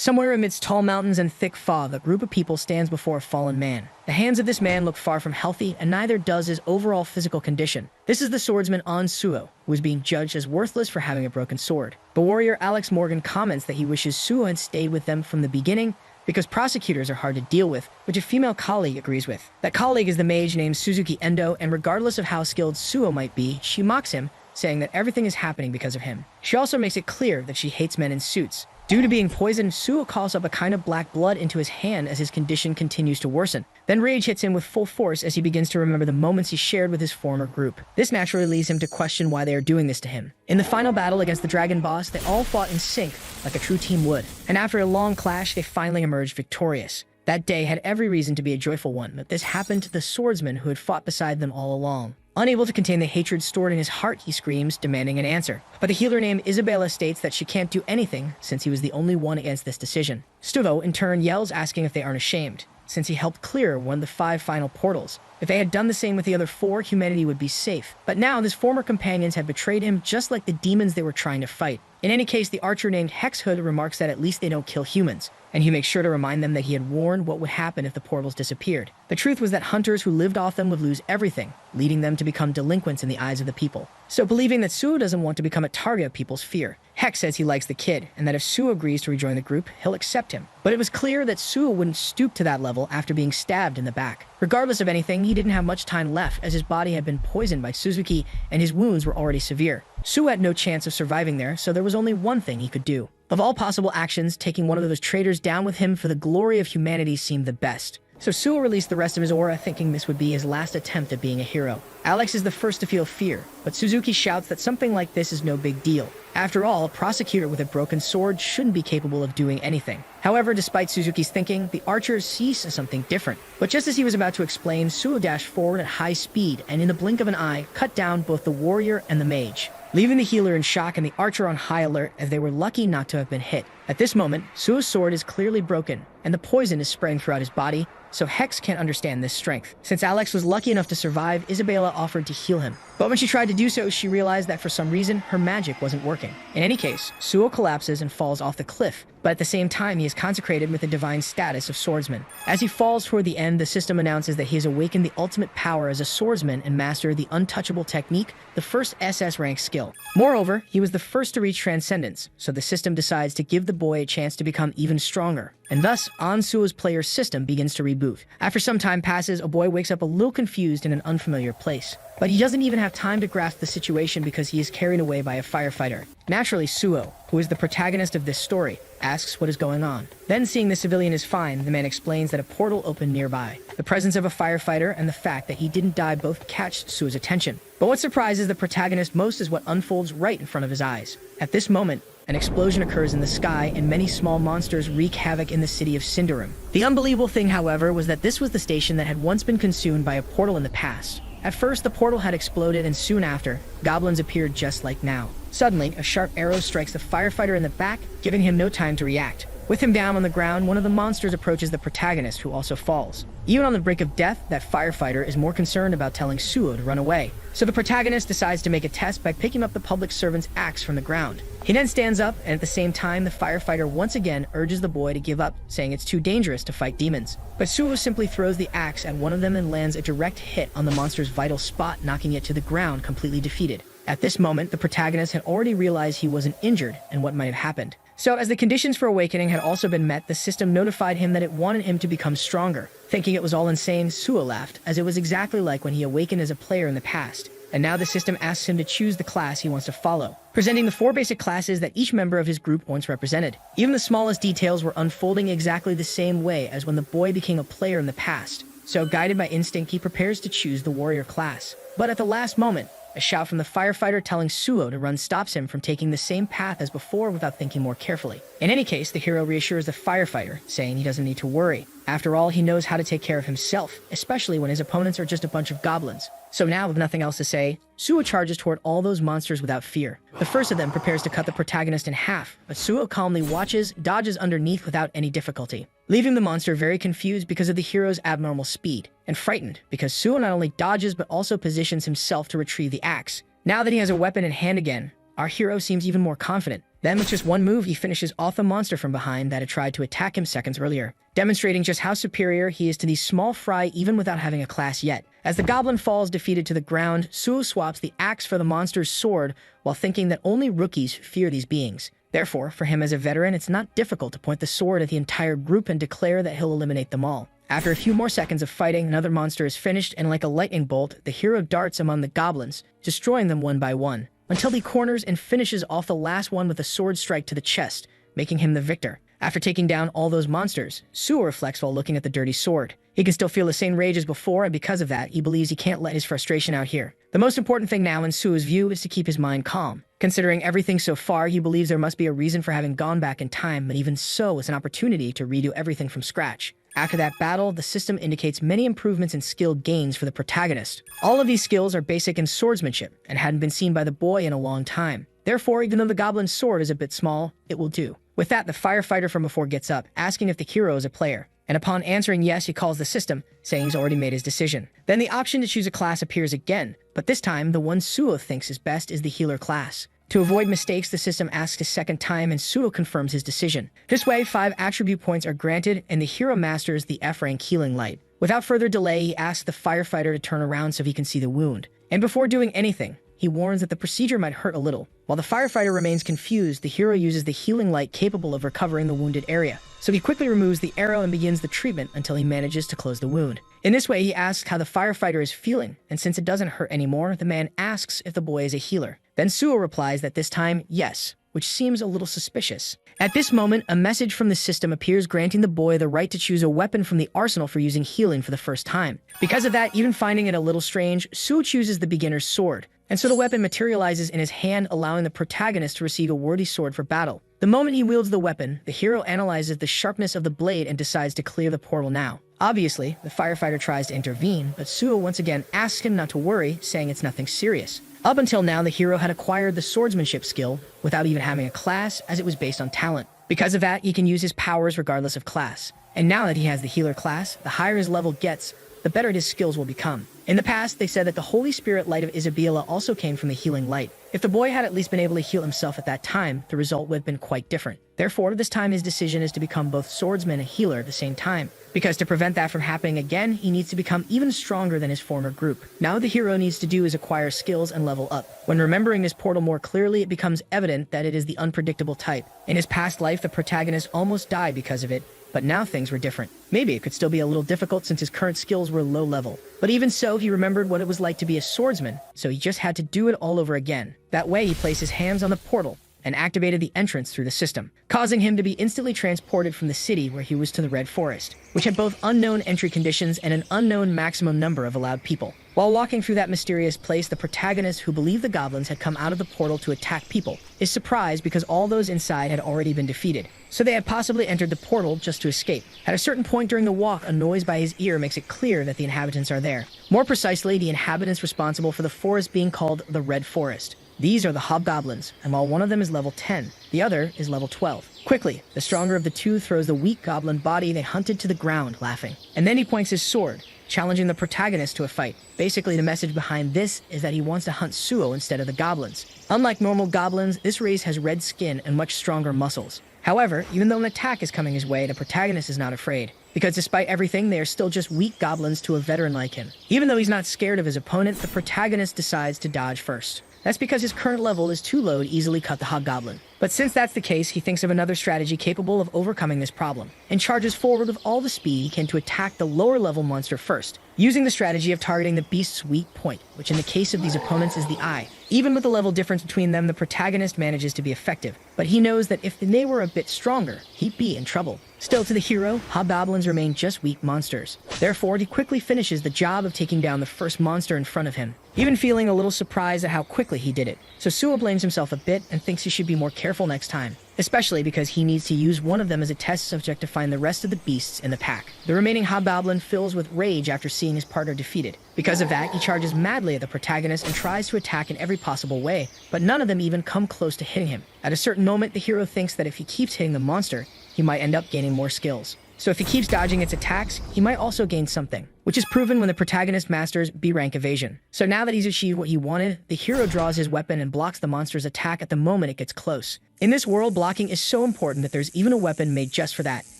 Somewhere amidst tall mountains and thick fog, a group of people stands before a fallen man. The hands of this man look far from healthy, and neither does his overall physical condition. This is the swordsman Suo, who is being judged as worthless for having a broken sword. The warrior Alex Morgan comments that he wishes Suo had stayed with them from the beginning because prosecutors are hard to deal with, which a female colleague agrees with. That colleague is the mage named Suzuki Endo, and regardless of how skilled Suo might be, she mocks him, saying that everything is happening because of him. She also makes it clear that she hates men in suits. Due to being poisoned, Suo calls up a kind of black blood into his hand as his condition continues to worsen. Then rage hits him with full force as he begins to remember the moments he shared with his former group. This naturally leads him to question why they are doing this to him. In the final battle against the dragon boss, they all fought in sync, like a true team would. And after a long clash, they finally emerged victorious. That day had every reason to be a joyful one, but this happened to the swordsman who had fought beside them all along. Unable to contain the hatred stored in his heart, he screams, demanding an answer. But the healer named Isabella states that she can't do anything since he was the only one against this decision. Stuvo, in turn, yells, asking if they aren't ashamed, since he helped clear one of the 5 final portals. If they had done the same with the other 4, humanity would be safe. But now, his former companions had betrayed him just like the demons they were trying to fight. In any case, the archer named Hexhood remarks that at least they don't kill humans, and he makes sure to remind them that he had warned what would happen if the portals disappeared. The truth was that hunters who lived off them would lose everything, leading them to become delinquents in the eyes of the people. So believing that Suo doesn't want to become a target of people's fear, Hex says he likes the kid, and that if Suo agrees to rejoin the group, he'll accept him. But it was clear that Suo wouldn't stoop to that level after being stabbed in the back. Regardless of anything, he didn't have much time left as his body had been poisoned by Suzuki and his wounds were already severe. Suo had no chance of surviving there, so there was only one thing he could do. Of all possible actions, taking one of those traitors down with him for the glory of humanity seemed the best. So Suo released the rest of his aura, thinking this would be his last attempt at being a hero. Alex is the first to feel fear, but Suzuki shouts that something like this is no big deal. After all, a prosecutor with a broken sword shouldn't be capable of doing anything. However, despite Suzuki's thinking, the archer sees something different. But just as he was about to explain, Suo dashed forward at high speed and in the blink of an eye, cut down both the warrior and the mage, leaving the healer in shock and the archer on high alert as they were lucky not to have been hit. At this moment, Suo's sword is clearly broken, and the poison is spraying throughout his body, so Hex can't understand this strength. Since Alex was lucky enough to survive, Isabella offered to heal him. But when she tried to do so, she realized that for some reason, her magic wasn't working. In any case, Suo collapses and falls off the cliff, but at the same time, he is consecrated with the divine status of swordsman. As he falls toward the end, the system announces that he has awakened the ultimate power as a swordsman and mastered the untouchable technique, the first SS rank skill. Moreover, he was the first to reach transcendence, so the system decides to give the boy a chance to become even stronger. And thus, Suo's player system begins to reboot. After some time passes, a boy wakes up a little confused in an unfamiliar place. But he doesn't even have time to grasp the situation because he is carried away by a firefighter. Naturally, Suo, who is the protagonist of this story, asks what is going on. Then, seeing the civilian is fine, the man explains that a portal opened nearby. The presence of a firefighter and the fact that he didn't die both catch Suo's attention. But what surprises the protagonist most is what unfolds right in front of his eyes. At this moment, an explosion occurs in the sky and many small monsters wreak havoc in the city of Cinderum. The unbelievable thing, however, was that this was the station that had once been consumed by a portal in the past. At first, the portal had exploded, and soon after, goblins appeared just like now. Suddenly, a sharp arrow strikes the firefighter in the back, giving him no time to react. With him down on the ground, one of the monsters approaches the protagonist, who also falls. Even on the brink of death, that firefighter is more concerned about telling Suo to run away. So the protagonist decides to make a test by picking up the public servant's axe from the ground. He then stands up, and at the same time, the firefighter once again urges the boy to give up, saying it's too dangerous to fight demons. But Suo simply throws the axe at one of them and lands a direct hit on the monster's vital spot, knocking it to the ground, completely defeated. At this moment, the protagonist had already realized he wasn't injured and what might have happened. So, as the conditions for awakening had also been met, the system notified him that it wanted him to become stronger. Thinking it was all insane, Suo laughed, as it was exactly like when he awakened as a player in the past. And now the system asks him to choose the class he wants to follow, presenting the 4 basic classes that each member of his group once represented. Even the smallest details were unfolding exactly the same way as when the boy became a player in the past. So, guided by instinct, he prepares to choose the warrior class. But at the last moment, a shout from the firefighter telling Suo to run stops him from taking the same path as before without thinking more carefully. In any case, the hero reassures the firefighter, saying he doesn't need to worry. After all, he knows how to take care of himself, especially when his opponents are just a bunch of goblins. So now, with nothing else to say, Suo charges toward all those monsters without fear. The first of them prepares to cut the protagonist in half, but Suo calmly watches, dodges underneath without any difficulty, leaving the monster very confused because of the hero's abnormal speed, and frightened because Suo not only dodges but also positions himself to retrieve the axe. Now that he has a weapon in hand again, our hero seems even more confident. Then with just one move, he finishes off the monster from behind that had tried to attack him seconds earlier, demonstrating just how superior he is to these small fry even without having a class yet. As the goblin falls defeated to the ground, Suo swaps the axe for the monster's sword while thinking that only rookies fear these beings. Therefore, for him as a veteran, it's not difficult to point the sword at the entire group and declare that he'll eliminate them all. After a few more seconds of fighting, another monster is finished, and like a lightning bolt, the hero darts among the goblins, destroying them one by one, until he corners and finishes off the last one with a sword strike to the chest, making him the victor. After taking down all those monsters, Suo reflects while looking at the dirty sword. He can still feel the same rage as before, and because of that, he believes he can't let his frustration out here. The most important thing now in Suo's view is to keep his mind calm. Considering everything so far, he believes there must be a reason for having gone back in time, but even so, it's an opportunity to redo everything from scratch. After that battle, the system indicates many improvements and skill gains for the protagonist. All of these skills are basic in swordsmanship and hadn't been seen by the boy in a long time. Therefore, even though the goblin's sword is a bit small, it will do. With that, the firefighter from before gets up, asking if the hero is a player. And upon answering yes, he calls the system, saying he's already made his decision. Then the option to choose a class appears again, but this time, the one Suo thinks is best is the healer class. To avoid mistakes, the system asks a second time and Suo confirms his decision. This way, 5 attribute points are granted and the hero masters the F-rank healing light. Without further delay, he asks the firefighter to turn around so he can see the wound. And before doing anything, he warns that the procedure might hurt a little. While the firefighter remains confused, the hero uses the healing light capable of recovering the wounded area. So he quickly removes the arrow and begins the treatment until he manages to close the wound. In this way, he asks how the firefighter is feeling, and since it doesn't hurt anymore, the man asks if the boy is a healer. Then Suo replies that this time, yes, which seems a little suspicious. At this moment, a message from the system appears granting the boy the right to choose a weapon from the arsenal for using healing for the first time. Because of that, even finding it a little strange, Suo chooses the beginner's sword. And so the weapon materializes in his hand, allowing the protagonist to receive a worthy sword for battle. The moment he wields the weapon, the hero analyzes the sharpness of the blade and decides to clear the portal now. Obviously, the firefighter tries to intervene, but Suo once again asks him not to worry, saying it's nothing serious. Up until now, the hero had acquired the swordsmanship skill without even having a class, as it was based on talent. Because of that, he can use his powers regardless of class. And now that he has the healer class, the higher his level gets, the better his skills will become. In the past, they said that the Holy Spirit light of Isabella also came from the healing light. If the boy had at least been able to heal himself at that time, the result would have been quite different. Therefore, this time his decision is to become both swordsman and healer at the same time. Because to prevent that from happening again, he needs to become even stronger than his former group. Now what the hero needs to do is acquire skills and level up. When remembering this portal more clearly, it becomes evident that it is the unpredictable type. In his past life, the protagonist almost died because of it, but now things were different. Maybe it could still be a little difficult since his current skills were low level. But even so, he remembered what it was like to be a swordsman, so he just had to do it all over again. That way, he placed his hands on the portal and activated the entrance through the system, causing him to be instantly transported from the city where he was to the Red Forest, which had both unknown entry conditions and an unknown maximum number of allowed people. While walking through that mysterious place, the protagonist, who believed the goblins had come out of the portal to attack people, is surprised because all those inside had already been defeated. So they had possibly entered the portal just to escape. At a certain point during the walk, a noise by his ear makes it clear that the inhabitants are there. More precisely, the inhabitants responsible for the forest being called the Red Forest. These are the hobgoblins, and while one of them is level 10, the other is level 12. Quickly, the stronger of the two throws the weak goblin body they hunted to the ground, laughing. And then he points his sword, challenging the protagonist to a fight. Basically, the message behind this is that he wants to hunt Suo instead of the goblins. Unlike normal goblins, this race has red skin and much stronger muscles. However, even though an attack is coming his way, the protagonist is not afraid, because despite everything, they are still just weak goblins to a veteran like him. Even though he's not scared of his opponent, the protagonist decides to dodge first. That's because his current level is too low to easily cut the hobgoblin. But since that's the case, he thinks of another strategy capable of overcoming this problem, and charges forward with all the speed he can to attack the lower level monster first, using the strategy of targeting the beast's weak point, which in the case of these opponents is the eye. Even with the level difference between them, the protagonist manages to be effective, but he knows that if they were a bit stronger, he'd be in trouble. Still, to the hero, hobgoblins remain just weak monsters. Therefore, he quickly finishes the job of taking down the first monster in front of him, even feeling a little surprised at how quickly he did it. So Suo blames himself a bit and thinks he should be more careful next time, especially because he needs to use one of them as a test subject to find the rest of the beasts in the pack. The remaining hobgoblin fills with rage after seeing his partner defeated. Because of that, he charges madly at the protagonist and tries to attack in every possible way, but none of them even come close to hitting him. At a certain moment, the hero thinks that if he keeps hitting the monster, he might end up gaining more skills. so if he keeps dodging its attacks, he might also gain something, which is proven when the protagonist masters B-rank evasion. So now that he's achieved what he wanted, the hero draws his weapon and blocks the monster's attack at the moment it gets close. In this world, blocking is so important that there's even a weapon made just for that,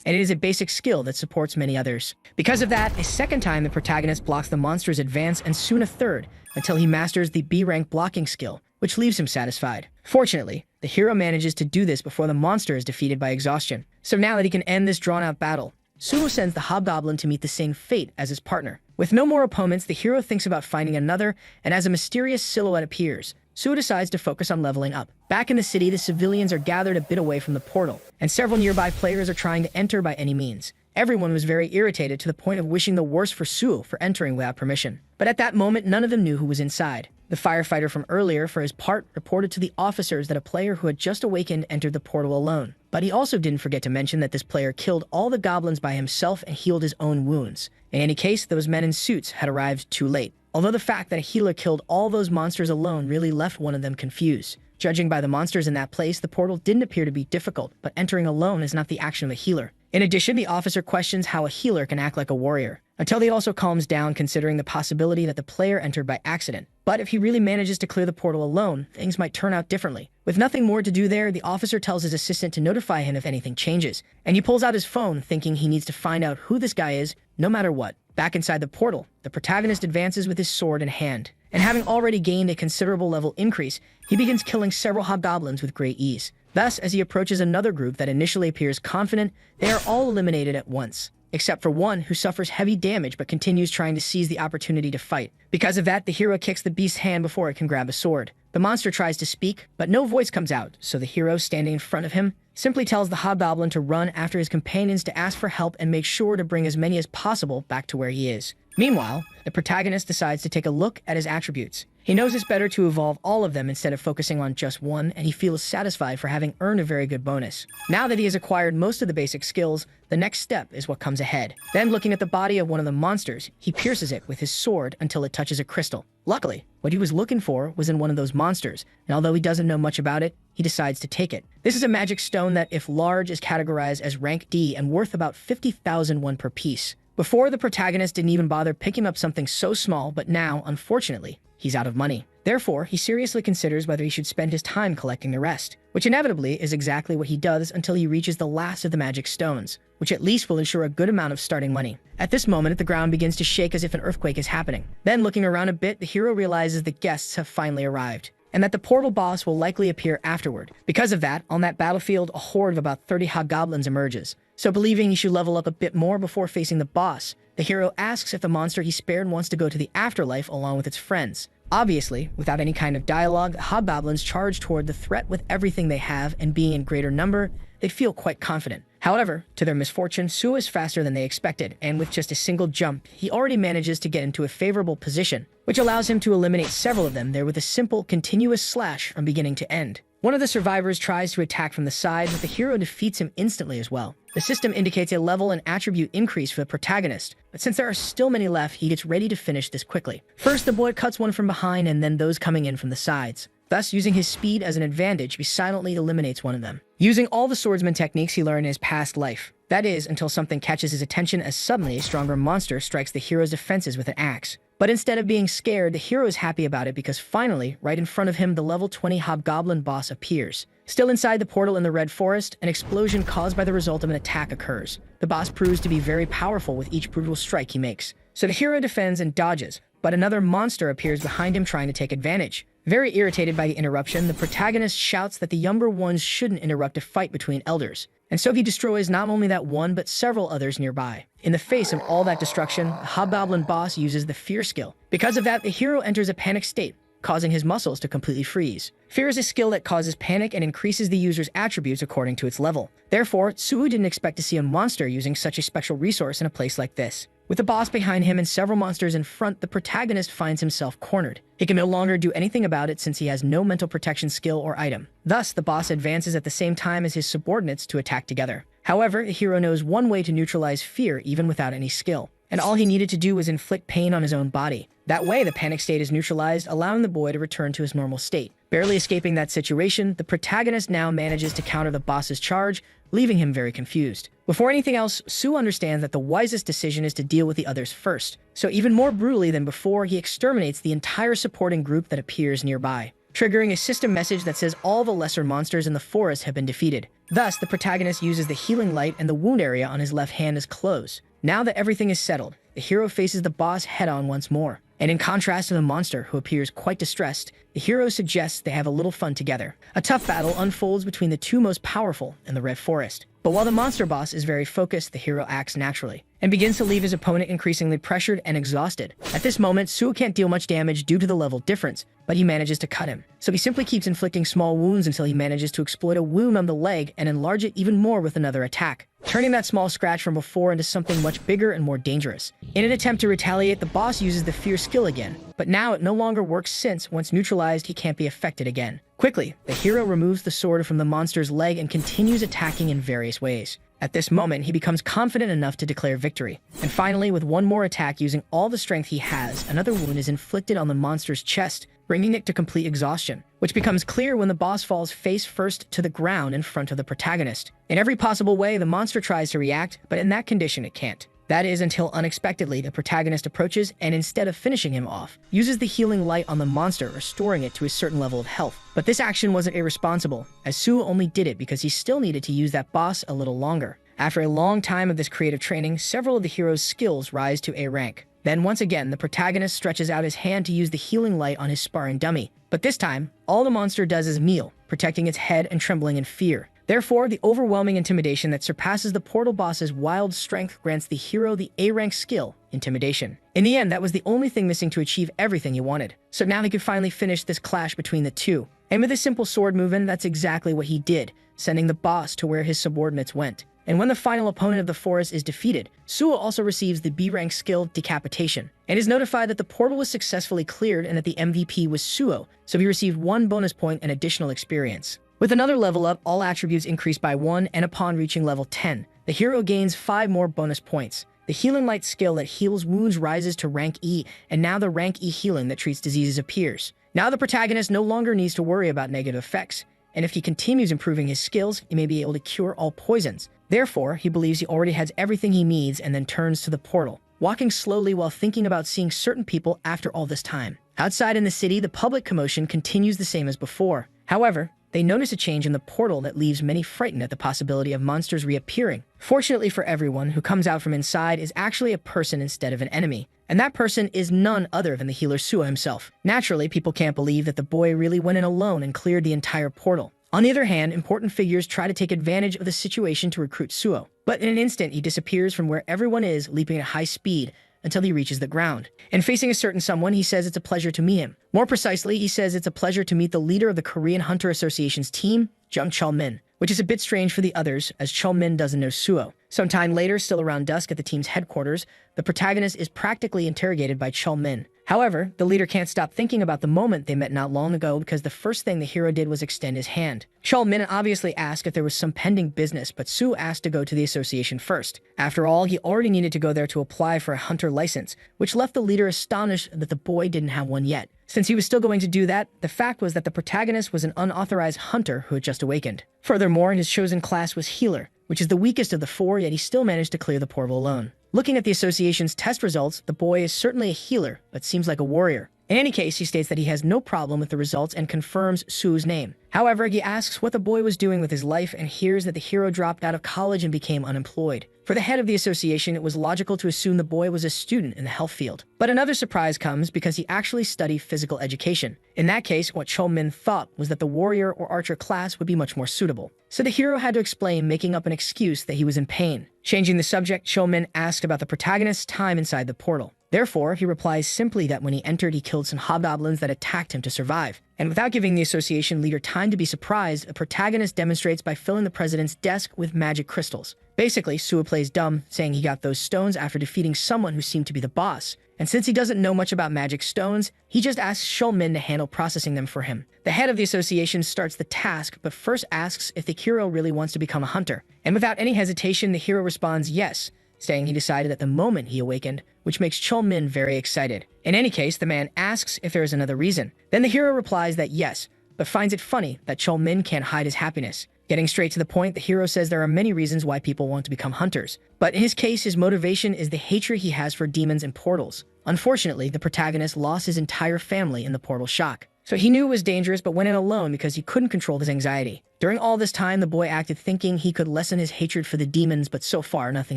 and it is a basic skill that supports many others. Because of that, a second time the protagonist blocks the monster's advance, and soon a third, until he masters the B-rank blocking skill, which leaves him satisfied. Fortunately, the hero manages to do this before the monster is defeated by exhaustion. So now that he can end this drawn-out battle, Suo sends the hobgoblin to meet the same fate as his partner. With no more opponents, the hero thinks about finding another, and as a mysterious silhouette appears, Suo decides to focus on leveling up. Back in the city, the civilians are gathered a bit away from the portal, and several nearby players are trying to enter by any means. Everyone was very irritated to the point of wishing the worst for Suo for entering without permission. But at that moment, none of them knew who was inside. The firefighter from earlier, for his part, reported to the officers that a player who had just awakened entered the portal alone. But he also didn't forget to mention that this player killed all the goblins by himself and healed his own wounds. In any case, those men in suits had arrived too late. Although the fact that a healer killed all those monsters alone really left one of them confused. Judging by the monsters in that place, the portal didn't appear to be difficult, but entering alone is not the action of a healer. In addition, the officer questions how a healer can act like a warrior, until he also calms down considering the possibility that the player entered by accident. But if he really manages to clear the portal alone, things might turn out differently. With nothing more to do there, the officer tells his assistant to notify him if anything changes, and he pulls out his phone thinking he needs to find out who this guy is, no matter what. Back inside the portal, the protagonist advances with his sword in hand, and having already gained a considerable level increase, he begins killing several hobgoblins with great ease. Thus, as he approaches another group that initially appears confident, they are all eliminated at once, except for one who suffers heavy damage but continues trying to seize the opportunity to fight. Because of that, the hero kicks the beast's hand before it can grab a sword. The monster tries to speak, but no voice comes out, so the hero, standing in front of him, simply tells the hobgoblin to run after his companions to ask for help and make sure to bring as many as possible back to where he is. Meanwhile, the protagonist decides to take a look at his attributes. He knows it's better to evolve all of them instead of focusing on just one, and he feels satisfied for having earned a very good bonus. Now that he has acquired most of the basic skills, the next step is what comes ahead. Then, looking at the body of one of the monsters, he pierces it with his sword until it touches a crystal. Luckily, what he was looking for was in one of those monsters, and although he doesn't know much about it, he decides to take it. This is a magic stone that, if large, is categorized as rank D and worth about 50,000 won per piece. Before, the protagonist didn't even bother picking up something so small, but now, unfortunately, he's out of money. Therefore, he seriously considers whether he should spend his time collecting the rest, which inevitably is exactly what he does until he reaches the last of the magic stones, which at least will ensure a good amount of starting money. At this moment, the ground begins to shake as if an earthquake is happening. Then, looking around a bit, the hero realizes the guests have finally arrived, and that the portal boss will likely appear afterward. Because of that, on that battlefield, a horde of about 30 hobgoblins emerges. So believing he should level up a bit more before facing the boss, the hero asks if the monster he spared wants to go to the afterlife along with its friends. Obviously, without any kind of dialogue, the hobgoblins charge toward the threat with everything they have, and being in greater number, they feel quite confident. However, to their misfortune, Suo is faster than they expected, and with just a single jump, he already manages to get into a favorable position, which allows him to eliminate several of them there with a simple, continuous slash from beginning to end. One of the survivors tries to attack from the side, but the hero defeats him instantly as well. The system indicates a level and attribute increase for the protagonist, but since there are still many left, he gets ready to finish this quickly. First, the boy cuts one from behind, and then those coming in from the sides. Thus, using his speed as an advantage, he silently eliminates one of them, using all the swordsman techniques he learned in his past life. That is, until something catches his attention as suddenly a stronger monster strikes the hero's defenses with an axe. But instead of being scared, the hero is happy about it because finally, right in front of him, the level 20 hobgoblin boss appears. Still inside the portal in the Red Forest, an explosion caused by the result of an attack occurs. The boss proves to be very powerful with each brutal strike he makes. So the hero defends and dodges, but another monster appears behind him trying to take advantage. Very irritated by the interruption, the protagonist shouts that the younger ones shouldn't interrupt a fight between elders. And so he destroys not only that one, but several others nearby. In the face of all that destruction, the hobgoblin boss uses the fear skill. Because of that, the hero enters a panic state, causing his muscles to completely freeze. Fear is a skill that causes panic and increases the user's attributes according to its level. Therefore, Suo didn't expect to see a monster using such a special resource in a place like this. With the boss behind him and several monsters in front, the protagonist finds himself cornered. He can no longer do anything about it since he has no mental protection skill or item. Thus, the boss advances at the same time as his subordinates to attack together. However, the hero knows one way to neutralize fear even without any skill, and all he needed to do was inflict pain on his own body. That way, the panic state is neutralized, allowing the boy to return to his normal state. Barely escaping that situation, the protagonist now manages to counter the boss's charge, leaving him very confused. Before anything else, Sue understands that the wisest decision is to deal with the others first. So even more brutally than before, he exterminates the entire supporting group that appears nearby, triggering a system message that says all the lesser monsters in the forest have been defeated. Thus, the protagonist uses the healing light and the wound area on his left hand as clothes. Now that everything is settled, the hero faces the boss head-on once more. And in contrast to the monster, who appears quite distressed, the hero suggests they have a little fun together. A tough battle unfolds between the two most powerful in the Red Forest. But while the monster boss is very focused, the hero acts naturally and begins to leave his opponent increasingly pressured and exhausted. At this moment, Sue can't deal much damage due to the level difference, but he manages to cut him. So he simply keeps inflicting small wounds until he manages to exploit a wound on the leg and enlarge it even more with another attack, turning that small scratch from before into something much bigger and more dangerous. In an attempt to retaliate, the boss uses the fear skill again, but now it no longer works since, once neutralized, he can't be affected again. Quickly, the hero removes the sword from the monster's leg and continues attacking in various ways. At this moment, he becomes confident enough to declare victory. And finally, with one more attack using all the strength he has, another wound is inflicted on the monster's chest, bringing it to complete exhaustion, which becomes clear when the boss falls face first to the ground in front of the protagonist. In every possible way, the monster tries to react, but in that condition it can't. That is until unexpectedly the protagonist approaches and instead of finishing him off, uses the healing light on the monster, restoring it to a certain level of health. But this action wasn't irresponsible, as Sue only did it because he still needed to use that boss a little longer. After a long time of this creative training, several of the hero's skills rise to A rank. Then once again, the protagonist stretches out his hand to use the healing light on his sparring dummy. But this time, all the monster does is kneel, protecting its head and trembling in fear. Therefore, the overwhelming intimidation that surpasses the portal boss's wild strength grants the hero the A-rank skill, Intimidation. In the end, that was the only thing missing to achieve everything he wanted. So now he could finally finish this clash between the two. And with a simple sword movement, that's exactly what he did, sending the boss to where his subordinates went. And when the final opponent of the forest is defeated, Suo also receives the B-rank skill Decapitation, and is notified that the portal was successfully cleared and that the MVP was Suo, so he received 1 bonus point and additional experience. With another level up, all attributes increase by 1, and upon reaching level 10, the hero gains 5 more bonus points. The Healing Light skill that heals wounds rises to rank E, and now the rank E healing that treats diseases appears. Now the protagonist no longer needs to worry about negative effects, and if he continues improving his skills, he may be able to cure all poisons. Therefore, he believes he already has everything he needs and then turns to the portal, walking slowly while thinking about seeing certain people after all this time. Outside in the city, the public commotion continues the same as before. However, they notice a change in the portal that leaves many frightened at the possibility of monsters reappearing. Fortunately for everyone, who comes out from inside is actually a person instead of an enemy. And that person is none other than the healer Suo himself. Naturally, people can't believe that the boy really went in alone and cleared the entire portal. On the other hand, important figures try to take advantage of the situation to recruit Suo. But in an instant, he disappears from where everyone is, leaping at high speed until he reaches the ground. And facing a certain someone, he says it's a pleasure to meet him. More precisely, he says it's a pleasure to meet the leader of the Korean Hunter Association's team, Jung Chul-min, which is a bit strange for the others, as Chul-min doesn't know Suo. Sometime later, still around dusk at the team's headquarters, the protagonist is practically interrogated by Chul-min. However, the leader can't stop thinking about the moment they met not long ago because the first thing the hero did was extend his hand. Chul-min obviously asked if there was some pending business, but Sue asked to go to the association first. After all, he already needed to go there to apply for a hunter license, which left the leader astonished that the boy didn't have one yet. Since he was still going to do that, the fact was that the protagonist was an unauthorized hunter who had just awakened. Furthermore, his chosen class was Healer, which is the weakest of the 4, yet he still managed to clear the portal alone. Looking at the association's test results, the boy is certainly a healer, but seems like a warrior. In any case, he states that he has no problem with the results and confirms Su's name. However, he asks what the boy was doing with his life and hears that the hero dropped out of college and became unemployed. For the head of the association, it was logical to assume the boy was a student in the health field. But another surprise comes because he actually studied physical education. In that case, what Chul-min thought was that the warrior or archer class would be much more suitable. So the hero had to explain, making up an excuse that he was in pain. Changing the subject, Chul-min asked about the protagonist's time inside the portal. Therefore, he replies simply that when he entered, he killed some hobgoblins that attacked him to survive. And without giving the association leader time to be surprised, the protagonist demonstrates by filling the president's desk with magic crystals. Basically, Suo plays dumb, saying he got those stones after defeating someone who seemed to be the boss. And since he doesn't know much about magic stones, he just asks Chul-min to handle processing them for him. The head of the association starts the task, but first asks if the hero really wants to become a hunter. And without any hesitation, the hero responds yes, saying he decided at the moment he awakened, which makes Chul-min very excited. In any case, the man asks if there is another reason. Then the hero replies that yes, but finds it funny that Chol-min can't hide his happiness. Getting straight to the point, the hero says there are many reasons why people want to become hunters. But in his case, his motivation is the hatred he has for demons and portals. Unfortunately, the protagonist lost his entire family in the portal shock. So he knew it was dangerous but went in alone because he couldn't control his anxiety. During all this time, the boy acted thinking he could lessen his hatred for the demons, but so far nothing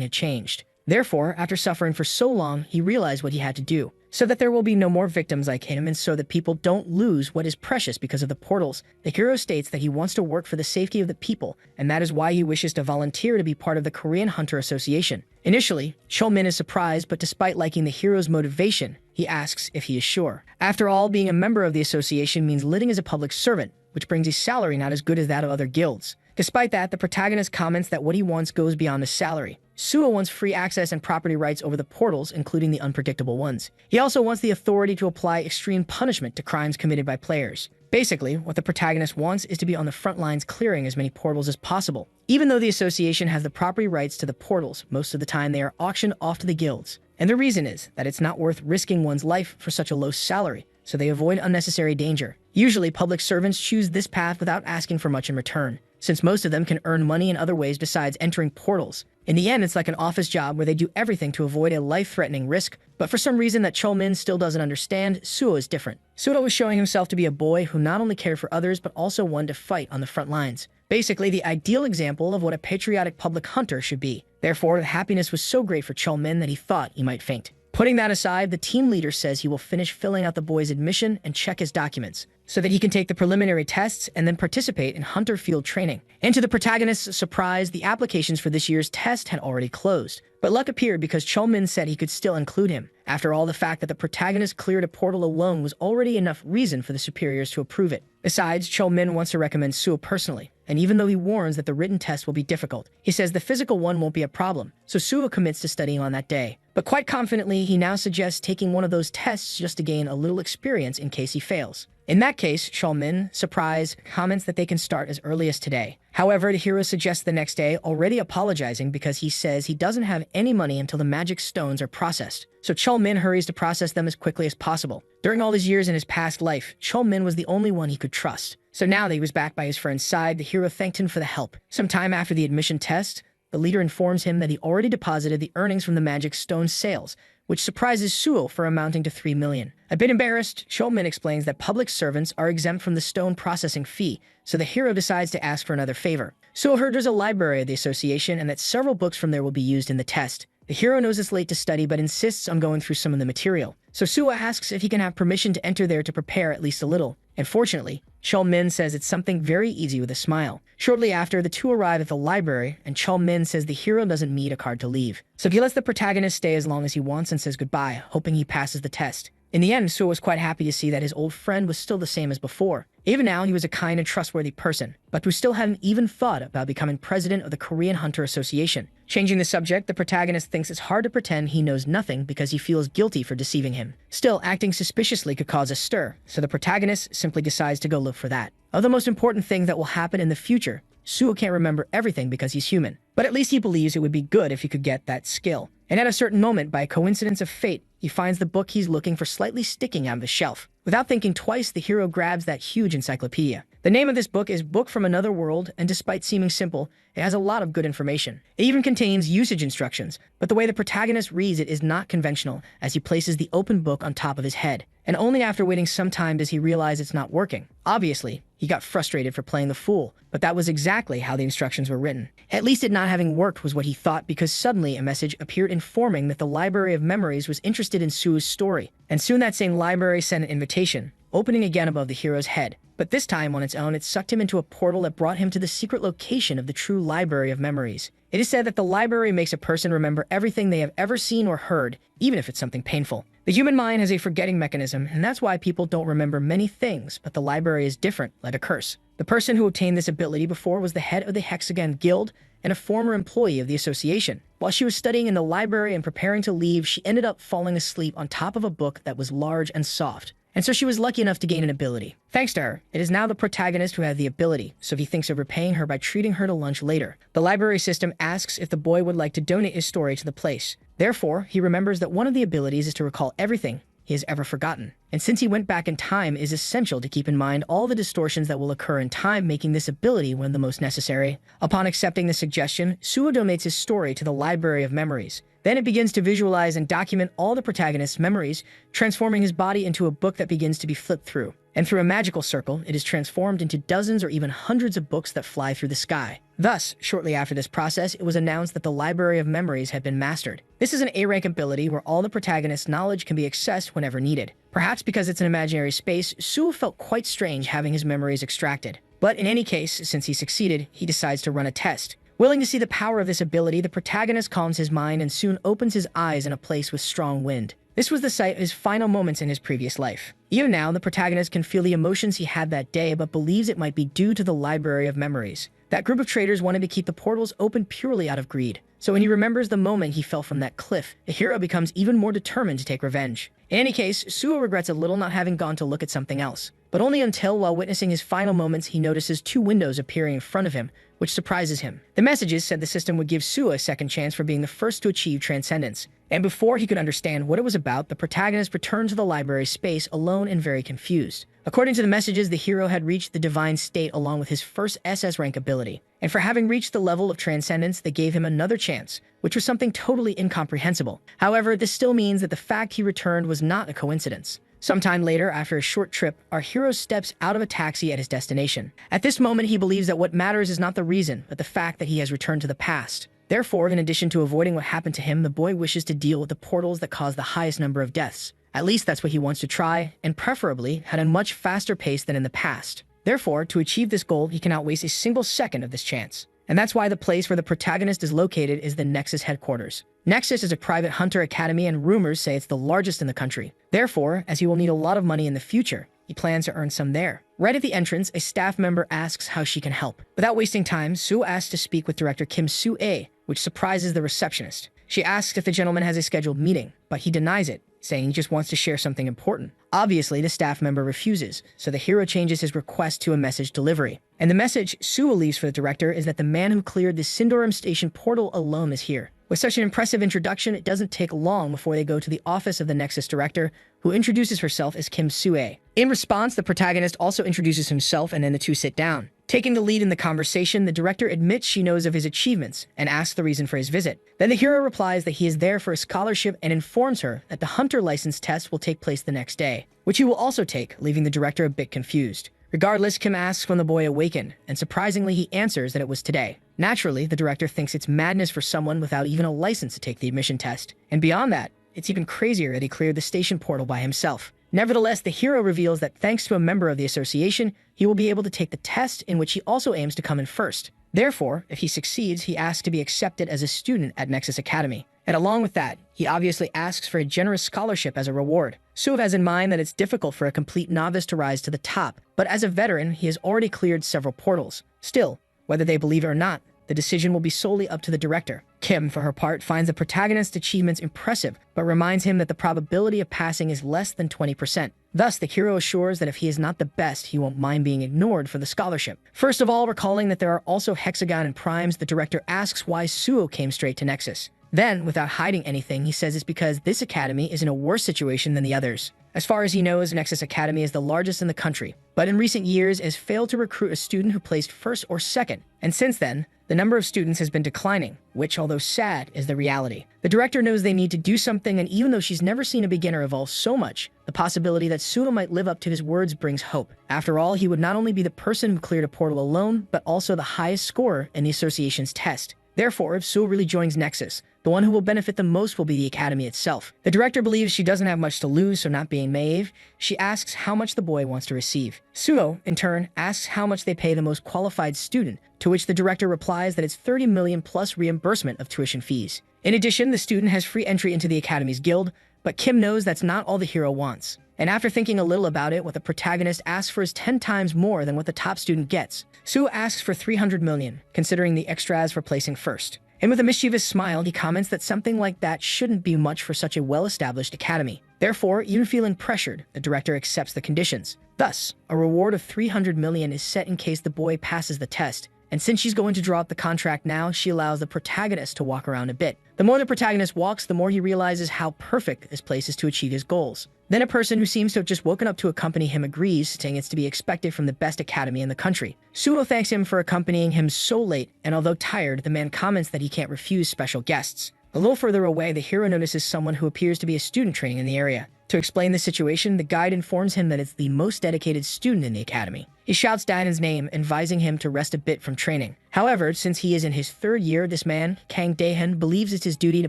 had changed. Therefore, after suffering for so long, he realized what he had to do, so that there will be no more victims like him and so that people don't lose what is precious because of the portals. The hero states that he wants to work for the safety of the people, and that is why he wishes to volunteer to be part of the Korean Hunter Association. Initially, Chol-min is surprised, but despite liking the hero's motivation, he asks if he is sure. After all, being a member of the association means living as a public servant, which brings a salary not as good as that of other guilds. Despite that, the protagonist comments that what he wants goes beyond the salary. Suo wants free access and property rights over the portals, including the unpredictable ones. He also wants the authority to apply extreme punishment to crimes committed by players. Basically, what the protagonist wants is to be on the front lines clearing as many portals as possible. Even though the association has the property rights to the portals, most of the time they are auctioned off to the guilds. And the reason is that it's not worth risking one's life for such a low salary, so they avoid unnecessary danger. Usually, public servants choose this path without asking for much in return, since most of them can earn money in other ways besides entering portals. In the end, it's like an office job where they do everything to avoid a life-threatening risk, but for some reason that Chol-min still doesn't understand, Suo is different. Suo was showing himself to be a boy who not only cared for others, but also wanted to fight on the front lines. Basically, the ideal example of what a patriotic public hunter should be. Therefore, the happiness was so great for Chol-min that he thought he might faint. Putting that aside, the team leader says he will finish filling out the boy's admission and check his documents, so that he can take the preliminary tests and then participate in hunter field training. And to the protagonist's surprise, the applications for this year's test had already closed. But luck appeared because Chol-min said he could still include him. After all, the fact that the protagonist cleared a portal alone was already enough reason for the superiors to approve it. Besides, Chol-min wants to recommend Suo personally, and even though he warns that the written test will be difficult, he says the physical one won't be a problem, so Suo commits to studying on that day. But quite confidently, he now suggests taking one of those tests just to gain a little experience in case he fails. In that case, Chol-min, surprised, comments that they can start as early as today. However, the hero suggests the next day, already apologizing because he says he doesn't have any money until the magic stones are processed. So Chol-min hurries to process them as quickly as possible. During all his years in his past life, Chol-min was the only one he could trust. So now that he was back by his friend's side, the hero thanked him for the help. Sometime after the admission test, the leader informs him that he already deposited the earnings from the magic stone sales, which surprises Suo for amounting to 3 million. A bit embarrassed, Chol-min explains that public servants are exempt from the stone processing fee, so the hero decides to ask for another favor. Suo heard there's a library of the association and that several books from there will be used in the test. The hero knows it's late to study but insists on going through some of the material. So Suo asks if he can have permission to enter there to prepare at least a little. And fortunately, Chol-min says it's something very easy with a smile. Shortly after, the two arrive at the library, and Chol-min says the hero doesn't need a card to leave. So he lets the protagonist stay as long as he wants and says goodbye, hoping he passes the test. In the end, Suo was quite happy to see that his old friend was still the same as before. Even now, he was a kind and trustworthy person, but who still hadn't even thought about becoming president of the Korean Hunter Association. Changing the subject, the protagonist thinks it's hard to pretend he knows nothing because he feels guilty for deceiving him. Still, acting suspiciously could cause a stir, so the protagonist simply decides to go look for that. Of the most important thing that will happen in the future, Suo can't remember everything because he's human, but at least he believes it would be good if he could get that skill. And at a certain moment, by a coincidence of fate, he finds the book he's looking for slightly sticking out of the shelf. Without thinking twice, the hero grabs that huge encyclopedia. The name of this book is Book from Another World, and despite seeming simple, it has a lot of good information. It even contains usage instructions, but the way the protagonist reads it is not conventional, as he places the open book on top of his head. And only after waiting some time does he realize it's not working. Obviously, he got frustrated for playing the fool, but that was exactly how the instructions were written. At least it not having worked was what he thought, because suddenly a message appeared informing that the Library of Memories was interested in Suo's story. And soon that same library sent an invitation, opening again above the hero's head. But this time on its own, it sucked him into a portal that brought him to the secret location of the true Library of Memories. It is said that the library makes a person remember everything they have ever seen or heard, even if it's something painful. The human mind has a forgetting mechanism, and that's why people don't remember many things, but the library is different, like a curse. The person who obtained this ability before was the head of the Hexagon Guild and a former employee of the association. While she was studying in the library and preparing to leave, she ended up falling asleep on top of a book that was large and soft. And so she was lucky enough to gain an ability. Thanks to her, it is now the protagonist who has the ability, so he thinks of repaying her by treating her to lunch later. The library system asks if the boy would like to donate his story to the place. Therefore, he remembers that one of the abilities is to recall everything. he has ever forgotten. And since he went back in time, it is essential to keep in mind all the distortions that will occur in time, making this ability one of the most necessary. Upon accepting the suggestion, Suo donates his story to the Library of Memories. Then it begins to visualize and document all the protagonist's memories, transforming his body into a book that begins to be flipped through. And through a magical circle, it is transformed into dozens or even hundreds of books that fly through the sky. Thus, shortly after this process, it was announced that the Library of Memories had been mastered. This is an A-rank ability where all the protagonist's knowledge can be accessed whenever needed. Perhaps because it's an imaginary space, Suo felt quite strange having his memories extracted. But in any case, since he succeeded, he decides to run a test. Willing to see the power of this ability, the protagonist calms his mind and soon opens his eyes in a place with strong wind. This was the site of his final moments in his previous life. Even now, the protagonist can feel the emotions he had that day, but believes it might be due to the Library of Memories. That group of traders wanted to keep the portals open purely out of greed. So when he remembers the moment he fell from that cliff, the hero becomes even more determined to take revenge. In any case, Suo regrets a little not having gone to look at something else. But only until, while witnessing his final moments, he notices two windows appearing in front of him, which surprises him. The messages said the system would give Suo a second chance for being the first to achieve transcendence. And before he could understand what it was about, the protagonist returned to the library space alone and very confused. According to the messages, the hero had reached the divine state along with his first SS rank ability. And for having reached the level of transcendence, they gave him another chance, which was something totally incomprehensible. However, this still means that the fact he returned was not a coincidence. Sometime later, after a short trip, our hero steps out of a taxi at his destination. At this moment, he believes that what matters is not the reason, but the fact that he has returned to the past. Therefore, in addition to avoiding what happened to him, the boy wishes to deal with the portals that cause the highest number of deaths. At least that's what he wants to try, and preferably at a much faster pace than in the past. Therefore, to achieve this goal, he cannot waste a single second of this chance. And that's why the place where the protagonist is located is the Nexus headquarters. Nexus is a private hunter academy, and rumors say it's the largest in the country. Therefore, as he will need a lot of money in the future, he plans to earn some there. Right at the entrance, a staff member asks how she can help. Without wasting time, Suo asks to speak with director Kim Soo-ae, which surprises the receptionist. She asks if the gentleman has a scheduled meeting, but he denies it, saying he just wants to share something important. Obviously, the staff member refuses, so the hero changes his request to a message delivery. And the message Suo leaves for the director is that the man who cleared the Sindorim station portal alone is here. With such an impressive introduction, it doesn't take long before they go to the office of the Nexus director, who introduces herself as Kim Soo-ae. In response, the protagonist also introduces himself, and then the two sit down. Taking the lead in the conversation, the director admits she knows of his achievements and asks the reason for his visit. Then the hero replies that he is there for a scholarship and informs her that the hunter license test will take place the next day, which he will also take, leaving the director a bit confused. Regardless, Kim asks when the boy awakened, and surprisingly, he answers that it was today. Naturally, the director thinks it's madness for someone without even a license to take the admission test. And beyond that, it's even crazier that he cleared the station portal by himself. Nevertheless, the hero reveals that thanks to a member of the association, he will be able to take the test, in which he also aims to come in first. Therefore, if he succeeds, he asks to be accepted as a student at Nexus Academy. And along with that, he obviously asks for a generous scholarship as a reward. Suo has in mind that it's difficult for a complete novice to rise to the top, but as a veteran, he has already cleared several portals. Still, whether they believe it or not, the decision will be solely up to the director. Kim, for her part, finds the protagonist's achievements impressive, but reminds him that the probability of passing is less than 20%. Thus, the hero assures that if he is not the best, he won't mind being ignored for the scholarship. First of all, recalling that there are also hexagon and primes, the director asks why Suo came straight to Nexus. Then, without hiding anything, he says it's because this academy is in a worse situation than the others. As far as he knows, Nexus Academy is the largest in the country, but in recent years has failed to recruit a student who placed first or second, and since then, the number of students has been declining, which, although sad, is the reality. The director knows they need to do something, and even though she's never seen a beginner evolve so much, the possibility that Suo might live up to his words brings hope. After all, he would not only be the person who cleared a portal alone, but also the highest scorer in the association's test. Therefore, if Suo really joins Nexus, the one who will benefit the most will be the academy itself. The director believes she doesn't have much to lose, so not being naive, she asks how much the boy wants to receive. Suo, in turn, asks how much they pay the most qualified student, to which the director replies that it's 30 million plus reimbursement of tuition fees. In addition, the student has free entry into the academy's guild, but Kim knows that's not all the hero wants. And after thinking a little about it, what the protagonist asks for is 10 times more than what the top student gets. Suo asks for 300 million, considering the extras for placing first. And with a mischievous smile, he comments that something like that shouldn't be much for such a well-established academy. Therefore, even feeling pressured, the director accepts the conditions. Thus, a reward of 300 million is set in case the boy passes the test. And since she's going to draw up the contract now, she allows the protagonist to walk around a bit. The more the protagonist walks, the more he realizes how perfect this place is to achieve his goals. Then a person who seems to have just woken up to accompany him agrees, saying it's to be expected from the best academy in the country. Suo thanks him for accompanying him so late, and although tired, the man comments that he can't refuse special guests. A little further away, the hero notices someone who appears to be a student training in the area. To explain the situation, the guide informs him that it's the most dedicated student in the academy. He shouts Daehan's name, advising him to rest a bit from training. However, since he is in his third year, this man, Kang Daehan, believes it's his duty to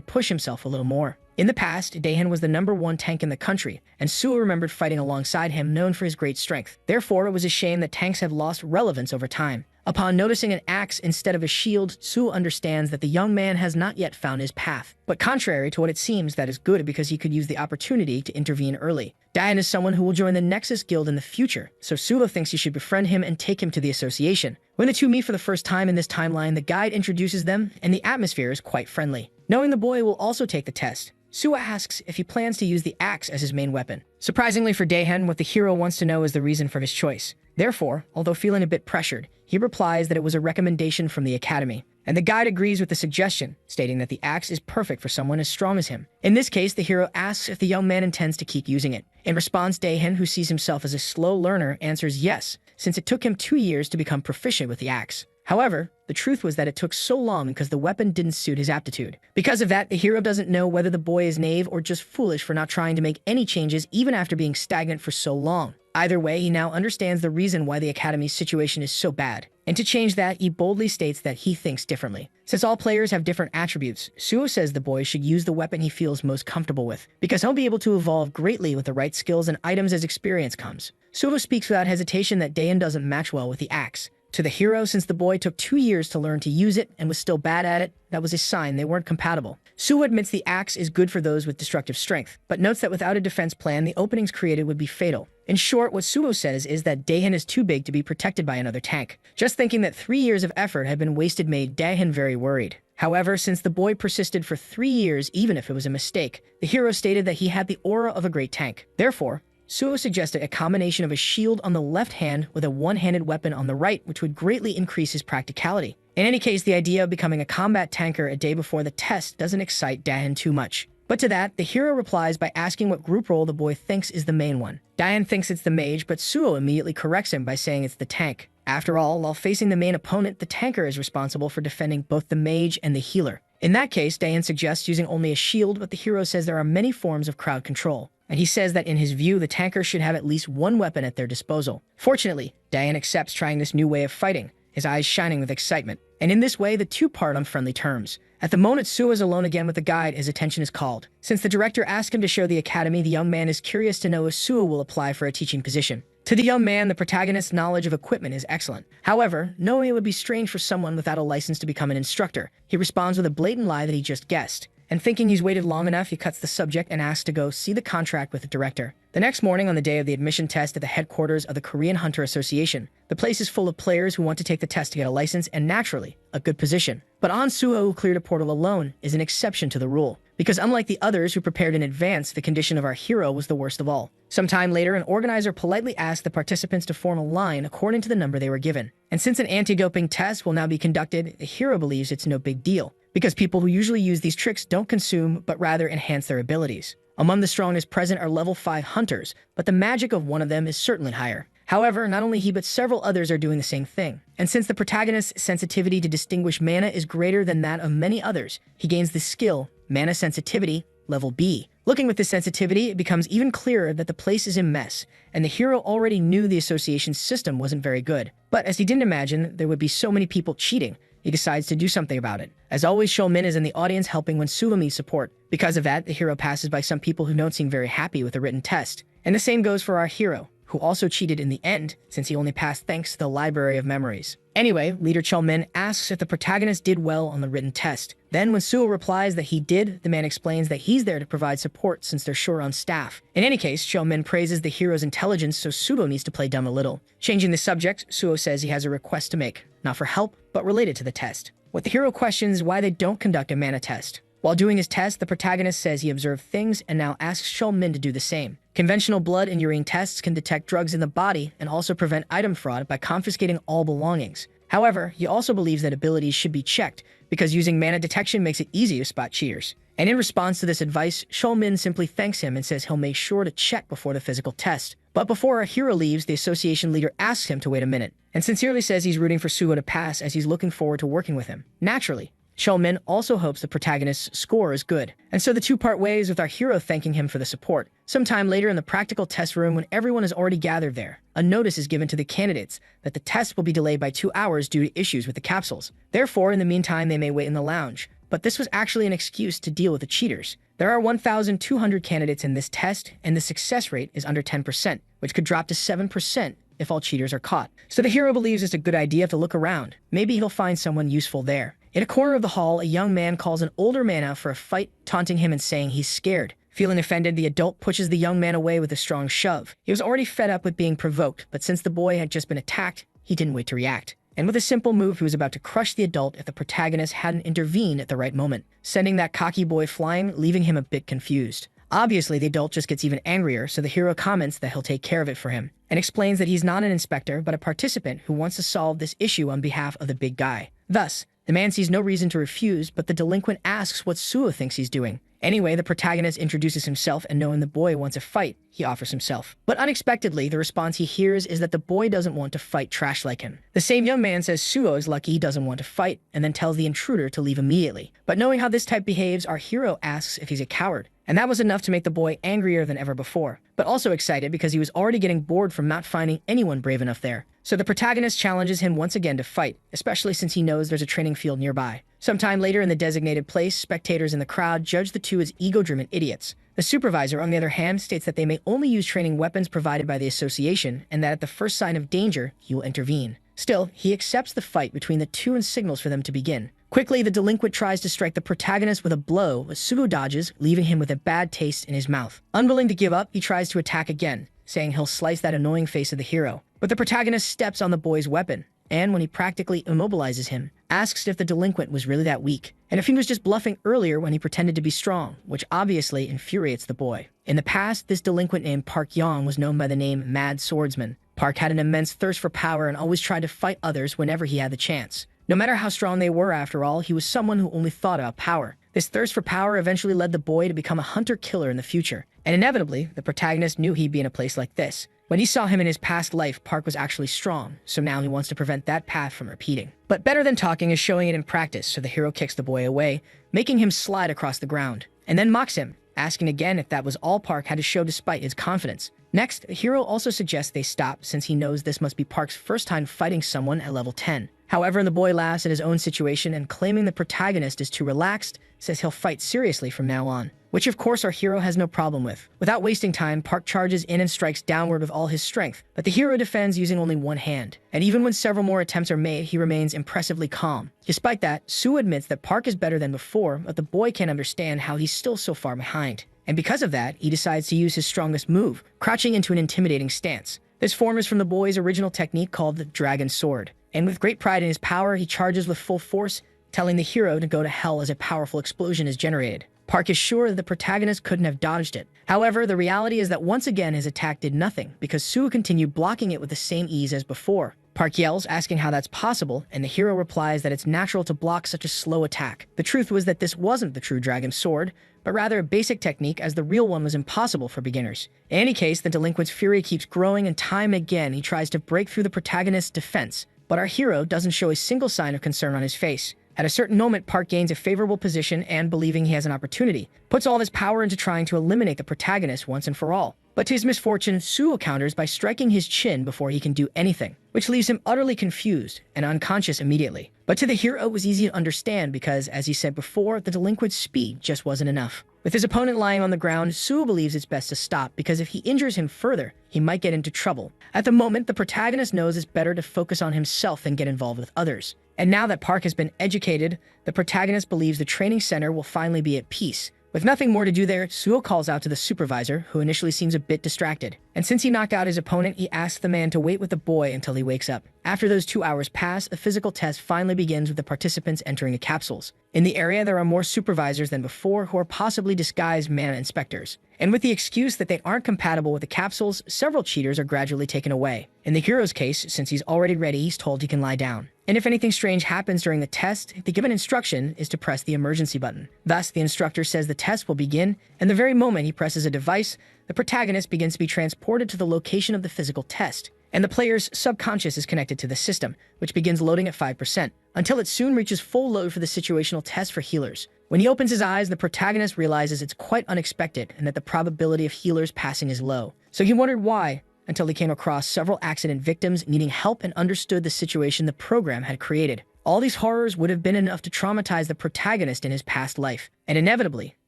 push himself a little more. In the past, Daehan was the #1 tank in the country, and Suo remembered fighting alongside him, known for his great strength. Therefore, it was a shame that tanks have lost relevance over time. Upon noticing an axe instead of a shield, Suo understands that the young man has not yet found his path. But contrary to what it seems, that is good because he could use the opportunity to intervene early. Daehan is someone who will join the Nexus Guild in the future, so Suo thinks he should befriend him and take him to the association. When the two meet for the first time in this timeline, the guide introduces them, and the atmosphere is quite friendly. Knowing the boy will also take the test, Suo asks if he plans to use the axe as his main weapon. Surprisingly for Daehan, what the hero wants to know is the reason for his choice. Therefore, although feeling a bit pressured, he replies that it was a recommendation from the academy. And the guide agrees with the suggestion, stating that the axe is perfect for someone as strong as him. In this case, the hero asks if the young man intends to keep using it. In response, Daehan, who sees himself as a slow learner, answers yes, since it took him 2 years to become proficient with the axe. However, the truth was that it took so long because the weapon didn't suit his aptitude. Because of that, the hero doesn't know whether the boy is naive or just foolish for not trying to make any changes even after being stagnant for so long. Either way, he now understands the reason why the academy's situation is so bad. And to change that, he boldly states that he thinks differently. Since all players have different attributes, Suo says the boy should use the weapon he feels most comfortable with, because he'll be able to evolve greatly with the right skills and items as experience comes. Suo speaks without hesitation that Daehan doesn't match well with the axe. To the hero, since the boy took 2 years to learn to use it and was still bad at it, that was a sign they weren't compatible. Suo admits the axe is good for those with destructive strength, but notes that without a defense plan, the openings created would be fatal. In short, what Suo says is that Daehan is too big to be protected by another tank. Just thinking that 3 years of effort had been wasted made Daehan very worried. However, since the boy persisted for 3 years, even if it was a mistake, the hero stated that he had the aura of a great tank. Therefore, Suo suggested a combination of a shield on the left hand with a one-handed weapon on the right, which would greatly increase his practicality. In any case, the idea of becoming a combat tanker a day before the test doesn't excite Daehan too much. But to that, the hero replies by asking what group role the boy thinks is the main one. Daehan thinks it's the mage, but Suo immediately corrects him by saying it's the tank. After all, while facing the main opponent, the tanker is responsible for defending both the mage and the healer. In that case, Daehan suggests using only a shield, but the hero says there are many forms of crowd control. And he says that in his view, the tanker should have at least one weapon at their disposal. Fortunately, Daehan accepts trying this new way of fighting, his eyes shining with excitement. And in this way, the two part on friendly terms. At the moment Suo is alone again with the guide, his attention is called. Since the director asked him to show the academy, the young man is curious to know if Suo will apply for a teaching position. To the young man, the protagonist's knowledge of equipment is excellent. However, knowing it would be strange for someone without a license to become an instructor, he responds with a blatant lie that he just guessed. And thinking he's waited long enough, he cuts the subject and asks to go see the contract with the director. The next morning, on the day of the admission test at the headquarters of the Korean Hunter Association, the place is full of players who want to take the test to get a license and, naturally, a good position. But Suo, who cleared a portal alone, is an exception to the rule. Because unlike the others who prepared in advance, the condition of our hero was the worst of all. Sometime later, an organizer politely asked the participants to form a line according to the number they were given. And since an anti-doping test will now be conducted, the hero believes it's no big deal, because people who usually use these tricks don't consume, but rather enhance their abilities. Among the strongest present are level 5 hunters, but the magic of one of them is certainly higher. However, not only he but several others are doing the same thing. And since the protagonist's sensitivity to distinguish mana is greater than that of many others, he gains the skill, Mana Sensitivity, level B. Looking with this sensitivity, it becomes even clearer that the place is a mess, and the hero already knew the association's system wasn't very good. But as he didn't imagine there would be so many people cheating, he decides to do something about it. As always, Shulmin is in the audience helping when Suo needs support. Because of that, the hero passes by some people who don't seem very happy with the written test. And the same goes for our hero, who also cheated in the end, since he only passed thanks to the Library of Memories. Anyway, Leader Shulmin asks if the protagonist did well on the written test. Then when Suo replies that he did, the man explains that he's there to provide support since they're short on staff. In any case, Shulmin praises the hero's intelligence, so Suo needs to play dumb a little. Changing the subject, Suo says he has a request to make, not for help, but related to the test. What the hero questions is why they don't conduct a mana test. While doing his test, the protagonist says he observed things and now asks Shulmin to do the same. Conventional blood and urine tests can detect drugs in the body and also prevent item fraud by confiscating all belongings. However, he also believes that abilities should be checked because using mana detection makes it easy to spot cheaters. And in response to this advice, Shulmin simply thanks him and says he'll make sure to check before the physical test. But before our hero leaves, the association leader asks him to wait a minute, and sincerely says he's rooting for Suho to pass as he's looking forward to working with him. Naturally, Shulmin also hopes the protagonist's score is good, and so the two part ways with our hero thanking him for the support. Sometime later in the practical test room, when everyone is already gathered there, a notice is given to the candidates that the test will be delayed by 2 hours due to issues with the capsules. Therefore, in the meantime, they may wait in the lounge. But this was actually an excuse to deal with the cheaters. There are 1,200 candidates in this test, and the success rate is under 10%, which could drop to 7% if all cheaters are caught. So the hero believes it's a good idea to look around. Maybe he'll find someone useful there. In a corner of the hall, a young man calls an older man out for a fight, taunting him and saying he's scared. Feeling offended, the adult pushes the young man away with a strong shove. He was already fed up with being provoked, but since the boy had just been attacked, he didn't wait to react. And with a simple move, he was about to crush the adult if the protagonist hadn't intervened at the right moment, sending that cocky boy flying, leaving him a bit confused. Obviously, the adult just gets even angrier, so the hero comments that he'll take care of it for him, and explains that he's not an inspector, but a participant who wants to solve this issue on behalf of the big guy. Thus, the man sees no reason to refuse, but the delinquent asks what Suho thinks he's doing. Anyway, the protagonist introduces himself, and knowing the boy wants a fight, he offers himself. But unexpectedly, the response he hears is that the boy doesn't want to fight trash like him. The same young man says Suho is lucky he doesn't want to fight, and then tells the intruder to leave immediately. But knowing how this type behaves, our hero asks if he's a coward. And that was enough to make the boy angrier than ever before, but also excited because he was already getting bored from not finding anyone brave enough there. So the protagonist challenges him once again to fight, especially since he knows there's a training field nearby. Sometime later in the designated place, spectators in the crowd judge the two as ego-driven idiots. The supervisor, on the other hand, states that they may only use training weapons provided by the association, and that at the first sign of danger, he will intervene. Still, he accepts the fight between the two and signals for them to begin. Quickly, the delinquent tries to strike the protagonist with a blow, but Suho dodges, leaving him with a bad taste in his mouth. Unwilling to give up, he tries to attack again, saying he'll slice that annoying face of the hero. But the protagonist steps on the boy's weapon, and when he practically immobilizes him, asks if the delinquent was really that weak, and if he was just bluffing earlier when he pretended to be strong, which obviously infuriates the boy. In the past, this delinquent named Park Yong was known by the name Mad Swordsman. Park had an immense thirst for power and always tried to fight others whenever he had the chance. No matter how strong they were, after all, he was someone who only thought about power. This thirst for power eventually led the boy to become a hunter-killer in the future, and inevitably, the protagonist knew he'd be in a place like this. When he saw him in his past life, Park was actually strong, so now he wants to prevent that path from repeating. But better than talking is showing it in practice, so the hero kicks the boy away, making him slide across the ground, and then mocks him, asking again if that was all Park had to show despite his confidence. Next, the hero also suggests they stop since he knows this must be Park's first time fighting someone at level 10. However, the boy laughs at his own situation and, claiming the protagonist is too relaxed, says he'll fight seriously from now on, which of course our hero has no problem with. Without wasting time, Park charges in and strikes downward with all his strength, but the hero defends using only one hand. And even when several more attempts are made, he remains impressively calm. Despite that, Sue admits that Park is better than before, but the boy can't understand how he's still so far behind. And because of that, he decides to use his strongest move, crouching into an intimidating stance. This form is from the boy's original technique called the Dragon Sword. And with great pride in his power, he charges with full force, telling the hero to go to hell as a powerful explosion is generated. Park is sure that the protagonist couldn't have dodged it. However, the reality is that once again his attack did nothing, because Sue continued blocking it with the same ease as before. Park yells, asking how that's possible, and the hero replies that it's natural to block such a slow attack. The truth was that this wasn't the true Dragon Sword, but rather a basic technique, as the real one was impossible for beginners. In any case, the delinquent's fury keeps growing, and time and again he tries to break through the protagonist's defense. But our hero doesn't show a single sign of concern on his face. At a certain moment, Park gains a favorable position and, believing he has an opportunity, puts all of his power into trying to eliminate the protagonist once and for all. But to his misfortune, Suho counters by striking his chin before he can do anything, which leaves him utterly confused and unconscious immediately. But to the hero, it was easy to understand because, as he said before, the delinquent's speed just wasn't enough. With his opponent lying on the ground, Suho believes it's best to stop because if he injures him further, he might get into trouble. At the moment, the protagonist knows it's better to focus on himself than get involved with others. And now that Park has been educated, the protagonist believes the training center will finally be at peace. With nothing more to do there, Suho calls out to the supervisor, who initially seems a bit distracted. And since he knocked out his opponent, he asks the man to wait with the boy until he wakes up. After those 2 hours pass, the physical test finally begins with the participants entering the capsules. In the area, there are more supervisors than before who are possibly disguised mana inspectors. And with the excuse that they aren't compatible with the capsules, several cheaters are gradually taken away. In the hero's case, since he's already ready, he's told he can lie down. And if anything strange happens during the test, the given instruction is to press the emergency button. Thus, the instructor says the test will begin, and the very moment he presses a device, the protagonist begins to be transported to the location of the physical test. And the player's subconscious is connected to the system, which begins loading at 5%, until it soon reaches full load for the situational test for healers. When he opens his eyes, the protagonist realizes it's quite unexpected and that the probability of healers passing is low. So he wondered why, until he came across several accident victims needing help and understood the situation the program had created. All these horrors would have been enough to traumatize the protagonist in his past life, and inevitably,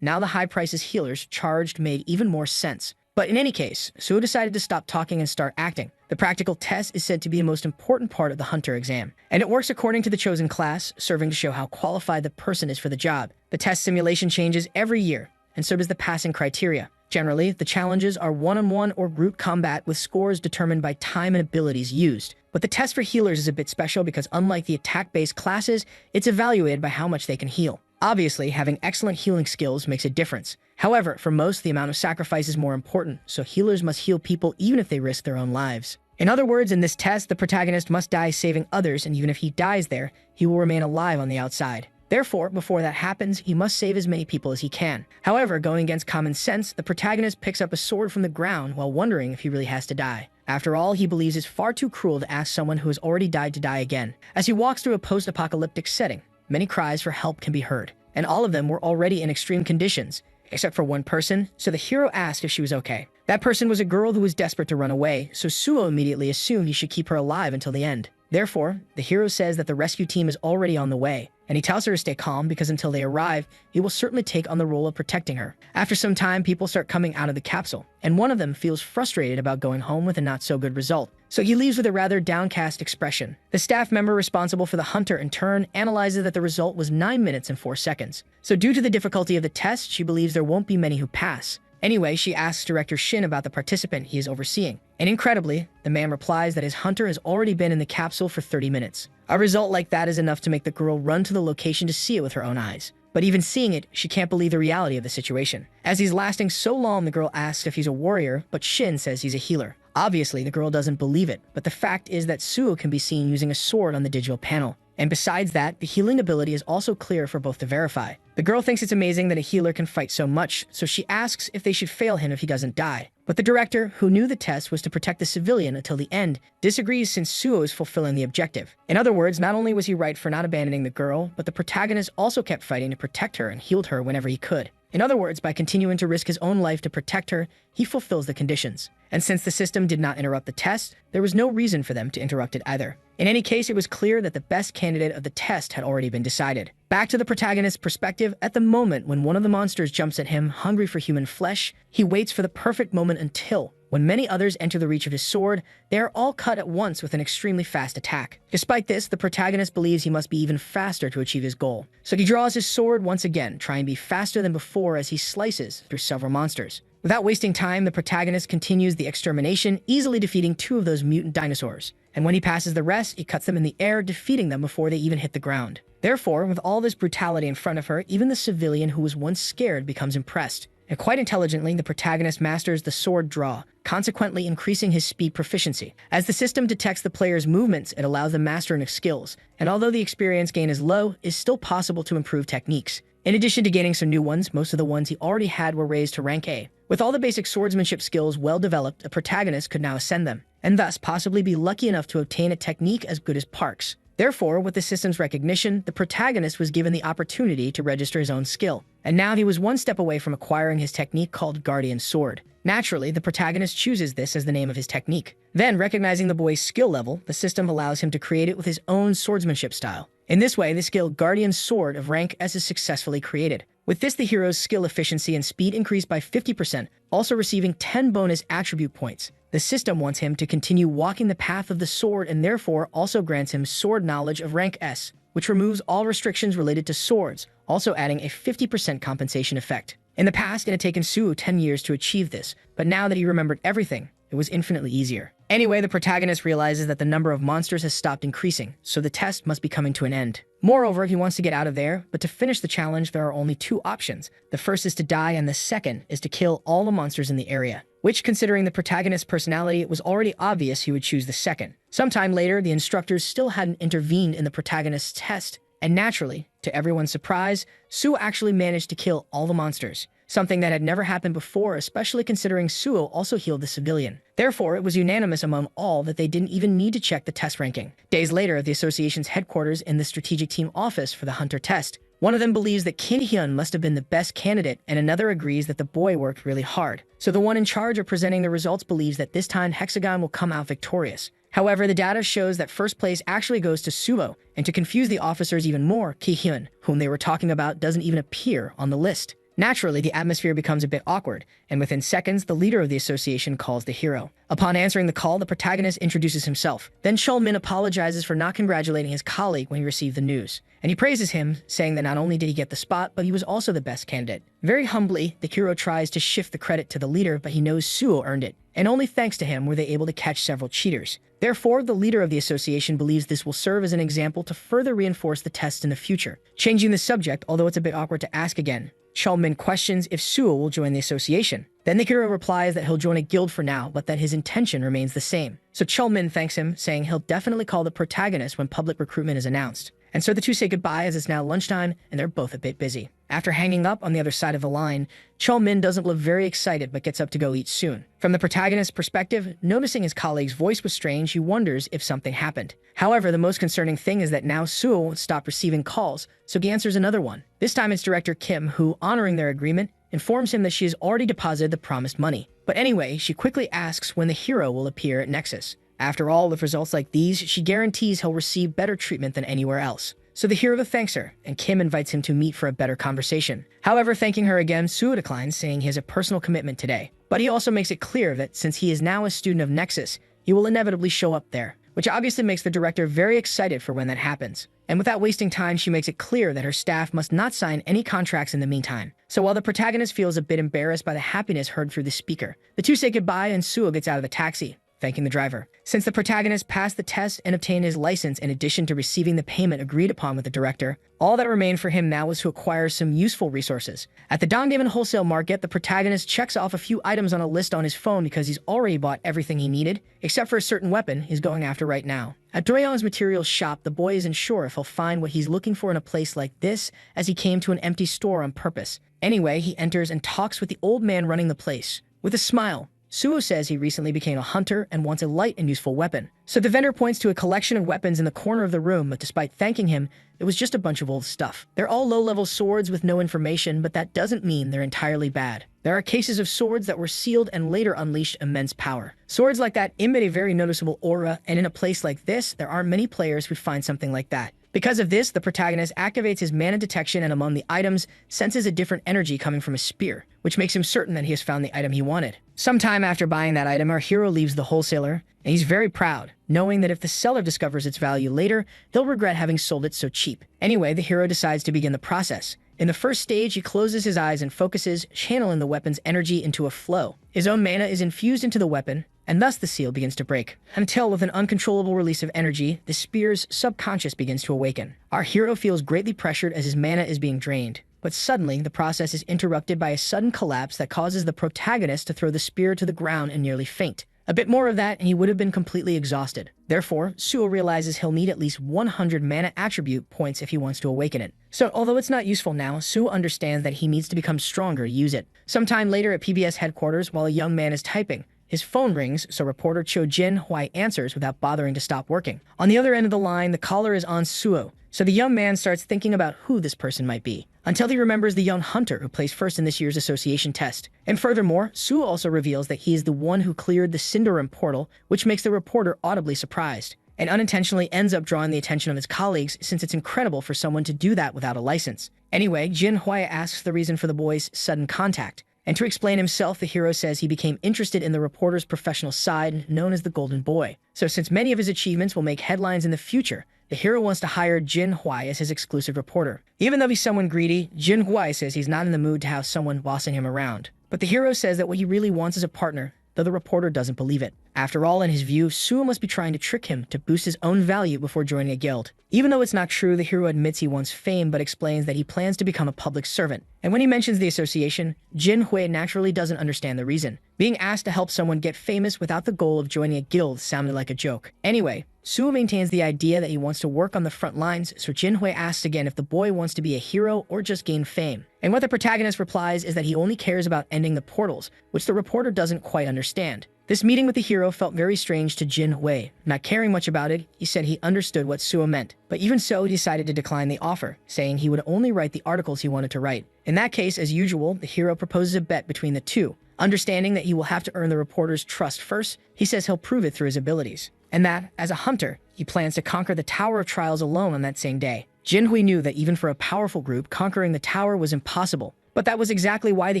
now the high prices healers charged made even more sense. But in any case, Suo decided to stop talking and start acting. The practical test is said to be the most important part of the hunter exam, and it works according to the chosen class, serving to show how qualified the person is for the job. The test simulation changes every year, and so does the passing criteria. Generally, the challenges are one-on-one or group combat with scores determined by time and abilities used. But the test for healers is a bit special because unlike the attack-based classes, it's evaluated by how much they can heal. Obviously, having excellent healing skills makes a difference. However, for most, the amount of sacrifice is more important, so healers must heal people even if they risk their own lives. In other words, in this test, the protagonist must die saving others, and even if he dies there, he will remain alive on the outside. Therefore, before that happens, he must save as many people as he can. However, going against common sense, the protagonist picks up a sword from the ground while wondering if he really has to die. After all, he believes it's far too cruel to ask someone who has already died to die again. As he walks through a post-apocalyptic setting, many cries for help can be heard, and all of them were already in extreme conditions, except for one person, so the hero asked if she was okay. That person was a girl who was desperate to run away, so Suo immediately assumed he should keep her alive until the end. Therefore, the hero says that the rescue team is already on the way, and he tells her to stay calm because until they arrive, he will certainly take on the role of protecting her. After some time, people start coming out of the capsule, and one of them feels frustrated about going home with a not-so-good result, so he leaves with a rather downcast expression. The staff member responsible for the hunter, in turn, analyzes that the result was 9 minutes and 4 seconds. So due to the difficulty of the test, she believes there won't be many who pass. Anyway, she asks Director Shin about the participant he is overseeing, and incredibly, the man replies that his hunter has already been in the capsule for 30 minutes. A result like that is enough to make the girl run to the location to see it with her own eyes. But even seeing it, she can't believe the reality of the situation. As he's lasting so long, the girl asks if he's a warrior, but Shin says he's a healer. Obviously, the girl doesn't believe it, but the fact is that Suo can be seen using a sword on the digital panel. And besides that, the healing ability is also clear for both to verify. The girl thinks it's amazing that a healer can fight so much, so she asks if they should fail him if he doesn't die. But the director, who knew the test was to protect the civilian until the end, disagrees since Suo is fulfilling the objective. In other words, not only was he right for not abandoning the girl, but the protagonist also kept fighting to protect her and healed her whenever he could. In other words, by continuing to risk his own life to protect her, he fulfills the conditions. And since the system did not interrupt the test, there was no reason for them to interrupt it either. In any case, it was clear that the best candidate of the test had already been decided. Back to the protagonist's perspective, at the moment when one of the monsters jumps at him, hungry for human flesh, he waits for the perfect moment until, when many others enter the reach of his sword, they are all cut at once with an extremely fast attack. Despite this, the protagonist believes he must be even faster to achieve his goal. So he draws his sword once again, trying to be faster than before as he slices through several monsters. Without wasting time, the protagonist continues the extermination, easily defeating 2 of those mutant dinosaurs. And when he passes the rest, he cuts them in the air, defeating them before they even hit the ground. Therefore, with all this brutality in front of her, even the civilian who was once scared becomes impressed. And quite intelligently, the protagonist masters the sword draw, consequently increasing his speed proficiency. As the system detects the player's movements, it allows them mastering of skills, and although the experience gain is low, it's still possible to improve techniques. In addition to gaining some new ones, most of the ones he already had were raised to rank A. With all the basic swordsmanship skills well developed, a protagonist could now ascend them, and thus possibly be lucky enough to obtain a technique as good as Park's. Therefore, with the system's recognition, the protagonist was given the opportunity to register his own skill, and now he was one step away from acquiring his technique called Guardian Sword. Naturally, the protagonist chooses this as the name of his technique. Then, recognizing the boy's skill level, the system allows him to create it with his own swordsmanship style. In this way, the skill Guardian Sword of rank S is successfully created. With this, the hero's skill efficiency and speed increased by 50%, also receiving 10 bonus attribute points. The system wants him to continue walking the path of the sword and therefore also grants him sword knowledge of rank S, which removes all restrictions related to swords, also adding a 50% compensation effect. In the past, it had taken Suo 10 years to achieve this, but now that he remembered everything, it was infinitely easier. Anyway, the protagonist realizes that the number of monsters has stopped increasing, so the test must be coming to an end. Moreover, he wants to get out of there, but to finish the challenge, there are only 2 options. The first is to die, and the second is to kill all the monsters in the area. which, considering the protagonist's personality, it was already obvious he would choose the second. Sometime later, the instructors still hadn't intervened in the protagonist's test, and naturally, to everyone's surprise, Suo actually managed to kill all the monsters, something that had never happened before, especially considering Suo also healed the civilian. Therefore, it was unanimous among all that they didn't even need to check the test ranking. Days later, at the association's headquarters in the strategic team office for the Hunter test, one of them believes that Kim Hyun must have been the best candidate, and another agrees that the boy worked really hard. So the one in charge of presenting the results believes that this time Hexagon will come out victorious. However, the data shows that first place actually goes to Suo, and to confuse the officers even more, Ki Hyun, whom they were talking about, doesn't even appear on the list. Naturally, the atmosphere becomes a bit awkward, and within seconds, the leader of the association calls the hero. Upon answering the call, the protagonist introduces himself. Then Chul-min apologizes for not congratulating his colleague when he received the news, and he praises him, saying that not only did he get the spot, but he was also the best candidate. Very humbly, the hero tries to shift the credit to the leader, but he knows Suo earned it, and only thanks to him were they able to catch several cheaters. Therefore, the leader of the association believes this will serve as an example to further reinforce the test in the future. Changing the subject, although it's a bit awkward to ask again, Chul-min questions if Suo will join the association. Then the hero replies that he'll join a guild for now, but that his intention remains the same. So Chul-min thanks him, saying he'll definitely call the protagonist when public recruitment is announced. And so the two say goodbye as it's now lunchtime, and they're both a bit busy. After hanging up on the other side of the line, Chul-min doesn't look very excited but gets up to go eat soon. From the protagonist's perspective, noticing his colleague's voice was strange, he wonders if something happened. However, the most concerning thing is that now Suo won't stop receiving calls, so he answers another one. This time it's director Kim who, honoring their agreement, informs him that she has already deposited the promised money. But anyway, she quickly asks when the hero will appear at Nexus. After all, with results like these, she guarantees he'll receive better treatment than anywhere else. So the hero thanks her, and Kim invites him to meet for a better conversation. However, thanking her again, Suo declines, saying he has a personal commitment today. But he also makes it clear that since he is now a student of Nexus, he will inevitably show up there, which obviously makes the director very excited for when that happens. And without wasting time, she makes it clear that her staff must not sign any contracts in the meantime. So while the protagonist feels a bit embarrassed by the happiness heard through the speaker, the two say goodbye and Suo gets out of the taxi, thanking the driver. Since the protagonist passed the test and obtained his license in addition to receiving the payment agreed upon with the director, all that remained for him now was to acquire some useful resources. At the Dongdaemun wholesale market, the protagonist checks off a few items on a list on his phone because he's already bought everything he needed, except for a certain weapon he's going after right now. At Doyeon's materials shop, the boy isn't sure if he'll find what he's looking for in a place like this, as he came to an empty store on purpose. Anyway, he enters and talks with the old man running the place. With a smile, Suo says he recently became a hunter and wants a light and useful weapon. So the vendor points to a collection of weapons in the corner of the room, but despite thanking him, it was just a bunch of old stuff. They're all low-level swords with no information, but that doesn't mean they're entirely bad. There are cases of swords that were sealed and later unleashed immense power. Swords like that emit a very noticeable aura, and in a place like this, there aren't many players who find something like that. Because of this, the protagonist activates his mana detection and among the items, senses a different energy coming from a spear, which makes him certain that he has found the item he wanted. Sometime after buying that item, our hero leaves the wholesaler, and he's very proud, knowing that if the seller discovers its value later, he'll regret having sold it so cheap. Anyway, the hero decides to begin the process. In the first stage, he closes his eyes and focuses, channeling the weapon's energy into a flow. His own mana is infused into the weapon, and thus the seal begins to break. Until, with an uncontrollable release of energy, the spear's subconscious begins to awaken. Our hero feels greatly pressured as his mana is being drained. But suddenly, the process is interrupted by a sudden collapse that causes the protagonist to throw the spear to the ground and nearly faint. A bit more of that, and he would have been completely exhausted. Therefore, Suo realizes he'll need at least 100 mana attribute points if he wants to awaken it. So, although it's not useful now, Suo understands that he needs to become stronger to use it. Sometime later at PBS headquarters, while a young man is typing, his phone rings, so reporter Cho Jin-hwai answers without bothering to stop working. On the other end of the line, the caller is on Suo, so the young man starts thinking about who this person might be, until he remembers the young hunter who placed first in this year's association test. And furthermore, Suo also reveals that he is the one who cleared the Cinderum portal, which makes the reporter audibly surprised, and unintentionally ends up drawing the attention of his colleagues since it's incredible for someone to do that without a license. Anyway, Jin-hwai asks the reason for the boy's sudden contact, and to explain himself, the hero says he became interested in the reporter's professional side, known as the Golden Boy. So since many of his achievements will make headlines in the future, the hero wants to hire Jin-hwai as his exclusive reporter. Even though he's someone greedy, Jin-hwai says he's not in the mood to have someone bossing him around. But the hero says that what he really wants is a partner, though the reporter doesn't believe it. After all, in his view, Suo must be trying to trick him to boost his own value before joining a guild. Even though it's not true, the hero admits he wants fame but explains that he plans to become a public servant. And when he mentions the association, Jin Hui naturally doesn't understand the reason. Being asked to help someone get famous without the goal of joining a guild sounded like a joke. Anyway, Suo maintains the idea that he wants to work on the front lines, so Jin Hui asks again if the boy wants to be a hero or just gain fame. And what the protagonist replies is that he only cares about ending the portals, which the reporter doesn't quite understand. This meeting with the hero felt very strange to Jin Hui. Not caring much about it, he said he understood what Suo meant. But even so, he decided to decline the offer, saying he would only write the articles he wanted to write. In that case, as usual, the hero proposes a bet between the two. Understanding that he will have to earn the reporter's trust first, he says he'll prove it through his abilities. And that, as a hunter, he plans to conquer the Tower of Trials alone on that same day. Jin Hui knew that even for a powerful group, conquering the tower was impossible. But that was exactly why the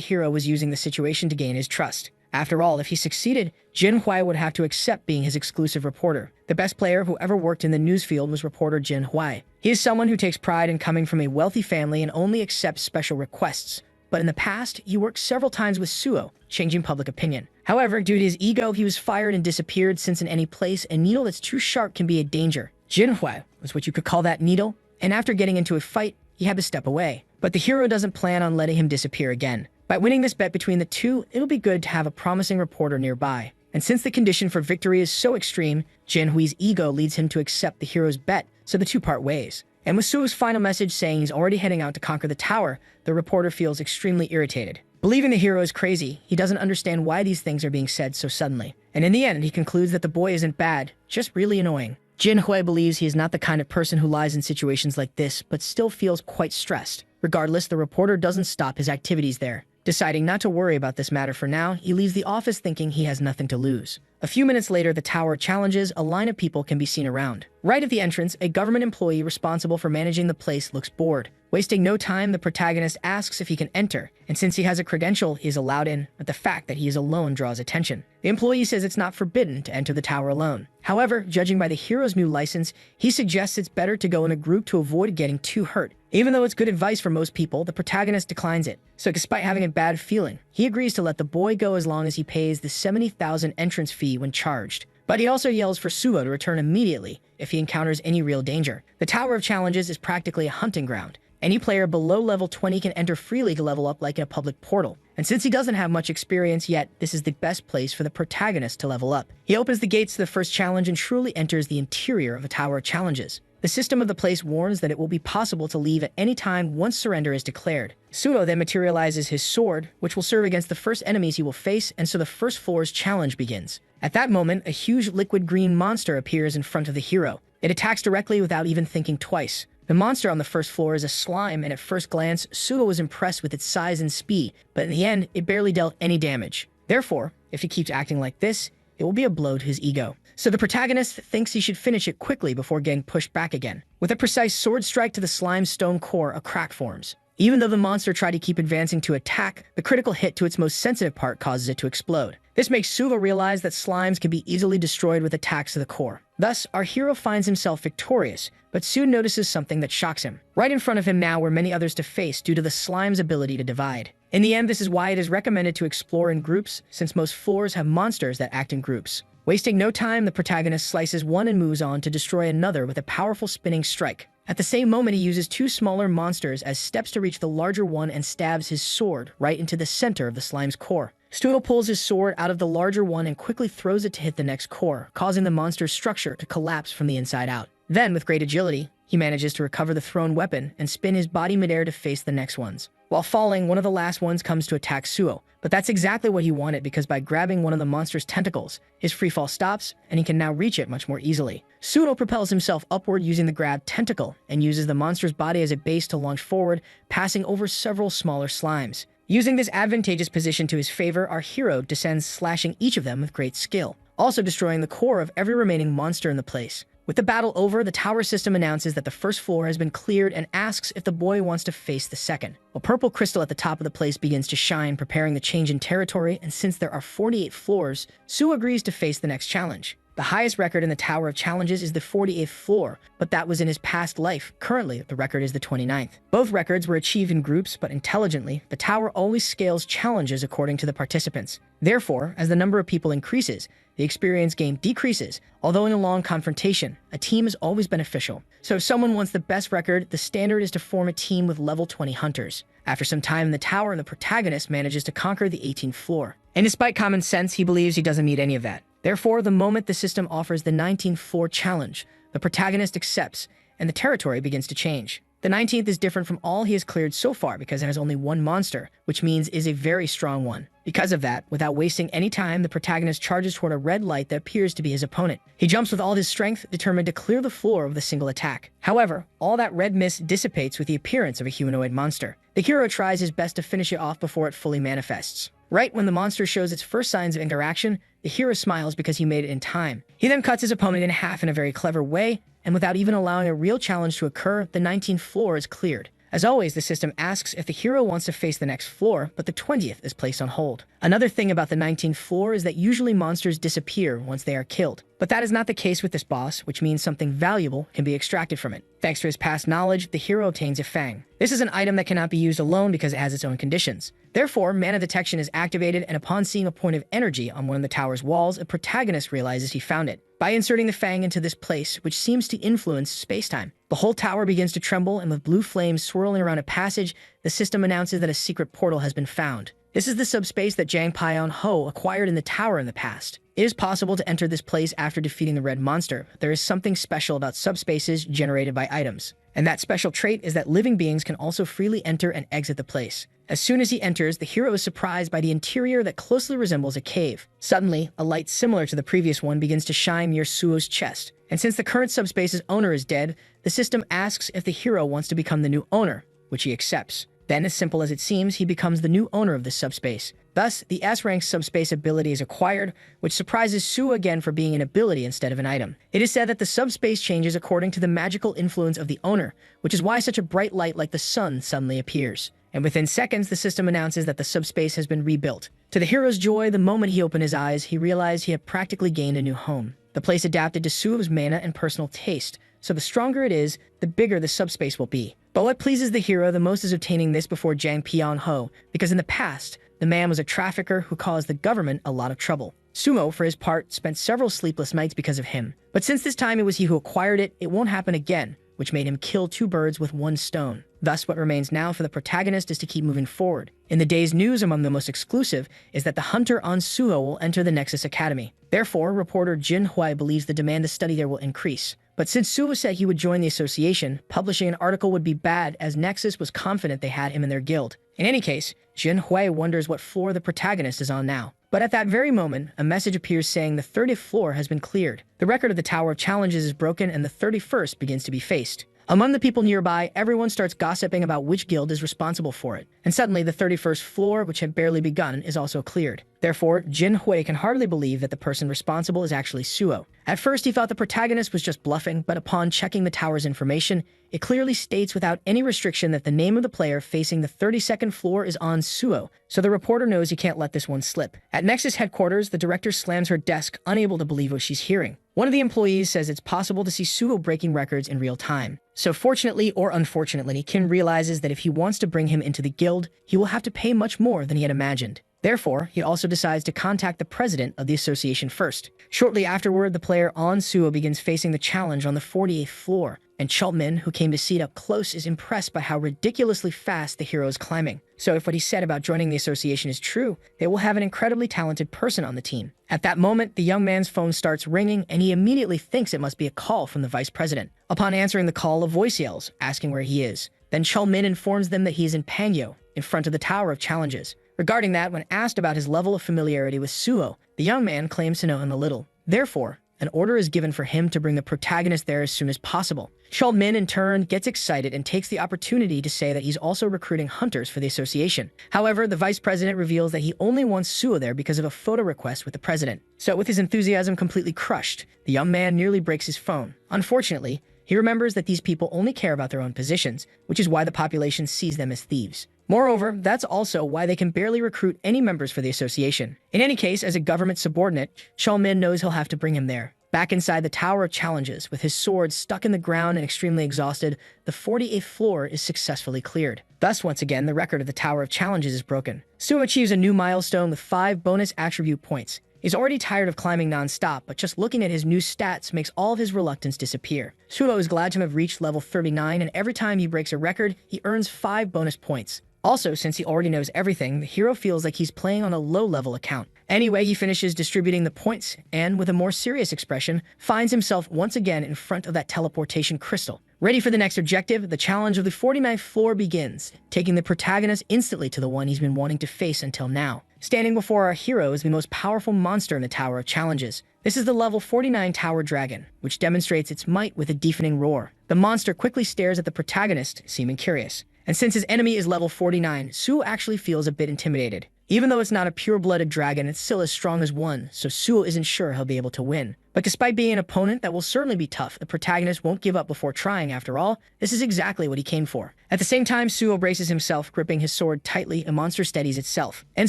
hero was using the situation to gain his trust. After all, if he succeeded, Jin Hui would have to accept being his exclusive reporter. The best player who ever worked in the newsfield was reporter Jin Hui. He is someone who takes pride in coming from a wealthy family and only accepts special requests. But in the past, he worked several times with Suo, changing public opinion. However, due to his ego, he was fired and disappeared since in any place, a needle that's too sharp can be a danger. Jin Hui was what you could call that needle, and after getting into a fight, he had to step away. But the hero doesn't plan on letting him disappear again. By winning this bet between the two, it'll be good to have a promising reporter nearby. And since the condition for victory is so extreme, Jin Hui's ego leads him to accept the hero's bet, so the two part ways. And with Suo's final message saying he's already heading out to conquer the tower, the reporter feels extremely irritated. Believing the hero is crazy, he doesn't understand why these things are being said so suddenly. And in the end, he concludes that the boy isn't bad, just really annoying. Jin Hui believes he is not the kind of person who lies in situations like this, but still feels quite stressed. Regardless, the reporter doesn't stop his activities there. Deciding not to worry about this matter for now, he leaves the office thinking he has nothing to lose. A few minutes later, the tower challenges, a line of people can be seen around. Right at the entrance, a government employee responsible for managing the place looks bored. Wasting no time, the protagonist asks if he can enter, and since he has a credential, he is allowed in, but the fact that he is alone draws attention. The employee says it's not forbidden to enter the tower alone. However, judging by the hero's new license, he suggests it's better to go in a group to avoid getting too hurt. Even though it's good advice for most people, the protagonist declines it. So despite having a bad feeling, he agrees to let the boy go as long as he pays the 70,000 entrance fee when charged. But he also yells for Suo to return immediately if he encounters any real danger. The Tower of Challenges is practically a hunting ground. Any player below level 20 can enter freely to level up like in a public portal. And since he doesn't have much experience yet, this is the best place for the protagonist to level up. He opens the gates to the first challenge and truly enters the interior of a Tower of Challenges. The system of the place warns that it will be possible to leave at any time once surrender is declared. Suo then materializes his sword, which will serve against the first enemies he will face, and so the first floor's challenge begins. At that moment, a huge liquid green monster appears in front of the hero. It attacks directly without even thinking twice. The monster on the first floor is a slime, and at first glance, Suo was impressed with its size and speed, but in the end, it barely dealt any damage. Therefore, if he keeps acting like this, it will be a blow to his ego. So the protagonist thinks he should finish it quickly before getting pushed back again. With a precise sword strike to the slime's stone core, a crack forms. Even though the monster tried to keep advancing to attack, the critical hit to its most sensitive part causes it to explode. This makes Suo realize that slimes can be easily destroyed with attacks to the core. Thus, our hero finds himself victorious, but soon notices something that shocks him. Right in front of him now were many others to face due to the slime's ability to divide. In the end, this is why it is recommended to explore in groups, since most floors have monsters that act in groups. Wasting no time, the protagonist slices one and moves on to destroy another with a powerful spinning strike. At the same moment, he uses two smaller monsters as steps to reach the larger one and stabs his sword right into the center of the slime's core. Suo pulls his sword out of the larger one and quickly throws it to hit the next core, causing the monster's structure to collapse from the inside out. Then, with great agility, he manages to recover the thrown weapon and spin his body midair to face the next ones. While falling, one of the last ones comes to attack Suo, but that's exactly what he wanted because by grabbing one of the monster's tentacles, his freefall stops and he can now reach it much more easily. Suo propels himself upward using the grabbed tentacle and uses the monster's body as a base to launch forward, passing over several smaller slimes. Using this advantageous position to his favor, our hero descends, slashing each of them with great skill, also destroying the core of every remaining monster in the place. With the battle over, the tower system announces that the first floor has been cleared and asks if the boy wants to face the second. A purple crystal at the top of the place begins to shine, preparing the change in territory, and since there are 48 floors, Suo agrees to face the next challenge. The highest record in the Tower of Challenges is the 48th floor, but that was in his past life. Currently, the record is the 29th. Both records were achieved in groups, but intelligently, the tower always scales challenges according to the participants. Therefore, as the number of people increases, the experience gain decreases. Although in a long confrontation, a team is always beneficial. So if someone wants the best record, the standard is to form a team with level 20 hunters. After some time in the tower, the protagonist manages to conquer the 18th floor. And despite common sense, he believes he doesn't need any of that. Therefore, the moment the system offers the 19th floor challenge, the protagonist accepts, and the territory begins to change. The 19th is different from all he has cleared so far because it has only one monster, which means is a very strong one. Because of that, without wasting any time, the protagonist charges toward a red light that appears to be his opponent. He jumps with all his strength, determined to clear the floor with a single attack. However, all that red mist dissipates with the appearance of a humanoid monster. The hero tries his best to finish it off before it fully manifests. Right when the monster shows its first signs of interaction, the hero smiles because he made it in time. He then cuts his opponent in half in a very clever way, and without even allowing a real challenge to occur, the 19th floor is cleared. As always, the system asks if the hero wants to face the next floor, but the 20th is placed on hold. Another thing about the 19th floor is that usually monsters disappear once they are killed. But that is not the case with this boss, which means something valuable can be extracted from it. Thanks to his past knowledge, the hero obtains a fang. This is an item that cannot be used alone because it has its own conditions. Therefore, mana detection is activated, and upon seeing a point of energy on one of the tower's walls, a protagonist realizes he found it. By inserting the fang into this place, which seems to influence space-time, the whole tower begins to tremble, and with blue flames swirling around a passage, the system announces that a secret portal has been found. This is the subspace that Jang Pyeon-ho acquired in the tower in the past. It is possible to enter this place after defeating the red monster. There is something special about subspaces generated by items. And that special trait is that living beings can also freely enter and exit the place. As soon as he enters, the hero is surprised by the interior that closely resembles a cave. Suddenly, a light similar to the previous one begins to shine near Suo's chest. And since the current subspace's owner is dead, the system asks if the hero wants to become the new owner, which he accepts. Then, as simple as it seems, he becomes the new owner of this subspace. Thus, the S-rank subspace ability is acquired, which surprises Suo again for being an ability instead of an item. It is said that the subspace changes according to the magical influence of the owner, which is why such a bright light like the sun suddenly appears. And within seconds, the system announces that the subspace has been rebuilt. To the hero's joy, the moment he opened his eyes, he realized he had practically gained a new home. The place adapted to Suo's mana and personal taste, so the stronger it is, the bigger the subspace will be. But what pleases the hero the most is obtaining this before Jang Pyeon-ho, because in the past, the man was a trafficker who caused the government a lot of trouble. Sumo, for his part, spent several sleepless nights because of him. But since this time it was he who acquired it, it won't happen again, which made him kill two birds with one stone. Thus, what remains now for the protagonist is to keep moving forward. In the day's news, among the most exclusive is that the hunter on Suho will enter the Nexus Academy. Therefore, reporter Jin Hui believes the demand to study there will increase. But since Suho said he would join the association, publishing an article would be bad, as Nexus was confident they had him in their guild. In any case, Jin Hui wonders what floor the protagonist is on now. But at that very moment, a message appears saying the 30th floor has been cleared. The record of the Tower of Challenges is broken, and the 31st begins to be faced. Among the people nearby, everyone starts gossiping about which guild is responsible for it. And suddenly, the 31st floor, which had barely begun, is also cleared. Therefore, Jin Hui can hardly believe that the person responsible is actually Suo. At first, he thought the protagonist was just bluffing, but upon checking the tower's information, it clearly states without any restriction that the name of the player facing the 32nd floor is on Suo, so the reporter knows he can't let this one slip. At Nexus headquarters, the director slams her desk, unable to believe what she's hearing. One of the employees says it's possible to see Suo breaking records in real time. So fortunately or unfortunately, Kin realizes that if he wants to bring him into the guild, he will have to pay much more than he had imagined. Therefore, he also decides to contact the president of the association first. Shortly afterward, the player On Suo begins facing the challenge on the 48th floor, and Chulmin, who came to see it up close, is impressed by how ridiculously fast the hero is climbing. So if what he said about joining the association is true, they will have an incredibly talented person on the team. At that moment, the young man's phone starts ringing, and he immediately thinks it must be a call from the vice president. Upon answering the call, a voice yells, asking where he is. Then Chulmin informs them that he is in Pangyo, in front of the Tower of Challenges. Regarding that, when asked about his level of familiarity with Suo, the young man claims to know him a little. Therefore, an order is given for him to bring the protagonist there as soon as possible. Chulmin, in turn, gets excited and takes the opportunity to say that he's also recruiting hunters for the association. However, the vice president reveals that he only wants Suo there because of a photo request with the president. So with his enthusiasm completely crushed, the young man nearly breaks his phone. Unfortunately, he remembers that these people only care about their own positions, which is why the population sees them as thieves. Moreover, that's also why they can barely recruit any members for the association. In any case, as a government subordinate, Chulmin knows he'll have to bring him there. Back inside the Tower of Challenges, with his sword stuck in the ground and extremely exhausted, the 48th floor is successfully cleared. Thus, once again, the record of the Tower of Challenges is broken. Suo achieves a new milestone with 5 bonus attribute points. He's already tired of climbing non-stop, but just looking at his new stats makes all of his reluctance disappear. Suo is glad to have reached level 39, and every time he breaks a record, he earns 5 bonus points. Also, since he already knows everything, the hero feels like he's playing on a low-level account. Anyway, he finishes distributing the points, and with a more serious expression, finds himself once again in front of that teleportation crystal. Ready for the next objective, the challenge of the 49th floor begins, taking the protagonist instantly to the one he's been wanting to face until now. Standing before our hero is the most powerful monster in the Tower of Challenges. This is the level 49 Tower Dragon, which demonstrates its might with a deafening roar. The monster quickly stares at the protagonist, seeming curious. And since his enemy is level 49, Suo actually feels a bit intimidated. Even though it's not a pure-blooded dragon, it's still as strong as one, so Suo isn't sure he'll be able to win. But despite being an opponent that will certainly be tough, the protagonist won't give up before trying. After all, this is exactly what he came for. At the same time, Suo braces himself, gripping his sword tightly. A monster steadies itself. And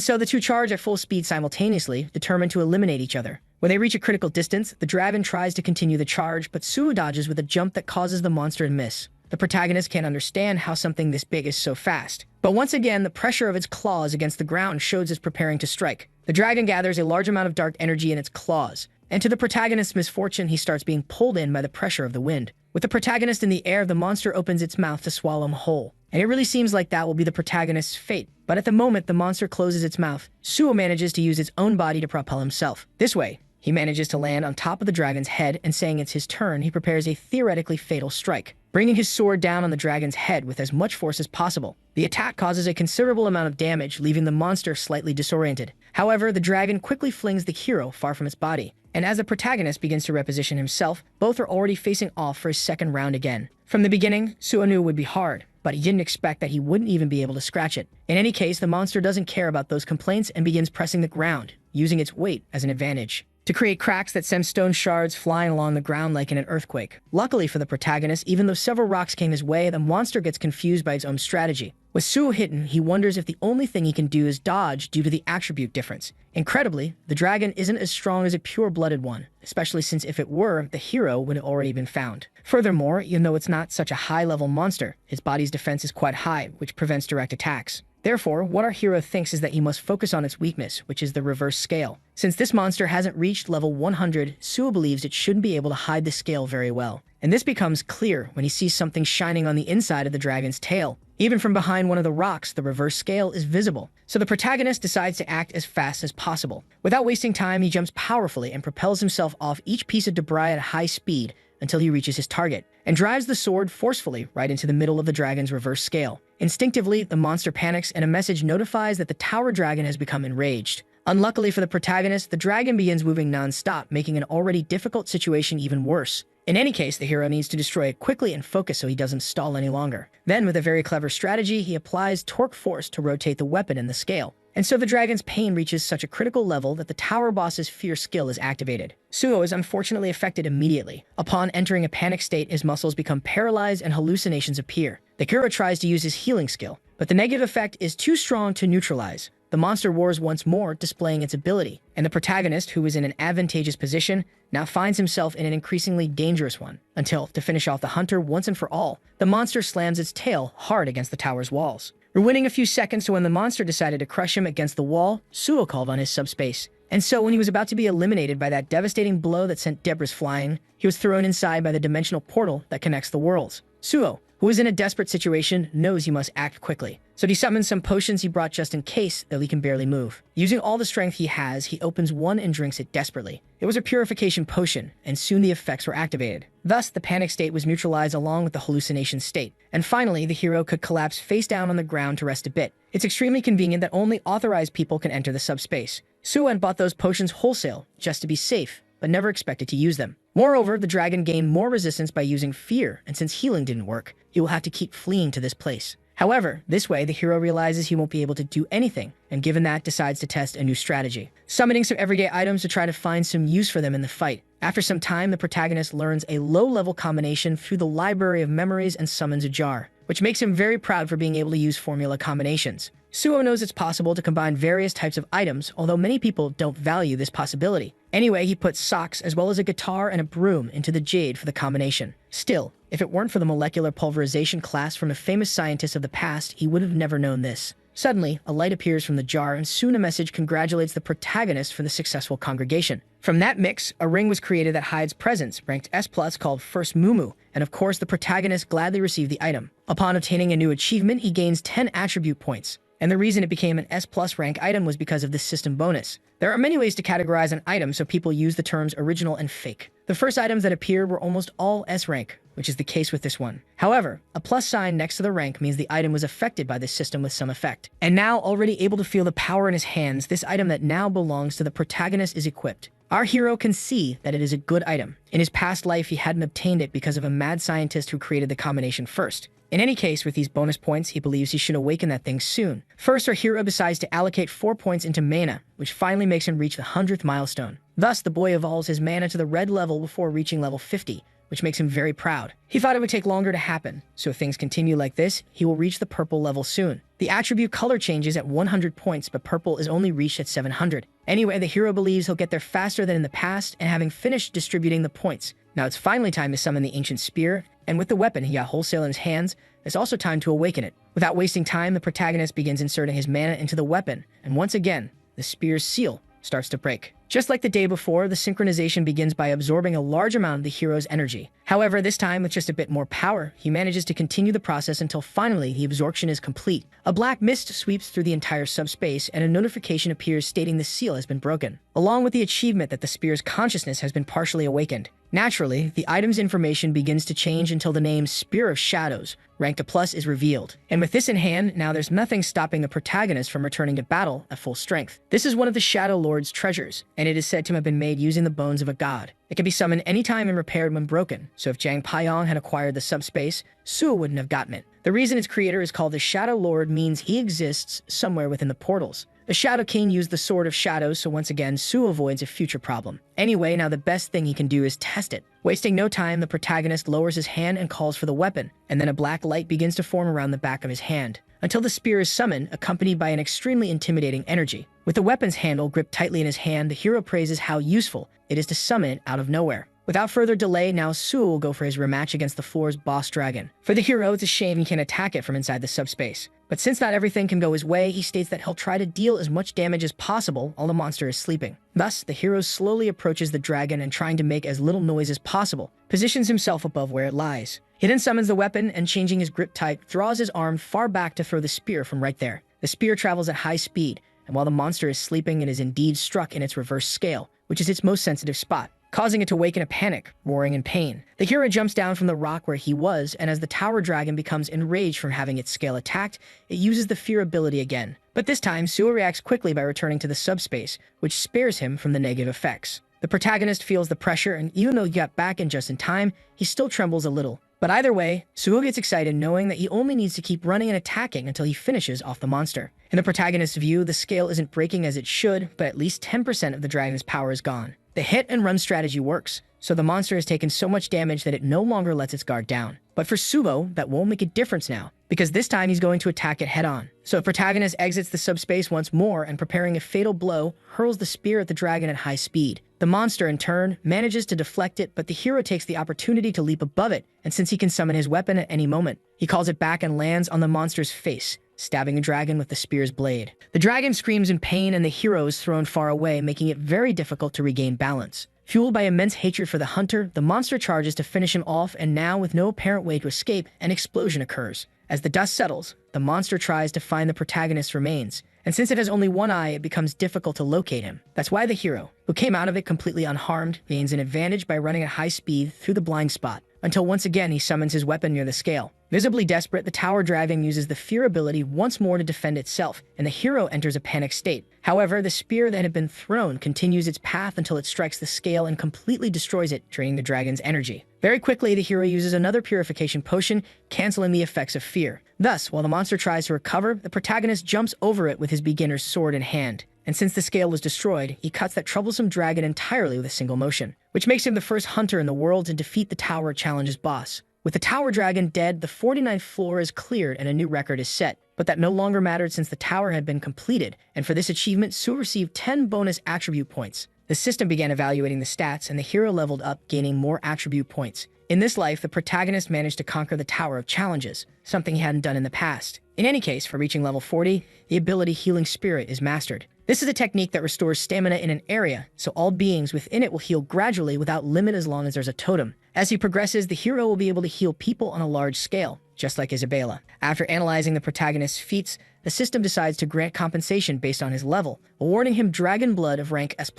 so the two charge at full speed simultaneously, determined to eliminate each other. When they reach a critical distance, the dragon tries to continue the charge, but Suo dodges with a jump that causes the monster to miss. The protagonist can't understand how something this big is so fast. But once again, the pressure of its claws against the ground shows it's preparing to strike. The dragon gathers a large amount of dark energy in its claws, and to the protagonist's misfortune, he starts being pulled in by the pressure of the wind. With the protagonist in the air, the monster opens its mouth to swallow him whole. And it really seems like that will be the protagonist's fate. But at the moment the monster closes its mouth, Suo manages to use its own body to propel himself. This way, he manages to land on top of the dragon's head, and saying it's his turn, he prepares a theoretically fatal strike, bringing his sword down on the dragon's head with as much force as possible. The attack causes a considerable amount of damage, leaving the monster slightly disoriented. However, the dragon quickly flings the hero far from its body, and as the protagonist begins to reposition himself, both are already facing off for his second round again. From the beginning, Suo knew it would be hard, but he didn't expect that he wouldn't even be able to scratch it. In any case, the monster doesn't care about those complaints and begins pressing the ground, using its weight as an advantage to create cracks that send stone shards flying along the ground like in an earthquake. Luckily for the protagonist, even though several rocks came his way, the monster gets confused by its own strategy. With Suo hidden, he wonders if the only thing he can do is dodge due to the attribute difference. Incredibly, the dragon isn't as strong as a pure-blooded one, especially since if it were, the hero would have already been found. Furthermore, even though it's not such a high-level monster, his body's defense is quite high, which prevents direct attacks. Therefore, what our hero thinks is that he must focus on its weakness, which is the reverse scale. Since this monster hasn't reached level 100, Suo believes it shouldn't be able to hide the scale very well. And this becomes clear when he sees something shining on the inside of the dragon's tail. Even from behind one of the rocks, the reverse scale is visible. So the protagonist decides to act as fast as possible. Without wasting time, he jumps powerfully and propels himself off each piece of debris at high speed until he reaches his target, and drives the sword forcefully right into the middle of the dragon's reverse scale. Instinctively, the monster panics, and a message notifies that the tower dragon has become enraged. Unluckily for the protagonist, the dragon begins moving non-stop, making an already difficult situation even worse. In any case, the hero needs to destroy it quickly and focus so he doesn't stall any longer. Then, with a very clever strategy, he applies torque force to rotate the weapon in the scale. And so the dragon's pain reaches such a critical level that the tower boss's fierce skill is activated. Suo is unfortunately affected immediately. Upon entering a panic state, his muscles become paralyzed and hallucinations appear. The hero tries to use his healing skill, but the negative effect is too strong to neutralize. The monster roars once more, displaying its ability, and the protagonist, who is in an advantageous position, now finds himself in an increasingly dangerous one, until, to finish off the hunter once and for all, the monster slams its tail hard against the tower's walls. Ruining a few seconds to when the monster decided to crush him against the wall, Suo called on his subspace. And so when he was about to be eliminated by that devastating blow that sent debris flying, he was thrown inside by the dimensional portal that connects the worlds. Suo, who is in a desperate situation, knows he must act quickly. So he summons some potions he brought just in case, though he can barely move. Using all the strength he has, he opens one and drinks it desperately. It was a purification potion, and soon the effects were activated. Thus, the panic state was neutralized along with the hallucination state. And finally, the hero could collapse face down on the ground to rest a bit. It's extremely convenient that only authorized people can enter the subspace. Suo bought those potions wholesale, just to be safe, but never expected to use them. Moreover, the dragon gained more resistance by using fear, and since healing didn't work, he will have to keep fleeing to this place. However, this way, the hero realizes he won't be able to do anything, and given that, decides to test a new strategy, summoning some everyday items to try to find some use for them in the fight. After some time, the protagonist learns a low-level combination through the library of memories and summons a jar, which makes him very proud for being able to use formula combinations. Suo knows it's possible to combine various types of items, although many people don't value this possibility. Anyway, he put socks as well as a guitar and a broom into the jade for the combination. Still, if it weren't for the molecular pulverization class from a famous scientist of the past, he would have never known this. Suddenly, a light appears from the jar, and soon a message congratulates the protagonist for the successful congregation. From that mix, a ring was created that hides presents, ranked S+, called First Mumu, and of course the protagonist gladly received the item. Upon obtaining a new achievement, he gains 10 attribute points. And the reason it became an S+ rank item was because of this system bonus. There are many ways to categorize an item, so people use the terms original and fake. The first items that appeared were almost all S rank, which is the case with this one. However, a plus sign next to the rank means the item was affected by this system with some effect. And now, already able to feel the power in his hands, this item that now belongs to the protagonist is equipped. Our hero can see that it is a good item. In his past life, he hadn't obtained it because of a mad scientist who created the combination first. In any case, with these bonus points, he believes he should awaken that thing soon. First, our hero decides to allocate 4 points into mana, which finally makes him reach the 100th milestone. Thus, the boy evolves his mana to the red level before reaching level 50, which makes him very proud. He thought it would take longer to happen, so if things continue like this, he will reach the purple level soon. The attribute color changes at 100 points, but purple is only reached at 700. Anyway, the hero believes he'll get there faster than in the past, and having finished distributing the points, now it's finally time to summon the ancient spear, and with the weapon he got wholesale in his hands, it's also time to awaken it. Without wasting time, the protagonist begins inserting his mana into the weapon, and once again, the spear's seal starts to break. Just like the day before, the synchronization begins by absorbing a large amount of the hero's energy. However, this time with just a bit more power, he manages to continue the process until finally the absorption is complete. A black mist sweeps through the entire subspace, and a notification appears stating the seal has been broken, along with the achievement that the spear's consciousness has been partially awakened. Naturally, the item's information begins to change until the name Spear of Shadows, ranked a plus, is revealed. And with this in hand, now there's nothing stopping the protagonist from returning to battle at full strength. This is one of the Shadow Lord's treasures, and it is said to have been made using the bones of a god. It can be summoned anytime and repaired when broken, so if Jang Pyong had acquired the subspace, Suo wouldn't have gotten it. The reason its creator is called the Shadow Lord means he exists somewhere within the portals. The Shadow King used the Sword of Shadows, so once again, Suo avoids a future problem. Anyway, now the best thing he can do is test it. Wasting no time, the protagonist lowers his hand and calls for the weapon, and then a black light begins to form around the back of his hand, until the spear is summoned, accompanied by an extremely intimidating energy. With the weapon's handle gripped tightly in his hand, the hero praises how useful it is to summon it out of nowhere. Without further delay, now Suo will go for his rematch against the floor's boss dragon. For the hero, it's a shame he can't attack it from inside the subspace. But since not everything can go his way, he states that he'll try to deal as much damage as possible while the monster is sleeping. Thus, the hero slowly approaches the dragon and, trying to make as little noise as possible, positions himself above where it lies. He then summons the weapon and, changing his grip type, draws his arm far back to throw the spear from right there. The spear travels at high speed, and while the monster is sleeping, it is indeed struck in its reverse scale, which is its most sensitive spot, causing it to wake in a panic, roaring in pain. The hero jumps down from the rock where he was, and as the tower dragon becomes enraged from having its scale attacked, it uses the fear ability again. But this time, Suo reacts quickly by returning to the subspace, which spares him from the negative effects. The protagonist feels the pressure, and even though he got back in just in time, he still trembles a little. But either way, Suo gets excited knowing that he only needs to keep running and attacking until he finishes off the monster. In the protagonist's view, the scale isn't breaking as it should, but at least 10% of the dragon's power is gone. The hit and run strategy works, so the monster has taken so much damage that it no longer lets its guard down. But for Suo, that won't make a difference now, because this time he's going to attack it head-on. So the protagonist exits the subspace once more and, preparing a fatal blow, hurls the spear at the dragon at high speed. The monster, in turn, manages to deflect it, but the hero takes the opportunity to leap above it, and since he can summon his weapon at any moment, he calls it back and lands on the monster's face, stabbing the dragon with the spear's blade. The dragon screams in pain, and the hero is thrown far away, making it very difficult to regain balance. Fueled by immense hatred for the hunter, the monster charges to finish him off, and now, with no apparent way to escape, an explosion occurs. As the dust settles, the monster tries to find the protagonist's remains, and since it has only one eye, it becomes difficult to locate him. That's why the hero, who came out of it completely unharmed, gains an advantage by running at high speed through the blind spot, until once again he summons his weapon near the scale. Visibly desperate, the tower dragon uses the fear ability once more to defend itself, and the hero enters a panic state. However, the spear that had been thrown continues its path until it strikes the scale and completely destroys it, draining the dragon's energy. Very quickly, the hero uses another purification potion, canceling the effects of fear. Thus, while the monster tries to recover, the protagonist jumps over it with his beginner's sword in hand. And since the scale was destroyed, he cuts that troublesome dragon entirely with a single motion, which makes him the first hunter in the world to defeat the tower challenge's boss. With the tower dragon dead, the 49th floor is cleared and a new record is set. But that no longer mattered since the tower had been completed, and for this achievement, Suo received 10 bonus attribute points. The system began evaluating the stats, and the hero leveled up, gaining more attribute points. In this life, the protagonist managed to conquer the Tower of Challenges, something he hadn't done in the past. In any case, for reaching level 40, the ability Healing Spirit is mastered. This is a technique that restores stamina in an area, so all beings within it will heal gradually without limit as long as there's a totem. As he progresses, the hero will be able to heal people on a large scale, just like Isabella. After analyzing the protagonist's feats, the system decides to grant compensation based on his level, awarding him Dragon Blood of rank S+.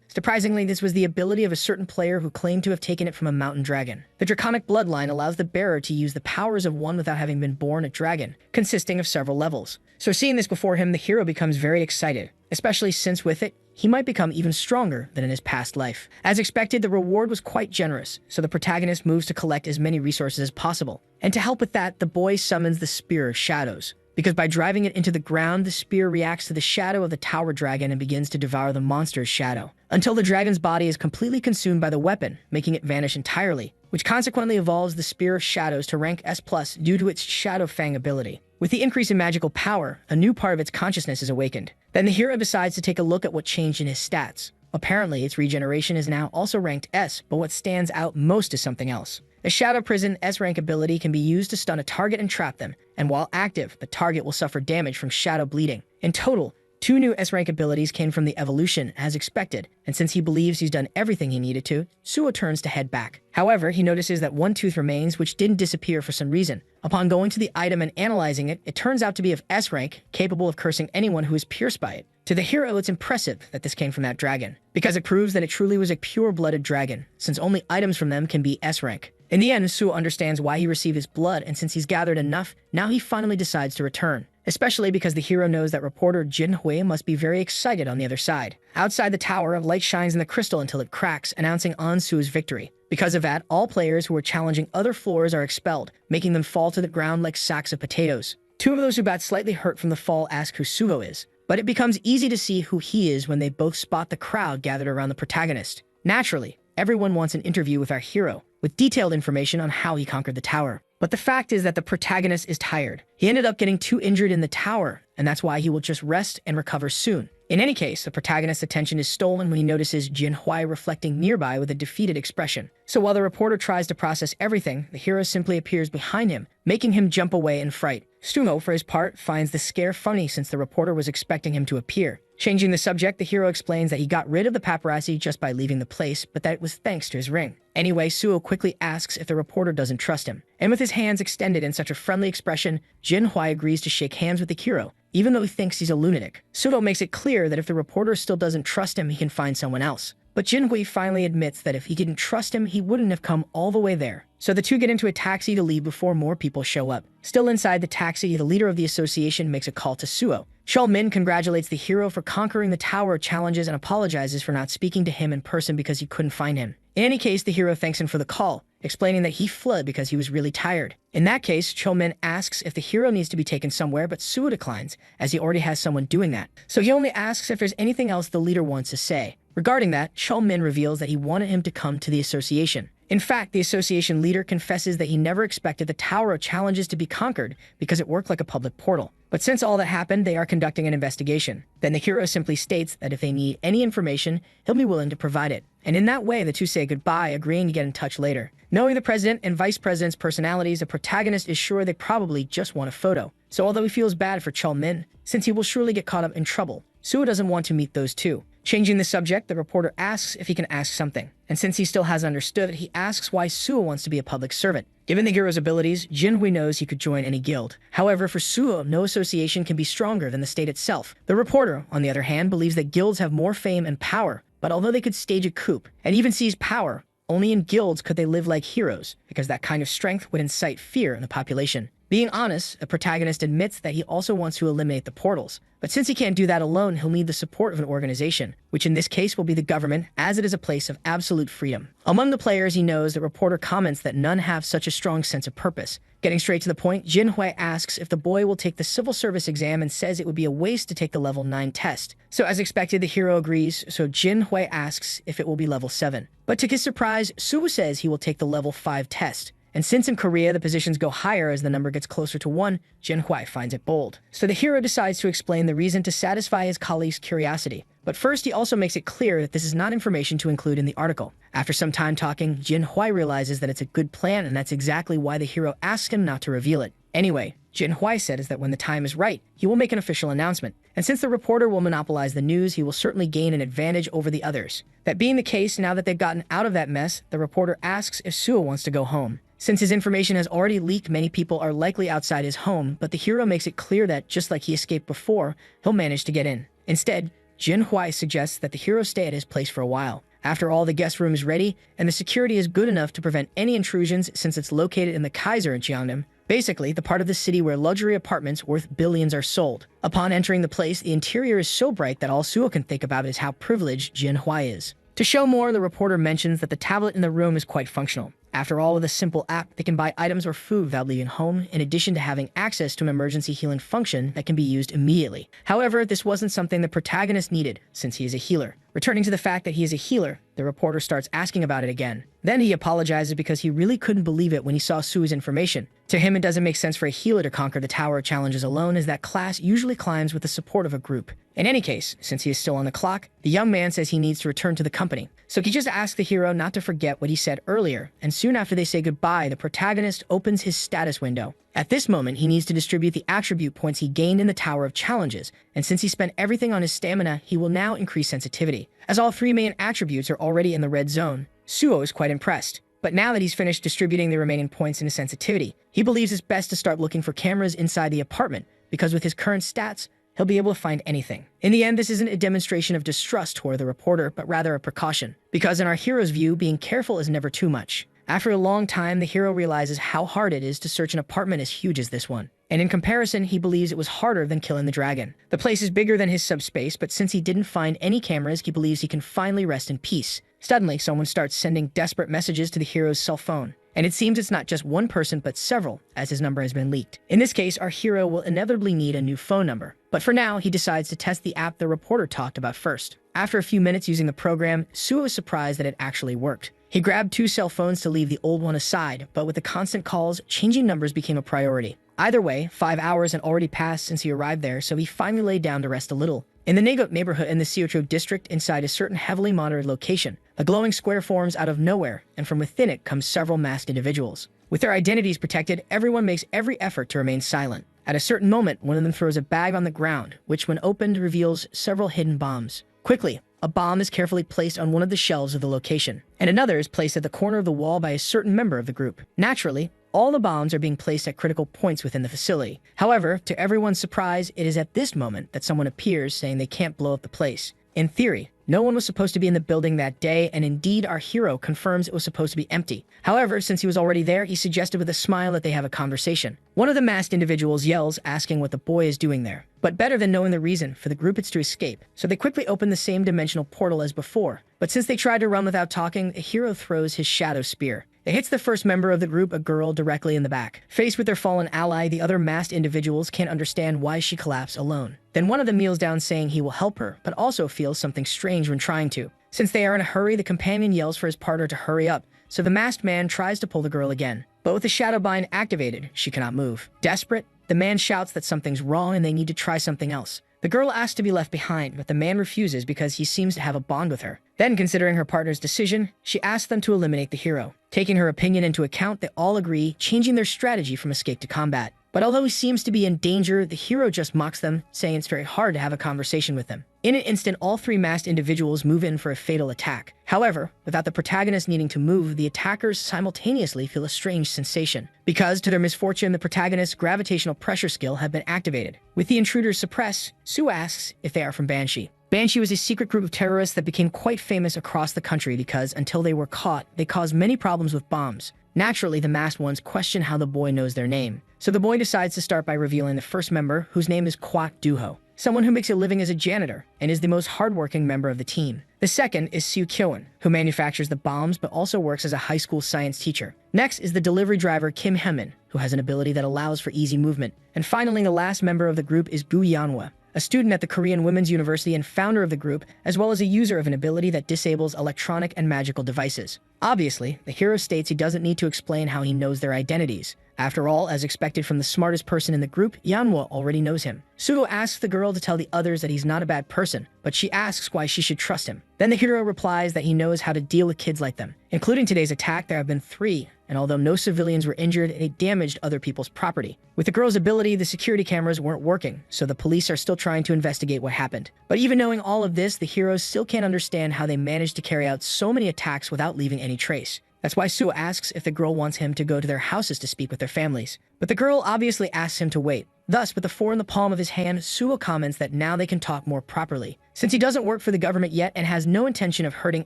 Surprisingly, this was the ability of a certain player who claimed to have taken it from a mountain dragon. The draconic bloodline allows the bearer to use the powers of one without having been born a dragon, consisting of several levels. So seeing this before him, the hero becomes very excited, especially since with it, he might become even stronger than in his past life. As expected, the reward was quite generous, so the protagonist moves to collect as many resources as possible. And to help with that, the boy summons the Spear of Shadows, because by driving it into the ground, the spear reacts to the shadow of the tower dragon and begins to devour the monster's shadow, until the dragon's body is completely consumed by the weapon, making it vanish entirely, which consequently evolves the Spear of Shadows to rank S+ due to its Shadow Fang ability. With the increase in magical power, a new part of its consciousness is awakened. Then the hero decides to take a look at what changed in his stats. Apparently, its regeneration is now also ranked S, but what stands out most is something else. The Shadow Prison S-rank ability can be used to stun a target and trap them, and while active, the target will suffer damage from shadow bleeding. In total, 2 new S-rank abilities came from the evolution, as expected, and since he believes he's done everything he needed to, Suo turns to head back. However, he notices that one tooth remains, which didn't disappear for some reason. Upon going to the item and analyzing it, it turns out to be of S-rank, capable of cursing anyone who is pierced by it. To the hero, it's impressive that this came from that dragon, because it proves that it truly was a pure-blooded dragon, since only items from them can be S-rank. In the end, Suo understands why he received his blood, and since he's gathered enough, now he finally decides to return. Especially because the hero knows that reporter Jin Hui must be very excited on the other side. Outside the tower, a light shines in the crystal until it cracks, announcing Suo's victory. Because of that, all players who are challenging other floors are expelled, making them fall to the ground like sacks of potatoes. 2 of those who got slightly hurt from the fall ask who Suo is, but it becomes easy to see who he is when they both spot the crowd gathered around the protagonist. Naturally, everyone wants an interview with our hero, with detailed information on how he conquered the tower. But the fact is that the protagonist is tired. He ended up getting too injured in the tower, and that's why he will just rest and recover soon. In any case, the protagonist's attention is stolen when he notices Jin Hui reflecting nearby with a defeated expression. So while the reporter tries to process everything, the hero simply appears behind him, making him jump away in fright. Sumo, for his part, finds the scare funny since the reporter was expecting him to appear. Changing the subject, the hero explains that he got rid of the paparazzi just by leaving the place, but that it was thanks to his ring. Anyway, Suo quickly asks if the reporter doesn't trust him. And with his hands extended in such a friendly expression, Jin Hui agrees to shake hands with the hero, even though he thinks he's a lunatic. Sudo makes it clear that if the reporter still doesn't trust him, he can find someone else. But Jin Hui finally admits that if he didn't trust him, he wouldn't have come all the way there. So the two get into a taxi to leave before more people show up. Still inside the taxi, the leader of the association makes a call to Suo. Min congratulates the hero for conquering the tower challenges and apologizes for not speaking to him in person because he couldn't find him. In any case, the hero thanks him for the call, explaining that he fled because he was really tired. In that case, Min asks if the hero needs to be taken somewhere, but Suo declines, as he already has someone doing that. So he only asks if there's anything else the leader wants to say. Regarding that, Min reveals that he wanted him to come to the association. In fact, the association leader confesses that he never expected the Tower of Challenges to be conquered because it worked like a public portal. But since all that happened, they are conducting an investigation. Then the hero simply states that if they need any information, he'll be willing to provide it. And in that way, the two say goodbye, agreeing to get in touch later. Knowing the president and vice president's personalities, the protagonist is sure they probably just want a photo. So although he feels bad for Min, since he will surely get caught up in trouble, Suo doesn't want to meet those two. Changing the subject, the reporter asks if he can ask something. And since he still hasn't understood it, he asks why Suo wants to be a public servant. Given the hero's abilities, Jin Hui knows he could join any guild. However, for Suo, no association can be stronger than the state itself. The reporter, on the other hand, believes that guilds have more fame and power, but although they could stage a coup and even seize power, only in guilds could they live like heroes, because that kind of strength would incite fear in the population. Being honest, the protagonist admits that he also wants to eliminate the portals. But since he can't do that alone, he'll need the support of an organization, which in this case will be the government, as it is a place of absolute freedom. Among the players he knows, the reporter comments that none have such a strong sense of purpose. Getting straight to the point, Jin Hui asks if the boy will take the civil service exam and says it would be a waste to take the level 9 test. So as expected, the hero agrees, so Jin Hui asks if it will be level 7. But to his surprise, Suo says he will take the level 5 test. And since in Korea the positions go higher as the number gets closer to 1, Jinhui finds it bold. So the hero decides to explain the reason to satisfy his colleague's curiosity. But first, he also makes it clear that this is not information to include in the article. After some time talking, Jinhui realizes that it's a good plan, and that's exactly why the hero asks him not to reveal it. Anyway, Jinhui says that when the time is right, he will make an official announcement. And since the reporter will monopolize the news, he will certainly gain an advantage over the others. That being the case, now that they've gotten out of that mess, the reporter asks if Suo wants to go home. Since his information has already leaked, many people are likely outside his home, but the hero makes it clear that, just like he escaped before, he'll manage to get in. Instead, Jinhui suggests that the hero stay at his place for a while. After all, the guest room is ready, and the security is good enough to prevent any intrusions since it's located in the Kaiser in Cheongdam, basically the part of the city where luxury apartments worth billions are sold. Upon entering the place, the interior is so bright that all Suo can think about is how privileged Jinhui is. To show more, the reporter mentions that the tablet in the room is quite functional. After all, with a simple app, they can buy items or food without leaving home, in addition to having access to an emergency healing function that can be used immediately. However, this wasn't something the protagonist needed, since he is a healer. Returning to the fact that he is a healer, the reporter starts asking about it again. Then he apologizes because he really couldn't believe it when he saw Suo's information. To him, it doesn't make sense for a healer to conquer the Tower of Challenges alone, as that class usually climbs with the support of a group. In any case, since he is still on the clock, the young man says he needs to return to the company. So he just asks the hero not to forget what he said earlier, and soon after they say goodbye, the protagonist opens his status window. At this moment, he needs to distribute the attribute points he gained in the Tower of Challenges, and since he spent everything on his stamina, he will now increase sensitivity. As all 3 main attributes are already in the red zone, Suo is quite impressed. But now that he's finished distributing the remaining points into sensitivity, he believes it's best to start looking for cameras inside the apartment, because with his current stats, he'll be able to find anything. In the end, this isn't a demonstration of distrust toward the reporter, but rather a precaution. Because in our hero's view, being careful is never too much. After a long time, the hero realizes how hard it is to search an apartment as huge as this one. And in comparison, he believes it was harder than killing the dragon. The place is bigger than his subspace, but since he didn't find any cameras, he believes he can finally rest in peace. Suddenly, someone starts sending desperate messages to the hero's cell phone. And it seems it's not just one person, but several, as his number has been leaked. In this case, our hero will inevitably need a new phone number. But for now, he decides to test the app the reporter talked about first. After a few minutes using the program, Suo is surprised that it actually worked. He grabbed 2 cell phones to leave the old one aside, but with the constant calls, changing numbers became a priority. Either way, 5 hours had already passed since he arrived there, so he finally laid down to rest a little. In the Nagot neighborhood in the Seotro district inside a certain heavily monitored location, a glowing square forms out of nowhere, and from within it come several masked individuals. With their identities protected, everyone makes every effort to remain silent. At a certain moment, one of them throws a bag on the ground, which when opened reveals several hidden bombs. Quickly, a bomb is carefully placed on one of the shelves of the location, and another is placed at the corner of the wall by a certain member of the group. Naturally, all the bombs are being placed at critical points within the facility. However, to everyone's surprise, it is at this moment that someone appears saying they can't blow up the place. In theory, no one was supposed to be in the building that day, and indeed our hero confirms it was supposed to be empty. However, since he was already there, he suggested with a smile that they have a conversation. One of the masked individuals yells, asking what the boy is doing there. But better than knowing the reason, for the group it's to escape. So they quickly open the same dimensional portal as before. But since they tried to run without talking, the hero throws his shadow spear. It hits the first member of the group, a girl, directly in the back. Faced with their fallen ally, the other masked individuals can't understand why she collapsed alone. Then one of them kneels down saying he will help her, but also feels something strange when trying to. Since they are in a hurry, the companion yells for his partner to hurry up, so the masked man tries to pull the girl again. But with the shadow bind activated, she cannot move. Desperate, the man shouts that something's wrong and they need to try something else. The girl asks to be left behind, but the man refuses because he seems to have a bond with her. Then, considering her partner's decision, she asks them to eliminate the hero. Taking her opinion into account, they all agree, changing their strategy from escape to combat. But although he seems to be in danger, the hero just mocks them, saying it's very hard to have a conversation with them. In an instant, all 3 masked individuals move in for a fatal attack. However, without the protagonist needing to move, the attackers simultaneously feel a strange sensation. Because, to their misfortune, the protagonist's gravitational pressure skill had been activated. With the intruders suppressed, Sue asks if they are from Banshee. Banshee was a secret group of terrorists that became quite famous across the country because, until they were caught, they caused many problems with bombs. Naturally, the masked ones question how the boy knows their name. So the boy decides to start by revealing the first member, whose name is Kwak Duho, someone who makes a living as a janitor and is the most hardworking member of the team. The second is Seo Kyoan, who manufactures the bombs but also works as a high school science teacher. Next is the delivery driver Kim Hemin, who has an ability that allows for easy movement. And finally, the last member of the group is Gu Yanhwa, a student at the Korean Women's University and founder of the group, as well as a user of an ability that disables electronic and magical devices. Obviously, the hero states he doesn't need to explain how he knows their identities. After all, as expected from the smartest person in the group, Manhwa already knows him. Sugo asks the girl to tell the others that he's not a bad person, but she asks why she should trust him. Then the hero replies that he knows how to deal with kids like them. Including today's attack, there have been 3, and although no civilians were injured, it damaged other people's property. With the girl's ability, the security cameras weren't working, so the police are still trying to investigate what happened. But even knowing all of this, the heroes still can't understand how they managed to carry out so many attacks without leaving any trace. That's why Suo asks if the girl wants him to go to their houses to speak with their families. But the girl obviously asks him to wait. Thus, with the 4 in the palm of his hand, Suo comments that now they can talk more properly. Since he doesn't work for the government yet and has no intention of hurting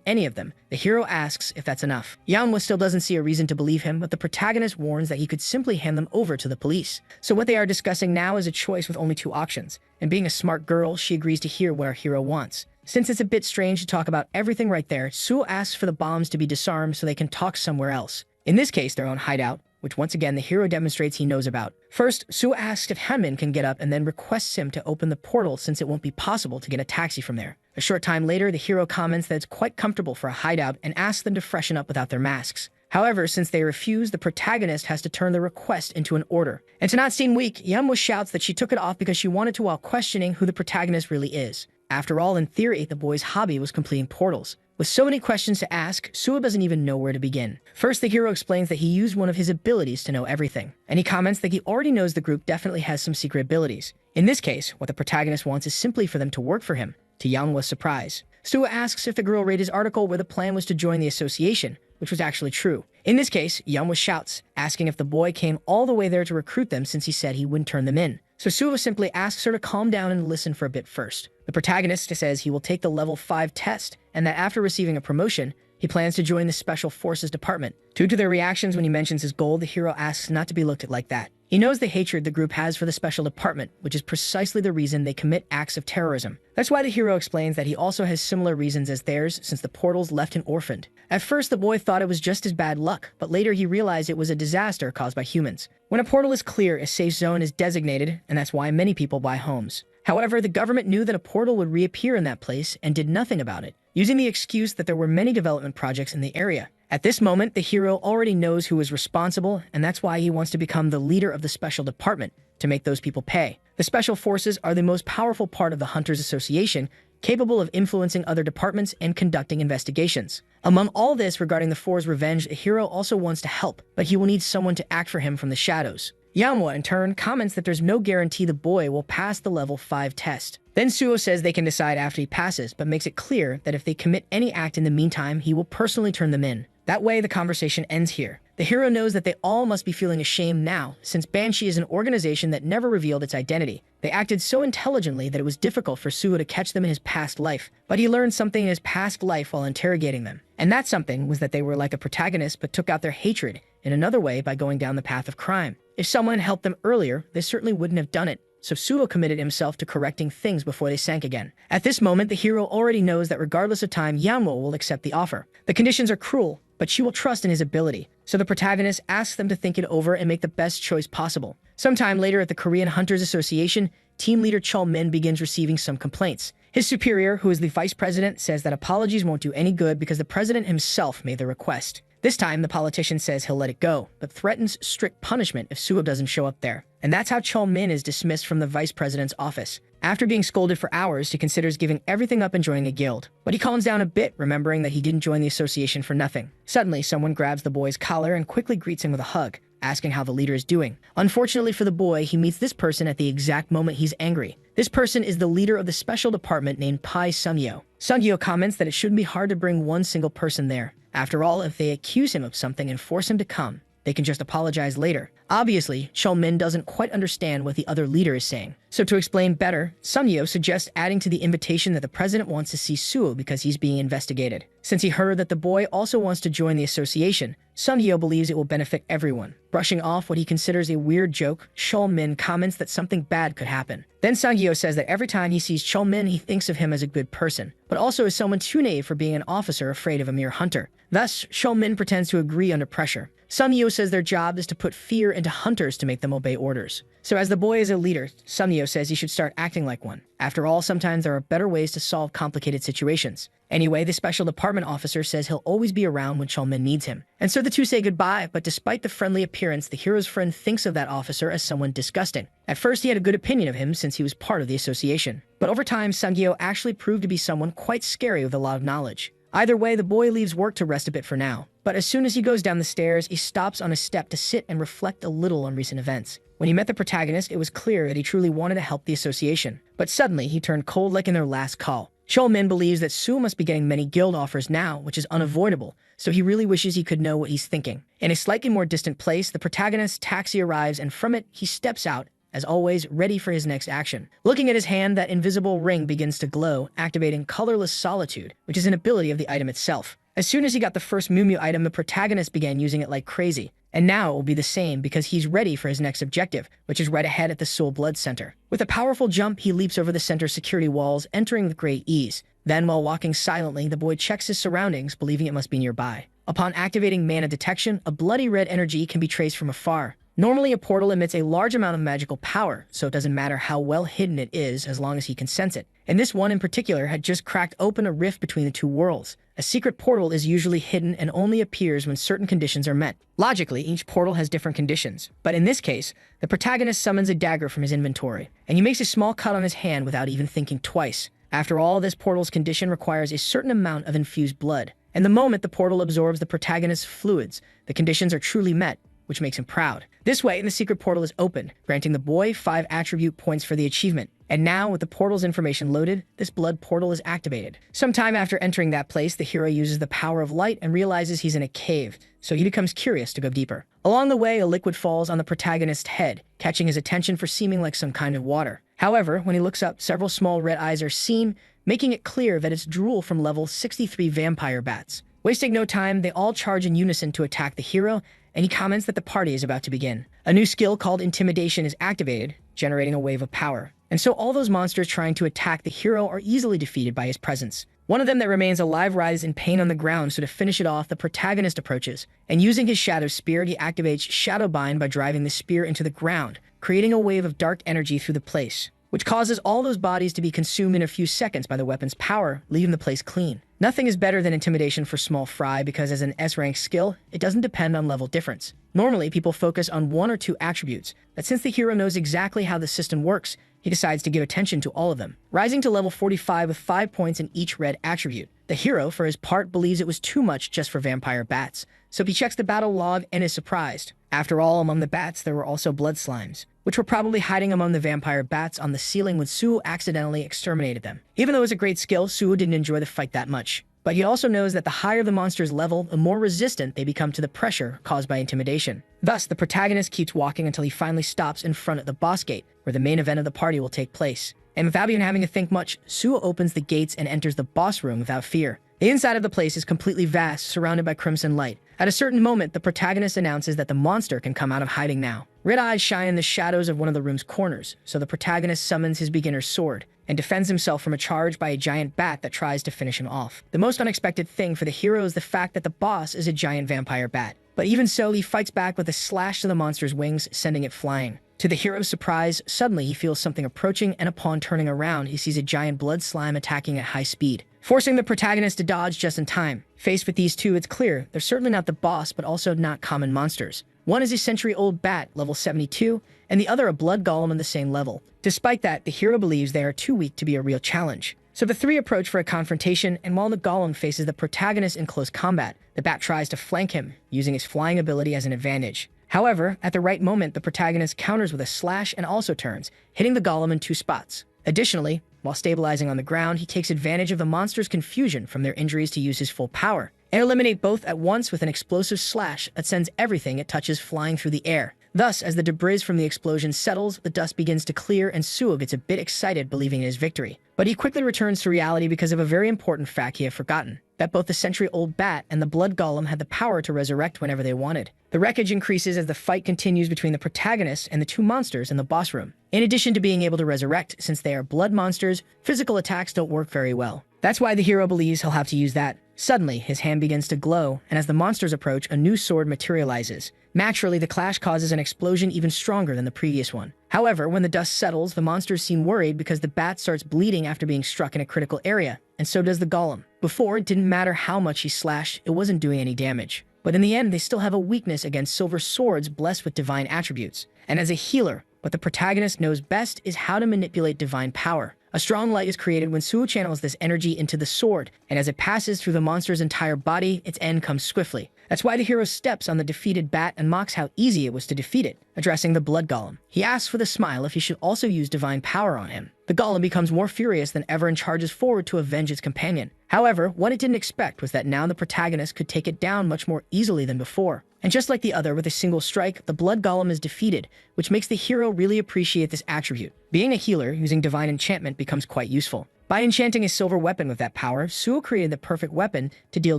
any of them, the hero asks if that's enough. Manhwa still doesn't see a reason to believe him, but the protagonist warns that he could simply hand them over to the police. So what they are discussing now is a choice with only 2 options. And being a smart girl, she agrees to hear what our hero wants. Since it's a bit strange to talk about everything right there, Suo asks for the bombs to be disarmed so they can talk somewhere else. In this case, their own hideout, which once again the hero demonstrates he knows about. First, Suo asks if Hanmin can get up and then requests him to open the portal since it won't be possible to get a taxi from there. A short time later, the hero comments that it's quite comfortable for a hideout and asks them to freshen up without their masks. However, since they refuse, the protagonist has to turn the request into an order. And to not seem weak, Manhwa shouts that she took it off because she wanted to while questioning who the protagonist really is. After all, in theory, the boy's hobby was completing portals. With so many questions to ask, Suo doesn't even know where to begin. First, the hero explains that he used one of his abilities to know everything, and he comments that he already knows the group definitely has some secret abilities. In this case, what the protagonist wants is simply for them to work for him, to Manhwa's surprise. Suo asks if the girl read his article where the plan was to join the association, which was actually true. In this case, Manhwa shouts, asking if the boy came all the way there to recruit them since he said he wouldn't turn them in. So Suo simply asks her to calm down and listen for a bit first. The protagonist says he will take the level 5 test, and that after receiving a promotion, he plans to join the Special Forces Department. Due to their reactions when he mentions his goal, the hero asks not to be looked at like that. He knows the hatred the group has for the Special Department, which is precisely the reason they commit acts of terrorism. That's why the hero explains that he also has similar reasons as theirs since the portals left him orphaned. At first, the boy thought it was just his bad luck, but later he realized it was a disaster caused by humans. When a portal is clear, a safe zone is designated, and that's why many people buy homes. However, the government knew that a portal would reappear in that place and did nothing about it, using the excuse that there were many development projects in the area. At this moment, the hero already knows who is responsible, and that's why he wants to become the leader of the Special Department, to make those people pay. The Special Forces are the most powerful part of the Hunters Association, capable of influencing other departments and conducting investigations. Among all this regarding the Four's revenge, a hero also wants to help, but he will need someone to act for him from the shadows. Manhwa, in turn, comments that there's no guarantee the boy will pass the level 5 test. Then Suo says they can decide after he passes, but makes it clear that if they commit any act in the meantime, he will personally turn them in. That way, the conversation ends here. The hero knows that they all must be feeling ashamed now, since Banshee is an organization that never revealed its identity. They acted so intelligently that it was difficult for Suo to catch them in his past life, but he learned something in his past life while interrogating them. And that something was that they were like a protagonist but took out their hatred in another way by going down the path of crime. If someone had helped them earlier, they certainly wouldn't have done it. So Suo committed himself to correcting things before they sank again. At this moment, the hero already knows that regardless of time, Manhwa will accept the offer. The conditions are cruel, but she will trust in his ability. So the protagonist asks them to think it over and make the best choice possible. Sometime later at the Korean Hunters Association, team leader Chul Min begins receiving some complaints. His superior, who is the vice president, says that apologies won't do any good because the president himself made the request. This time, the politician says he'll let it go, but threatens strict punishment if Suo doesn't show up there. And that's how Chul Min is dismissed from the vice president's office. After being scolded for hours, he considers giving everything up and joining a guild. But he calms down a bit, remembering that he didn't join the association for nothing. Suddenly, someone grabs the boy's collar and quickly greets him with a hug, asking how the leader is doing. Unfortunately for the boy, he meets this person at the exact moment he's angry. This person is the leader of the special department named Pai Sungyo. Sungyo comments that it shouldn't be hard to bring one single person there. After all, if they accuse him of something and force him to come, they can just apologize later. Obviously, Chul Min doesn't quite understand what the other leader is saying. So to explain better, Sungyo suggests adding to the invitation that the president wants to see Suo because he's being investigated. Since he heard that the boy also wants to join the association, Sungyo believes it will benefit everyone. Brushing off what he considers a weird joke, Chul Min comments that something bad could happen. Then Sungyo says that every time he sees Chul Min, he thinks of him as a good person, but also as someone too naive for being an officer afraid of a mere hunter. Thus, Chul Min pretends to agree under pressure. Sungyo says their job is to put fear into hunters to make them obey orders. So as the boy is a leader, Sungyo says he should start acting like one. After all, sometimes there are better ways to solve complicated situations. Anyway, the special department officer says he'll always be around when Cheolmin needs him. And so the two say goodbye, but despite the friendly appearance, the hero's friend thinks of that officer as someone disgusting. At first, he had a good opinion of him since he was part of the association. But over time, Sungyo actually proved to be someone quite scary with a lot of knowledge. Either way, the boy leaves work to rest a bit for now. But as soon as he goes down the stairs, he stops on a step to sit and reflect a little on recent events. When he met the protagonist, it was clear that he truly wanted to help the association. But suddenly, he turned cold like in their last call. Cheolmin believes that Suo must be getting many guild offers now, which is unavoidable, so he really wishes he could know what he's thinking. In a slightly more distant place, the protagonist's taxi arrives, and from it, he steps out, as always, ready for his next action. Looking at his hand, that invisible ring begins to glow, activating Colorless Solitude, which is an ability of the item itself. As soon as he got the first Mew Mew item, the protagonist began using it like crazy. And now it will be the same because he's ready for his next objective, which is right ahead at the Soul Blood Center. With a powerful jump, he leaps over the center's security walls, entering with great ease. Then, while walking silently, the boy checks his surroundings, believing it must be nearby. Upon activating mana detection, a bloody red energy can be traced from afar. Normally, a portal emits a large amount of magical power, so it doesn't matter how well hidden it is as long as he can sense it. And this one in particular had just cracked open a rift between the two worlds. A secret portal is usually hidden and only appears when certain conditions are met. Logically, each portal has different conditions, but in this case, the protagonist summons a dagger from his inventory, and he makes a small cut on his hand without even thinking twice. After all, this portal's condition requires a certain amount of infused blood, and the moment the portal absorbs the protagonist's fluids, the conditions are truly met, which makes him proud. This way, the secret portal is opened, granting the boy 5 attribute points for the achievement. And now, with the portal's information loaded, this blood portal is activated. Sometime after entering that place, the hero uses the power of light and realizes he's in a cave, so he becomes curious to go deeper. Along the way, a liquid falls on the protagonist's head, catching his attention for seeming like some kind of water. However, when he looks up, several small red eyes are seen, making it clear that it's drool from level 63 vampire bats. Wasting no time, they all charge in unison to attack the hero, and he comments that the party is about to begin. A new skill called Intimidation is activated, generating a wave of power. And so all those monsters trying to attack the hero are easily defeated by his presence. One of them that remains alive writhes in pain on the ground, so to finish it off, the protagonist approaches, and using his Shadow Spear, he activates Shadowbind by driving the spear into the ground, creating a wave of dark energy through the place, which causes all those bodies to be consumed in a few seconds by the weapon's power, leaving the place clean. Nothing is better than Intimidation for small fry because as an S-rank skill, it doesn't depend on level difference. Normally, people focus on 1 or 2 attributes, but since the hero knows exactly how the system works, he decides to give attention to all of them, rising to level 45 with 5 points in each red attribute. The hero, for his part, believes it was too much just for vampire bats, so he checks the battle log and is surprised. After all, among the bats, there were also blood slimes, which were probably hiding among the vampire bats on the ceiling when Suo accidentally exterminated them. Even though it was a great skill, Suo didn't enjoy the fight that much. But he also knows that the higher the monster's level, the more resistant they become to the pressure caused by intimidation. Thus, the protagonist keeps walking until he finally stops in front of the boss gate, where the main event of the party will take place. And without even having to think much, Suo opens the gates and enters the boss room without fear. The inside of the place is completely vast, surrounded by crimson light. At a certain moment, the protagonist announces that the monster can come out of hiding now. Red eyes shine in the shadows of one of the room's corners, so the protagonist summons his beginner's sword and defends himself from a charge by a giant bat that tries to finish him off. The most unexpected thing for the hero is the fact that the boss is a giant vampire bat. But even so, he fights back with a slash to the monster's wings, sending it flying. To the hero's surprise, suddenly he feels something approaching, and upon turning around, he sees a giant blood slime attacking at high speed, forcing the protagonist to dodge just in time. Faced with these two, it's clear they're certainly not the boss, but also not common monsters. One is a century-old bat, level 72, and the other a blood golem on the same level. Despite that, the hero believes they are too weak to be a real challenge. So the three approach for a confrontation, and while the golem faces the protagonist in close combat, the bat tries to flank him, using his flying ability as an advantage. However, at the right moment, the protagonist counters with a slash and also turns, hitting the golem in 2 spots. Additionally, while stabilizing on the ground, he takes advantage of the monster's confusion from their injuries to use his full power, and eliminate both at once with an explosive slash that sends everything it touches flying through the air. Thus, as the debris from the explosion settles, the dust begins to clear and Suo gets a bit excited believing in his victory. But he quickly returns to reality because of a very important fact he had forgotten, that both the century-old bat and the blood golem had the power to resurrect whenever they wanted. The wreckage increases as the fight continues between the protagonist and the 2 monsters in the boss room. In addition to being able to resurrect, since they are blood monsters, physical attacks don't work very well. That's why the hero believes he'll have to use that Suddenly, his hand begins to glow, and as the monsters approach, a new sword materializes. Naturally, the clash causes an explosion even stronger than the previous one. However, when the dust settles, the monsters seem worried because the bat starts bleeding after being struck in a critical area, and so does the golem. Before, it didn't matter how much he slashed, it wasn't doing any damage. But in the end, they still have a weakness against silver swords blessed with divine attributes. And as a healer, what the protagonist knows best is how to manipulate divine power. A strong light is created when Suo channels this energy into the sword, and as it passes through the monster's entire body, its end comes swiftly. That's why the hero steps on the defeated bat and mocks how easy it was to defeat it, addressing the blood golem. He asks with a smile if he should also use divine power on him. The golem becomes more furious than ever and charges forward to avenge its companion. However, what it didn't expect was that now the protagonist could take it down much more easily than before. And just like the other with a single strike, the blood golem is defeated, which makes the hero really appreciate this attribute. Being a healer, using divine enchantment becomes quite useful. By enchanting his silver weapon with that power, Suo created the perfect weapon to deal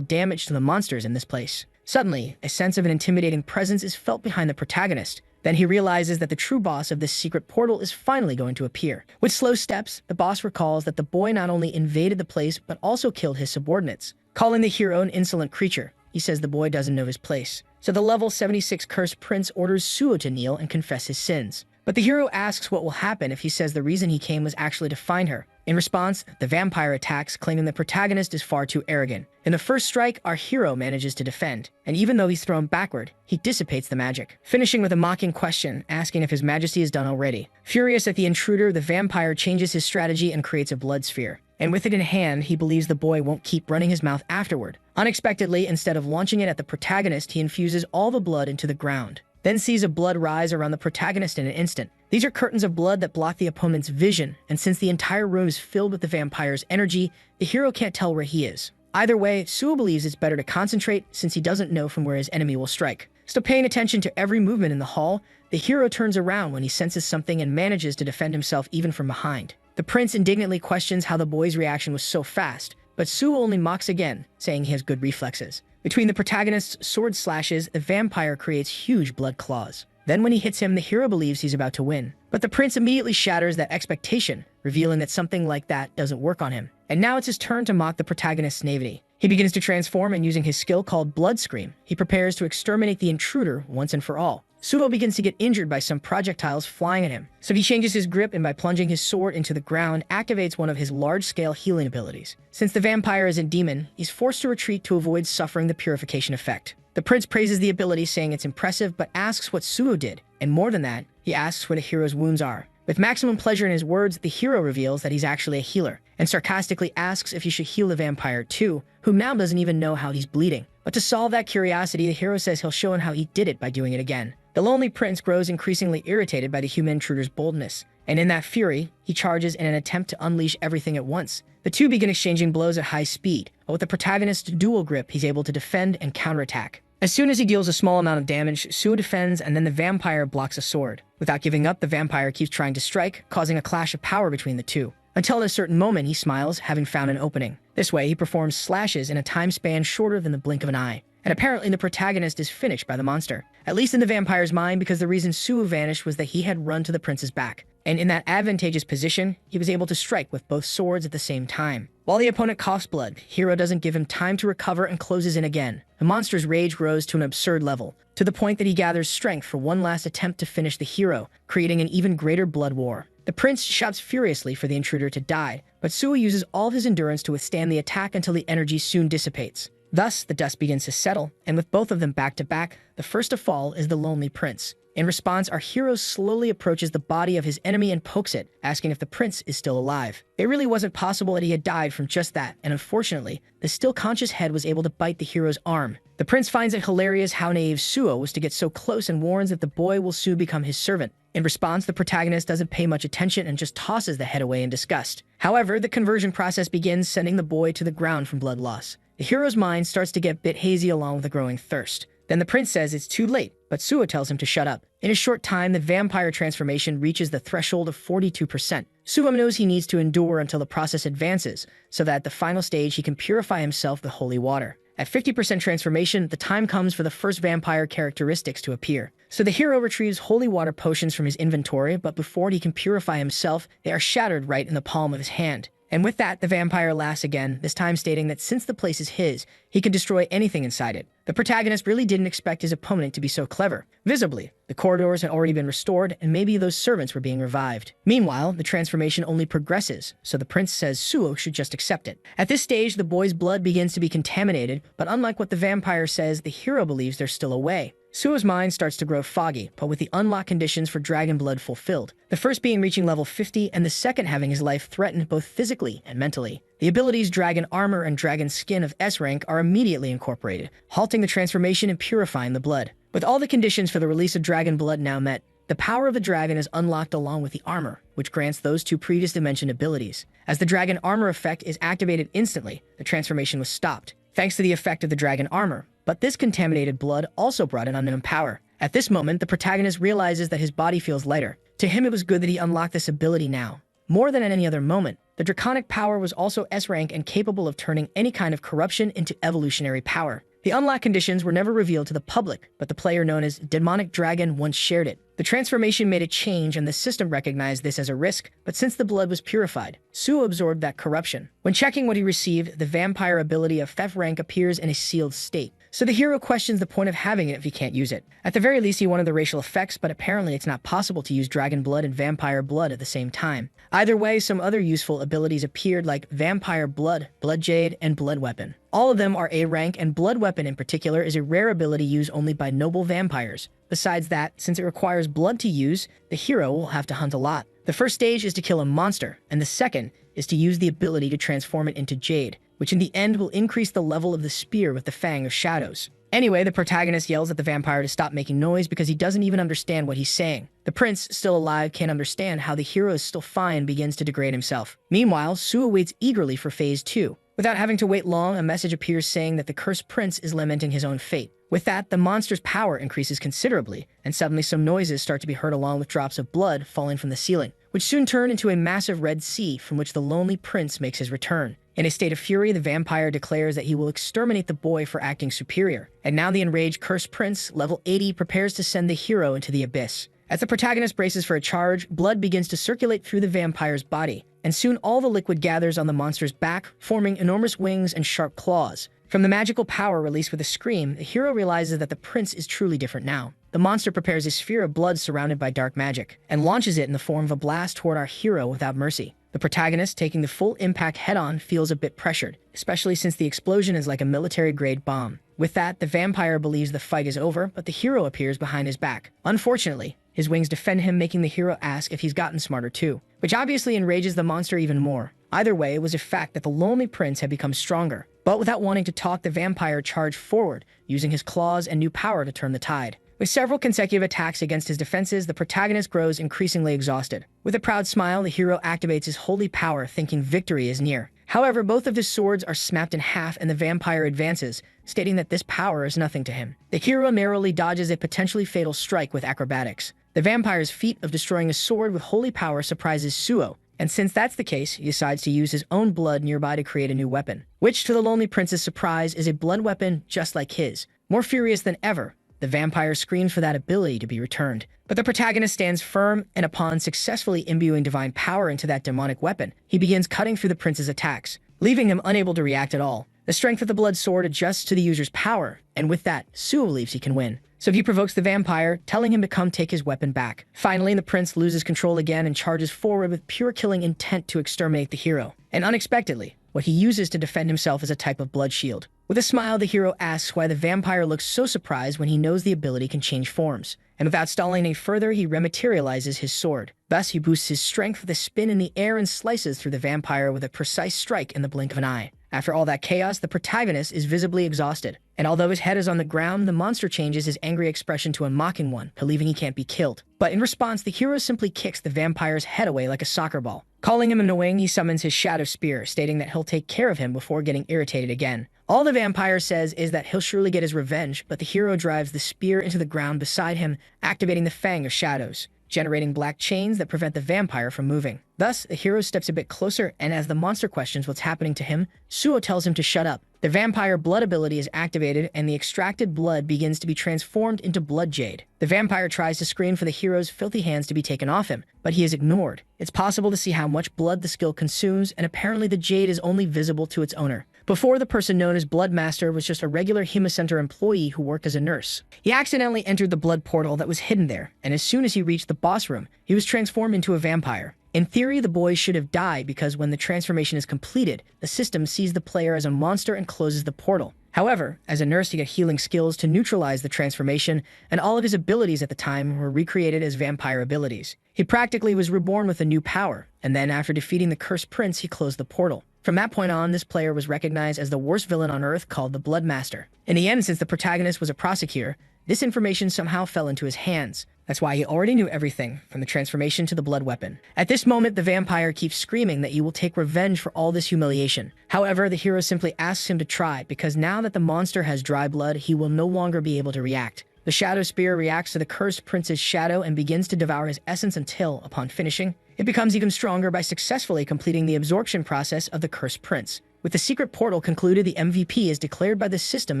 damage to the monsters in this place. Suddenly, a sense of an intimidating presence is felt behind the protagonist. Then he realizes that the true boss of this secret portal is finally going to appear. With slow steps, the boss recalls that the boy not only invaded the place, but also killed his subordinates. Calling the hero an insolent creature, he says the boy doesn't know his place. So the level 76 cursed prince orders Suo to kneel and confess his sins. But the hero asks what will happen if he says the reason he came was actually to find her. In response, the vampire attacks, claiming the protagonist is far too arrogant. In the first strike, our hero manages to defend, and even though he's thrown backward, he dissipates the magic, finishing with a mocking question, asking if his majesty is done already. Furious at the intruder, the vampire changes his strategy and creates a blood sphere. And with it in hand, he believes the boy won't keep running his mouth afterward. Unexpectedly, instead of launching it at the protagonist, he infuses all the blood into the ground, then sees a blood rise around the protagonist in an instant. These are curtains of blood that block the opponent's vision, and since the entire room is filled with the vampire's energy, the hero can't tell where he is. Either way, Suo believes it's better to concentrate since he doesn't know from where his enemy will strike. Still paying attention to every movement in the hall, the hero turns around when he senses something and manages to defend himself even from behind. The prince indignantly questions how the boy's reaction was so fast, but Suo only mocks again, saying he has good reflexes. Between the protagonist's sword slashes, the vampire creates huge blood claws. Then when he hits him, the hero believes he's about to win. But the prince immediately shatters that expectation, revealing that something like that doesn't work on him. And now it's his turn to mock the protagonist's naivety. He begins to transform, and using his skill called Blood Scream, he prepares to exterminate the intruder once and for all. Suo begins to get injured by some projectiles flying at him, so he changes his grip and by plunging his sword into the ground, activates one of his large-scale healing abilities. Since the vampire is a demon, he's forced to retreat to avoid suffering the purification effect. The prince praises the ability, saying it's impressive, but asks what Suo did, and more than that, he asks where the hero's wounds are. With maximum pleasure in his words, the hero reveals that he's actually a healer, and sarcastically asks if he should heal the vampire too, who now doesn't even know how he's bleeding. But to solve that curiosity, the hero says he'll show him how he did it by doing it again. The lonely prince grows increasingly irritated by the human intruder's boldness, and in that fury, he charges in an attempt to unleash everything at once. The two begin exchanging blows at high speed, but with the protagonist's dual grip, he's able to defend and counterattack. As soon as he deals a small amount of damage, Suo defends, and then the vampire blocks a sword. Without giving up, the vampire keeps trying to strike, causing a clash of power between the two. Until at a certain moment, he smiles, having found an opening. This way, he performs slashes in a time span shorter than the blink of an eye. And apparently the protagonist is finished by the monster. At least in the vampire's mind, because the reason Suo vanished was that he had run to the prince's back. And in that advantageous position, he was able to strike with both swords at the same time. While the opponent coughs blood, Hero doesn't give him time to recover and closes in again. The monster's rage grows to an absurd level, to the point that he gathers strength for one last attempt to finish the hero, creating an even greater blood war. The prince shouts furiously for the intruder to die, but Suo uses all of his endurance to withstand the attack until the energy soon dissipates. Thus, the dust begins to settle, and with both of them back to back, the first to fall is the lonely prince. In response, our hero slowly approaches the body of his enemy and pokes it, asking if the prince is still alive. It really wasn't possible that he had died from just that, and unfortunately, the still conscious head was able to bite the hero's arm. The prince finds it hilarious how naive Suo was to get so close and warns that the boy will soon become his servant. In response, the protagonist doesn't pay much attention and just tosses the head away in disgust. However, the conversion process begins, sending the boy to the ground from blood loss. The hero's mind starts to get a bit hazy along with a growing thirst. Then the prince says it's too late, but Suo tells him to shut up. In a short time, the vampire transformation reaches the threshold of 42%. Suo knows he needs to endure until the process advances, so that at the final stage he can purify himself with holy water. At 50% transformation, the time comes for the first vampire characteristics to appear. So the hero retrieves holy water potions from his inventory, but before he can purify himself, they are shattered right in the palm of his hand. And with that, the vampire laughs again, this time stating that since the place is his, he can destroy anything inside it. The protagonist really didn't expect his opponent to be so clever. Visibly, the corridors had already been restored, and maybe those servants were being revived. Meanwhile, the transformation only progresses, so the prince says Suo should just accept it. At this stage, the boy's blood begins to be contaminated, but unlike what the vampire says, the hero believes there's still a way. Suo's mind starts to grow foggy, but with the unlock conditions for dragon blood fulfilled. The first being reaching level 50, and the second having his life threatened both physically and mentally. The abilities Dragon Armor and Dragon Skin of S rank are immediately incorporated, halting the transformation and purifying the blood. With all the conditions for the release of dragon blood now met, the power of the dragon is unlocked along with the armor, which grants those two previously mentioned abilities. As the dragon armor effect is activated instantly, the transformation was stopped, thanks to the effect of the dragon armor. But this contaminated blood also brought an unknown power. At this moment, the protagonist realizes that his body feels lighter. To him, it was good that he unlocked this ability now. More than at any other moment, the draconic power was also S rank and capable of turning any kind of corruption into evolutionary power. The unlock conditions were never revealed to the public, but the player known as Demonic Dragon once shared it. The transformation made a change and the system recognized this as a risk, but since the blood was purified, Suo absorbed that corruption. When checking what he received, the vampire ability of Theft rank appears in a sealed state. So the hero questions the point of having it if he can't use it. At the very least, he wanted the racial effects, but apparently it's not possible to use dragon blood and vampire blood at the same time. Either way, some other useful abilities appeared like Vampire Blood, Blood Jade, and Blood Weapon. All of them are A rank, and Blood Weapon in particular is a rare ability used only by noble vampires. Besides that, since it requires blood to use, the hero will have to hunt a lot. The first stage is to kill a monster, and the second is to use the ability to transform it into jade, which in the end will increase the level of the spear with the Fang of Shadows. Anyway, the protagonist yells at the vampire to stop making noise because he doesn't even understand what he's saying. The prince, still alive, can't understand how the hero is still fine and begins to degrade himself. Meanwhile, Suo waits eagerly for phase 2. Without having to wait long, a message appears saying that the cursed prince is lamenting his own fate. With that, the monster's power increases considerably, and suddenly some noises start to be heard along with drops of blood falling from the ceiling, which soon turn into a massive red sea from which the lonely prince makes his return. In a state of fury, the vampire declares that he will exterminate the boy for acting superior, and now the enraged cursed prince, level 80, prepares to send the hero into the abyss. As the protagonist braces for a charge, blood begins to circulate through the vampire's body, and soon all the liquid gathers on the monster's back, forming enormous wings and sharp claws. From the magical power released with a scream, the hero realizes that the prince is truly different now. The monster prepares a sphere of blood surrounded by dark magic, and launches it in the form of a blast toward our hero without mercy. The protagonist, taking the full impact head-on, feels a bit pressured, especially since the explosion is like a military-grade bomb. With that, the vampire believes the fight is over, but the hero appears behind his back. Unfortunately, his wings defend him, making the hero ask if he's gotten smarter too, which obviously enrages the monster even more. Either way, it was a fact that the lonely prince had become stronger. But without wanting to talk, the vampire charged forward, using his claws and new power to turn the tide. With several consecutive attacks against his defenses, the protagonist grows increasingly exhausted. With a proud smile, the hero activates his holy power, thinking victory is near. However, both of his swords are snapped in half and the vampire advances, stating that this power is nothing to him. The hero narrowly dodges a potentially fatal strike with acrobatics. The vampire's feat of destroying a sword with holy power surprises Suo, and since that's the case, he decides to use his own blood nearby to create a new weapon, which to the lonely prince's surprise is a blood weapon just like his. More furious than ever, the vampire screams for that ability to be returned. But the protagonist stands firm, and upon successfully imbuing divine power into that demonic weapon, he begins cutting through the prince's attacks, leaving him unable to react at all. The strength of the blood sword adjusts to the user's power, and with that, Suo believes he can win. So he provokes the vampire, telling him to come take his weapon back. Finally, the prince loses control again and charges forward with pure killing intent to exterminate the hero. And unexpectedly, what he uses to defend himself is a type of blood shield. With a smile, the hero asks why the vampire looks so surprised when he knows the ability can change forms. And without stalling any further, he rematerializes his sword. Thus, he boosts his strength with a spin in the air and slices through the vampire with a precise strike in the blink of an eye. After all that chaos, the protagonist is visibly exhausted, and although his head is on the ground, the monster changes his angry expression to a mocking one, believing he can't be killed. But in response, the hero simply kicks the vampire's head away like a soccer ball. Calling him annoying, he summons his shadow spear, stating that he'll take care of him before getting irritated again. All the vampire says is that he'll surely get his revenge, but the hero drives the spear into the ground beside him, activating the Fang of Shadows, generating black chains that prevent the vampire from moving. Thus, the hero steps a bit closer, and as the monster questions what's happening to him, Suo tells him to shut up. The vampire blood ability is activated, and the extracted blood begins to be transformed into blood jade. The vampire tries to scream for the hero's filthy hands to be taken off him, but he is ignored. It's possible to see how much blood the skill consumes, and apparently the jade is only visible to its owner. Before, the person known as Bloodmaster was just a regular Hemocenter employee who worked as a nurse. He accidentally entered the blood portal that was hidden there, and as soon as he reached the boss room, he was transformed into a vampire. In theory, the boy should have died because when the transformation is completed, the system sees the player as a monster and closes the portal. However, as a nurse, he got healing skills to neutralize the transformation, and all of his abilities at the time were recreated as vampire abilities. He practically was reborn with a new power, and then after defeating the Cursed Prince, he closed the portal. From that point on, this player was recognized as the worst villain on Earth, called the Bloodmaster. In the end, since the protagonist was a prosecutor, this information somehow fell into his hands. That's why he already knew everything, from the transformation to the blood weapon. At this moment, the vampire keeps screaming that he will take revenge for all this humiliation. However, the hero simply asks him to try, because now that the monster has dry blood, he will no longer be able to react. The Shadow Spear reacts to the Cursed Prince's shadow and begins to devour his essence until, upon finishing, it becomes even stronger by successfully completing the absorption process of the Cursed Prince. With the secret portal concluded, the MVP is declared by the system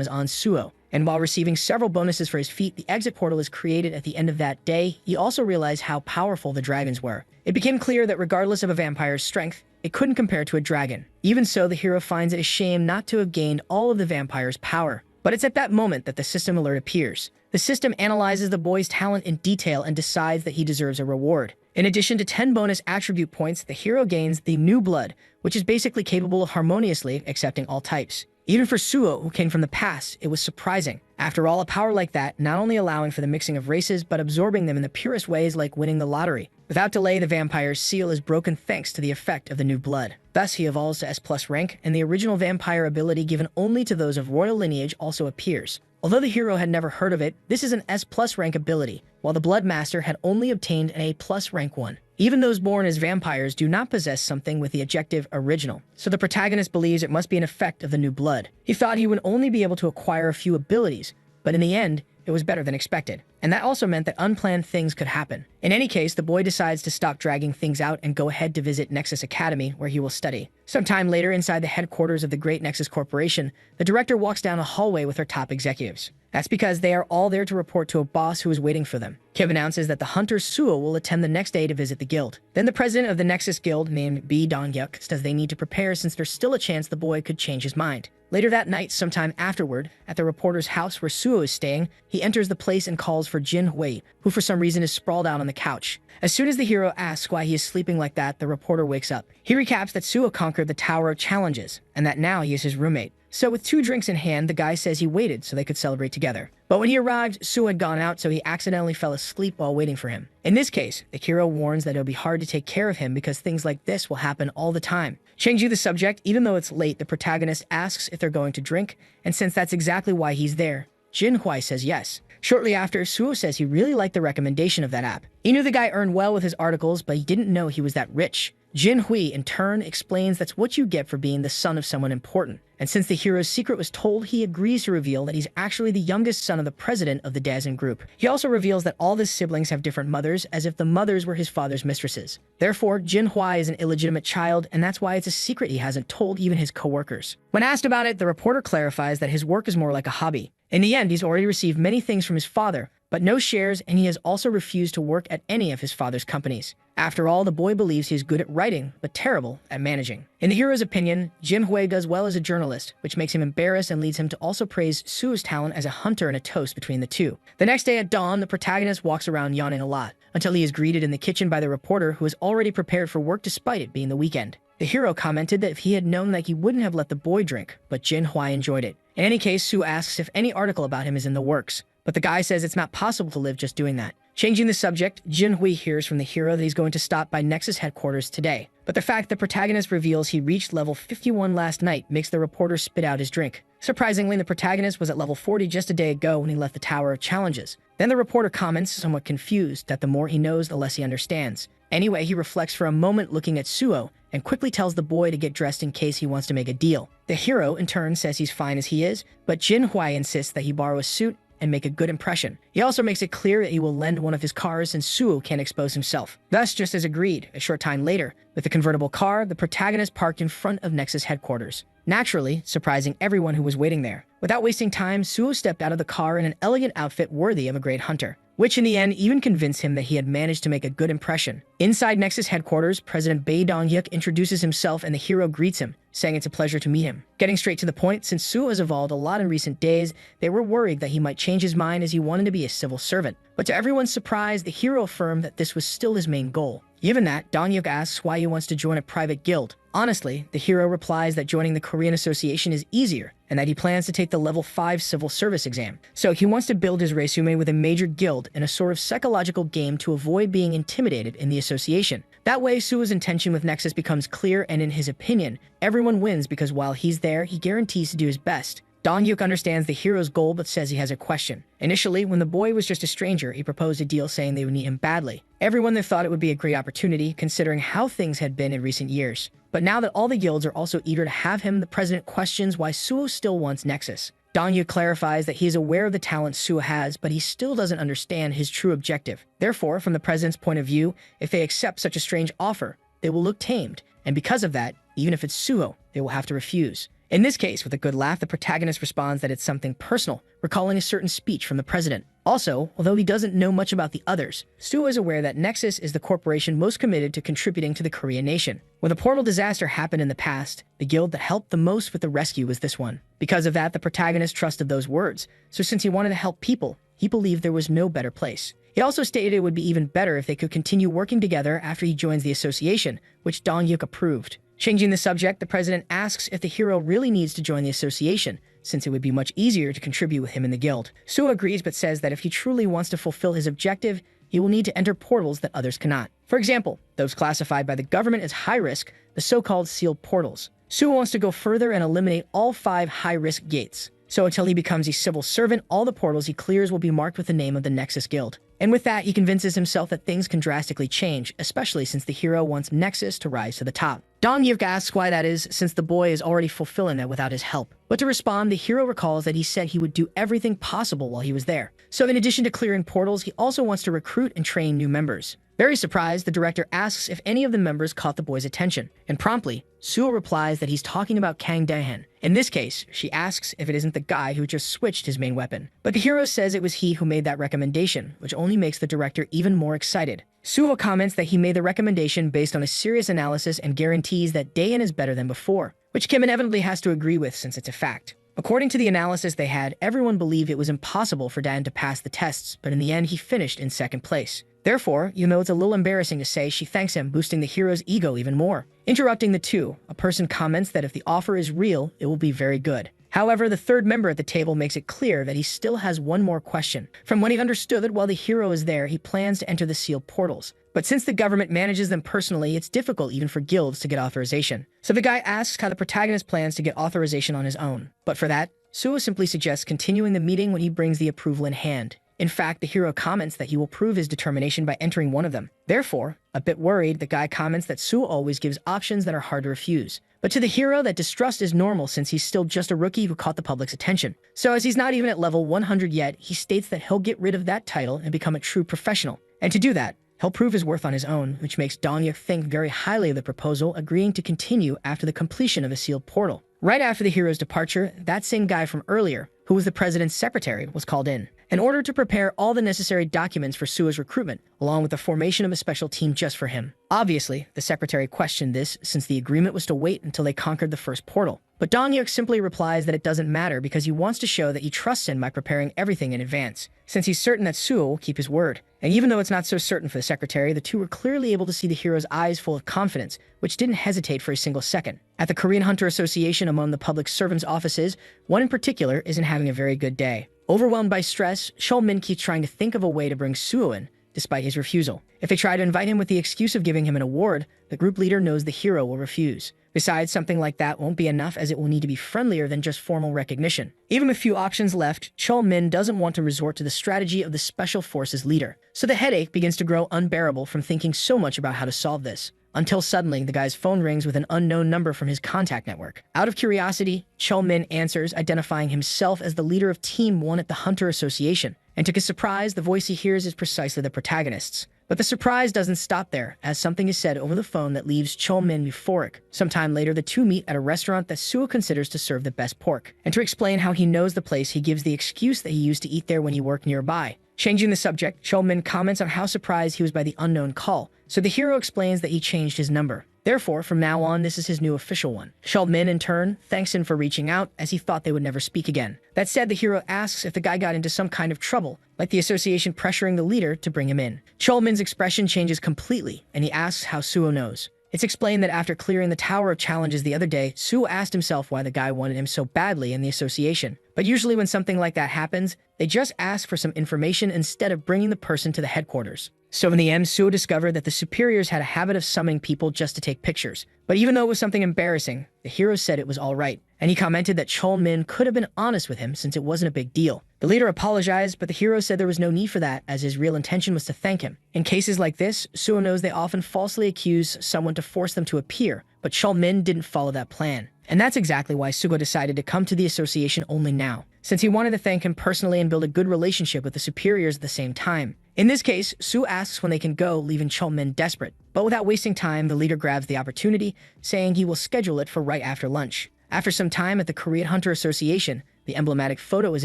as Ansuo, and while receiving several bonuses for his feat, the exit portal is created at the end of that day. He also realized how powerful the dragons were. It became clear that regardless of a vampire's strength, it couldn't compare to a dragon. Even so, the hero finds it a shame not to have gained all of the vampire's power. But it's at that moment that the system alert appears. The system analyzes the boy's talent in detail and decides that he deserves a reward. In addition to 10 bonus attribute points, the hero gains the New Blood, which is basically capable of harmoniously accepting all types. Even for Suo, who came from the past, it was surprising. After all, a power like that, not only allowing for the mixing of races, but absorbing them in the purest ways like winning the lottery. Without delay, the vampire's seal is broken thanks to the effect of the New Blood. Thus, he evolves to S+ rank, and the original vampire ability given only to those of royal lineage also appears. Although the hero had never heard of it, this is an S+ rank ability, while the Bloodmaster had only obtained an A+ rank 1. Even those born as vampires do not possess something with the adjective original, so the protagonist believes it must be an effect of the New Blood. He thought he would only be able to acquire a few abilities, but in the end, it was better than expected. And that also meant that unplanned things could happen. In any case, the boy decides to stop dragging things out and go ahead to visit Nexus Academy, where he will study. Sometime later, inside the headquarters of the Great Nexus Corporation, the director walks down a hallway with her top executives. That's because they are all there to report to a boss who is waiting for them. Kib announces that the hunter Suo will attend the next day to visit the guild. Then the president of the Nexus Guild, named B. Dongyuk, says they need to prepare since there's still a chance the boy could change his mind. Later that night, sometime afterward, at the reporter's house where Suo is staying, he enters the place and calls for Jin Hui, who for some reason is sprawled out on the couch. As soon as the hero asks why he is sleeping like that, the reporter wakes up. He recaps that Suo conquered the Tower of Challenges, and that now he is his roommate. So with 2 drinks in hand, the guy says he waited so they could celebrate together. But when he arrived, Suo had gone out, so he accidentally fell asleep while waiting for him. In this case, the hero warns that it'll be hard to take care of him because things like this will happen all the time. Changing the subject, even though it's late, the protagonist asks if they're going to drink, and since that's exactly why he's there, Jin Hui says yes. Shortly after, Suo says he really liked the recommendation of that app. He knew the guy earned well with his articles, but he didn't know he was that rich. Jin Hui, in turn, explains that's what you get for being the son of someone important. And since the hero's secret was told, he agrees to reveal that he's actually the youngest son of the president of the Dazen group. He also reveals that all his siblings have different mothers, as if the mothers were his father's mistresses. Therefore, Jin Hui is an illegitimate child, and that's why it's a secret he hasn't told even his coworkers. When asked about it, the reporter clarifies that his work is more like a hobby. In the end, he's already received many things from his father, but no shares, and he has also refused to work at any of his father's companies. After all, the boy believes he's good at writing, but terrible at managing. In the hero's opinion, Jin Hui does well as a journalist, which makes him embarrassed and leads him to also praise Suo's talent as a hunter and a toast between the two. The next day at dawn, the protagonist walks around yawning a lot, until he is greeted in the kitchen by the reporter who is already prepared for work despite it being the weekend. The hero commented that if he had known that he wouldn't have let the boy drink, but Jin Hui enjoyed it. In any case, Suo asks if any article about him is in the works, but the guy says it's not possible to live just doing that. Changing the subject, Jin Hui hears from the hero that he's going to stop by Nexus headquarters today. But the fact the protagonist reveals he reached level 51 last night makes the reporter spit out his drink. Surprisingly, the protagonist was at level 40 just a day ago when he left the Tower of Challenges. Then the reporter comments, somewhat confused, that the more he knows, the less he understands. Anyway, he reflects for a moment looking at Suo, and quickly tells the boy to get dressed in case he wants to make a deal. The hero, in turn, says he's fine as he is, but Jin Hui insists that he borrow a suit, and make a good impression. He also makes it clear that he will lend one of his cars since Suo can't expose himself. Thus, just as agreed, a short time later, with the convertible car, the protagonist parked in front of Nexus headquarters, naturally surprising everyone who was waiting there. Without wasting time, Suo stepped out of the car in an elegant outfit worthy of a great hunter, which in the end even convinced him that he had managed to make a good impression. Inside Nexus headquarters, President Bae Dong-hyuk introduces himself and the hero greets him, saying it's a pleasure to meet him. Getting straight to the point, since Suo has evolved a lot in recent days, they were worried that he might change his mind as he wanted to be a civil servant. But to everyone's surprise, the hero affirmed that this was still his main goal. Given that, Dong-hyuk asks why he wants to join a private guild. Honestly, the hero replies that joining the Korean Association is easier, and that he plans to take the level 5 civil service exam. So he wants to build his resume with a major guild in a sort of psychological game to avoid being intimidated in the association. That way, Suo's intention with Nexus becomes clear, and in his opinion, everyone wins because while he's there, he guarantees to do his best. Dong-hyuk understands the hero's goal but says he has a question. Initially, when the boy was just a stranger, he proposed a deal saying they would need him badly. Everyone there thought it would be a great opportunity, considering how things had been in recent years. But now that all the guilds are also eager to have him, the president questions why Suo still wants Nexus. Dong-hyuk clarifies that he is aware of the talent Suo has, but he still doesn't understand his true objective. Therefore, from the president's point of view, if they accept such a strange offer, they will look tamed, and because of that, even if it's Suo, they will have to refuse. In this case, with a good laugh, the protagonist responds that it's something personal, recalling a certain speech from the president. Also, although he doesn't know much about the others, Suo is aware that Nexus is the corporation most committed to contributing to the Korean nation. When a portal disaster happened in the past, the guild that helped the most with the rescue was this one. Because of that, the protagonist trusted those words, so since he wanted to help people, he believed there was no better place. He also stated it would be even better if they could continue working together after he joins the association, which Dong-hyuk approved. Changing the subject, the president asks if the hero really needs to join the association, since it would be much easier to contribute with him in the guild. Suo agrees but says that if he truly wants to fulfill his objective, he will need to enter portals that others cannot. For example, those classified by the government as high risk, the so-called sealed portals. Suo wants to go further and eliminate all 5 high-risk gates. So until he becomes a civil servant, all the portals he clears will be marked with the name of the Nexus Guild. And with that, he convinces himself that things can drastically change, especially since the hero wants Nexus to rise to the top. Dong-hyuk asks why that is, since the boy is already fulfilling that without his help. But to respond, the hero recalls that he said he would do everything possible while he was there. So in addition to clearing portals, he also wants to recruit and train new members. Very surprised, the director asks if any of the members caught the boy's attention, and promptly, Suo replies that he's talking about Kang Daehan. In this case, she asks if it isn't the guy who just switched his main weapon. But the hero says it was he who made that recommendation, which only makes the director even more excited. Suo comments that he made the recommendation based on a serious analysis and guarantees that Daehan is better than before, which Kim inevitably has to agree with since it's a fact. According to the analysis they had, everyone believed it was impossible for Daehan to pass the tests, but in the end he finished in second place. Therefore, even though it's a little embarrassing to say, she thanks him, boosting the hero's ego even more. Interrupting the two, a person comments that if the offer is real, it will be very good. However, the third member at the table makes it clear that he still has one more question. From when he understood that while the hero is there, he plans to enter the sealed portals. But since the government manages them personally, it's difficult even for guilds to get authorization. So the guy asks how the protagonist plans to get authorization on his own. But for that, Suo simply suggests continuing the meeting when he brings the approval in hand. In fact, the hero comments that he will prove his determination by entering one of them. Therefore, a bit worried, the guy comments that Suo always gives options that are hard to refuse. But to the hero, that distrust is normal since he's still just a rookie who caught the public's attention. So as he's not even at level 100 yet, he states that he'll get rid of that title and become a true professional. And to do that, he'll prove his worth on his own, which makes Dong-hyuk think very highly of the proposal, agreeing to continue after the completion of a sealed portal. Right after the hero's departure, that same guy from earlier, who was the president's secretary, was called in order to prepare all the necessary documents for Suo's recruitment, along with the formation of a special team just for him. Obviously, the secretary questioned this since the agreement was to wait until they conquered the first portal. But Dong-hyuk simply replies that it doesn't matter because he wants to show that he trusts him by preparing everything in advance, since he's certain that Suo will keep his word. And even though it's not so certain for the secretary, the two were clearly able to see the hero's eyes full of confidence, which didn't hesitate for a single second. At the Korean Hunter Association among the public servants' offices, one in particular isn't having a very good day. Overwhelmed by stress, Min keeps trying to think of a way to bring Suo in, despite his refusal. If they try to invite him with the excuse of giving him an award, the group leader knows the hero will refuse. Besides, something like that won't be enough as it will need to be friendlier than just formal recognition. Even with few options left, Min doesn't want to resort to the strategy of the Special Forces leader. So the headache begins to grow unbearable from thinking so much about how to solve this. until suddenly the guy's phone rings with an unknown number from his contact network. Out of curiosity, Min answers, identifying himself as the leader of Team 1 at the Hunter Association. And to his surprise, the voice he hears is precisely the protagonist's. But the surprise doesn't stop there, as something is said over the phone that leaves Min euphoric. Sometime later, the two meet at a restaurant that Suo considers to serve the best pork. And to explain how he knows the place, he gives the excuse that he used to eat there when he worked nearby. Changing the subject, Min comments on how surprised he was by the unknown call, so the hero explains that he changed his number. Therefore, from now on, this is his new official one. Min, in turn, thanks him for reaching out, as he thought they would never speak again. That said, the hero asks if the guy got into some kind of trouble, like the association pressuring the leader to bring him in. Min's expression changes completely, and he asks how Suo knows. It's explained that after clearing the Tower of Challenges the other day, Suo asked himself why the guy wanted him so badly in the association. But usually when something like that happens, they just ask for some information instead of bringing the person to the headquarters. So in the end, Suo discovered that the superiors had a habit of summoning people just to take pictures. But even though it was something embarrassing, the hero said it was all right. And he commented that Min could have been honest with him since it wasn't a big deal. The leader apologized, but the hero said there was no need for that, as his real intention was to thank him. In cases like this, Suo knows they often falsely accuse someone to force them to appear, but Min didn't follow that plan. And that's exactly why Sugo decided to come to the association only now, since he wanted to thank him personally and build a good relationship with the superiors at the same time. In this case, Su asks when they can go, leaving Min desperate. But without wasting time, the leader grabs the opportunity, saying he will schedule it for right after lunch. After some time at the Korean Hunter Association, the emblematic photo is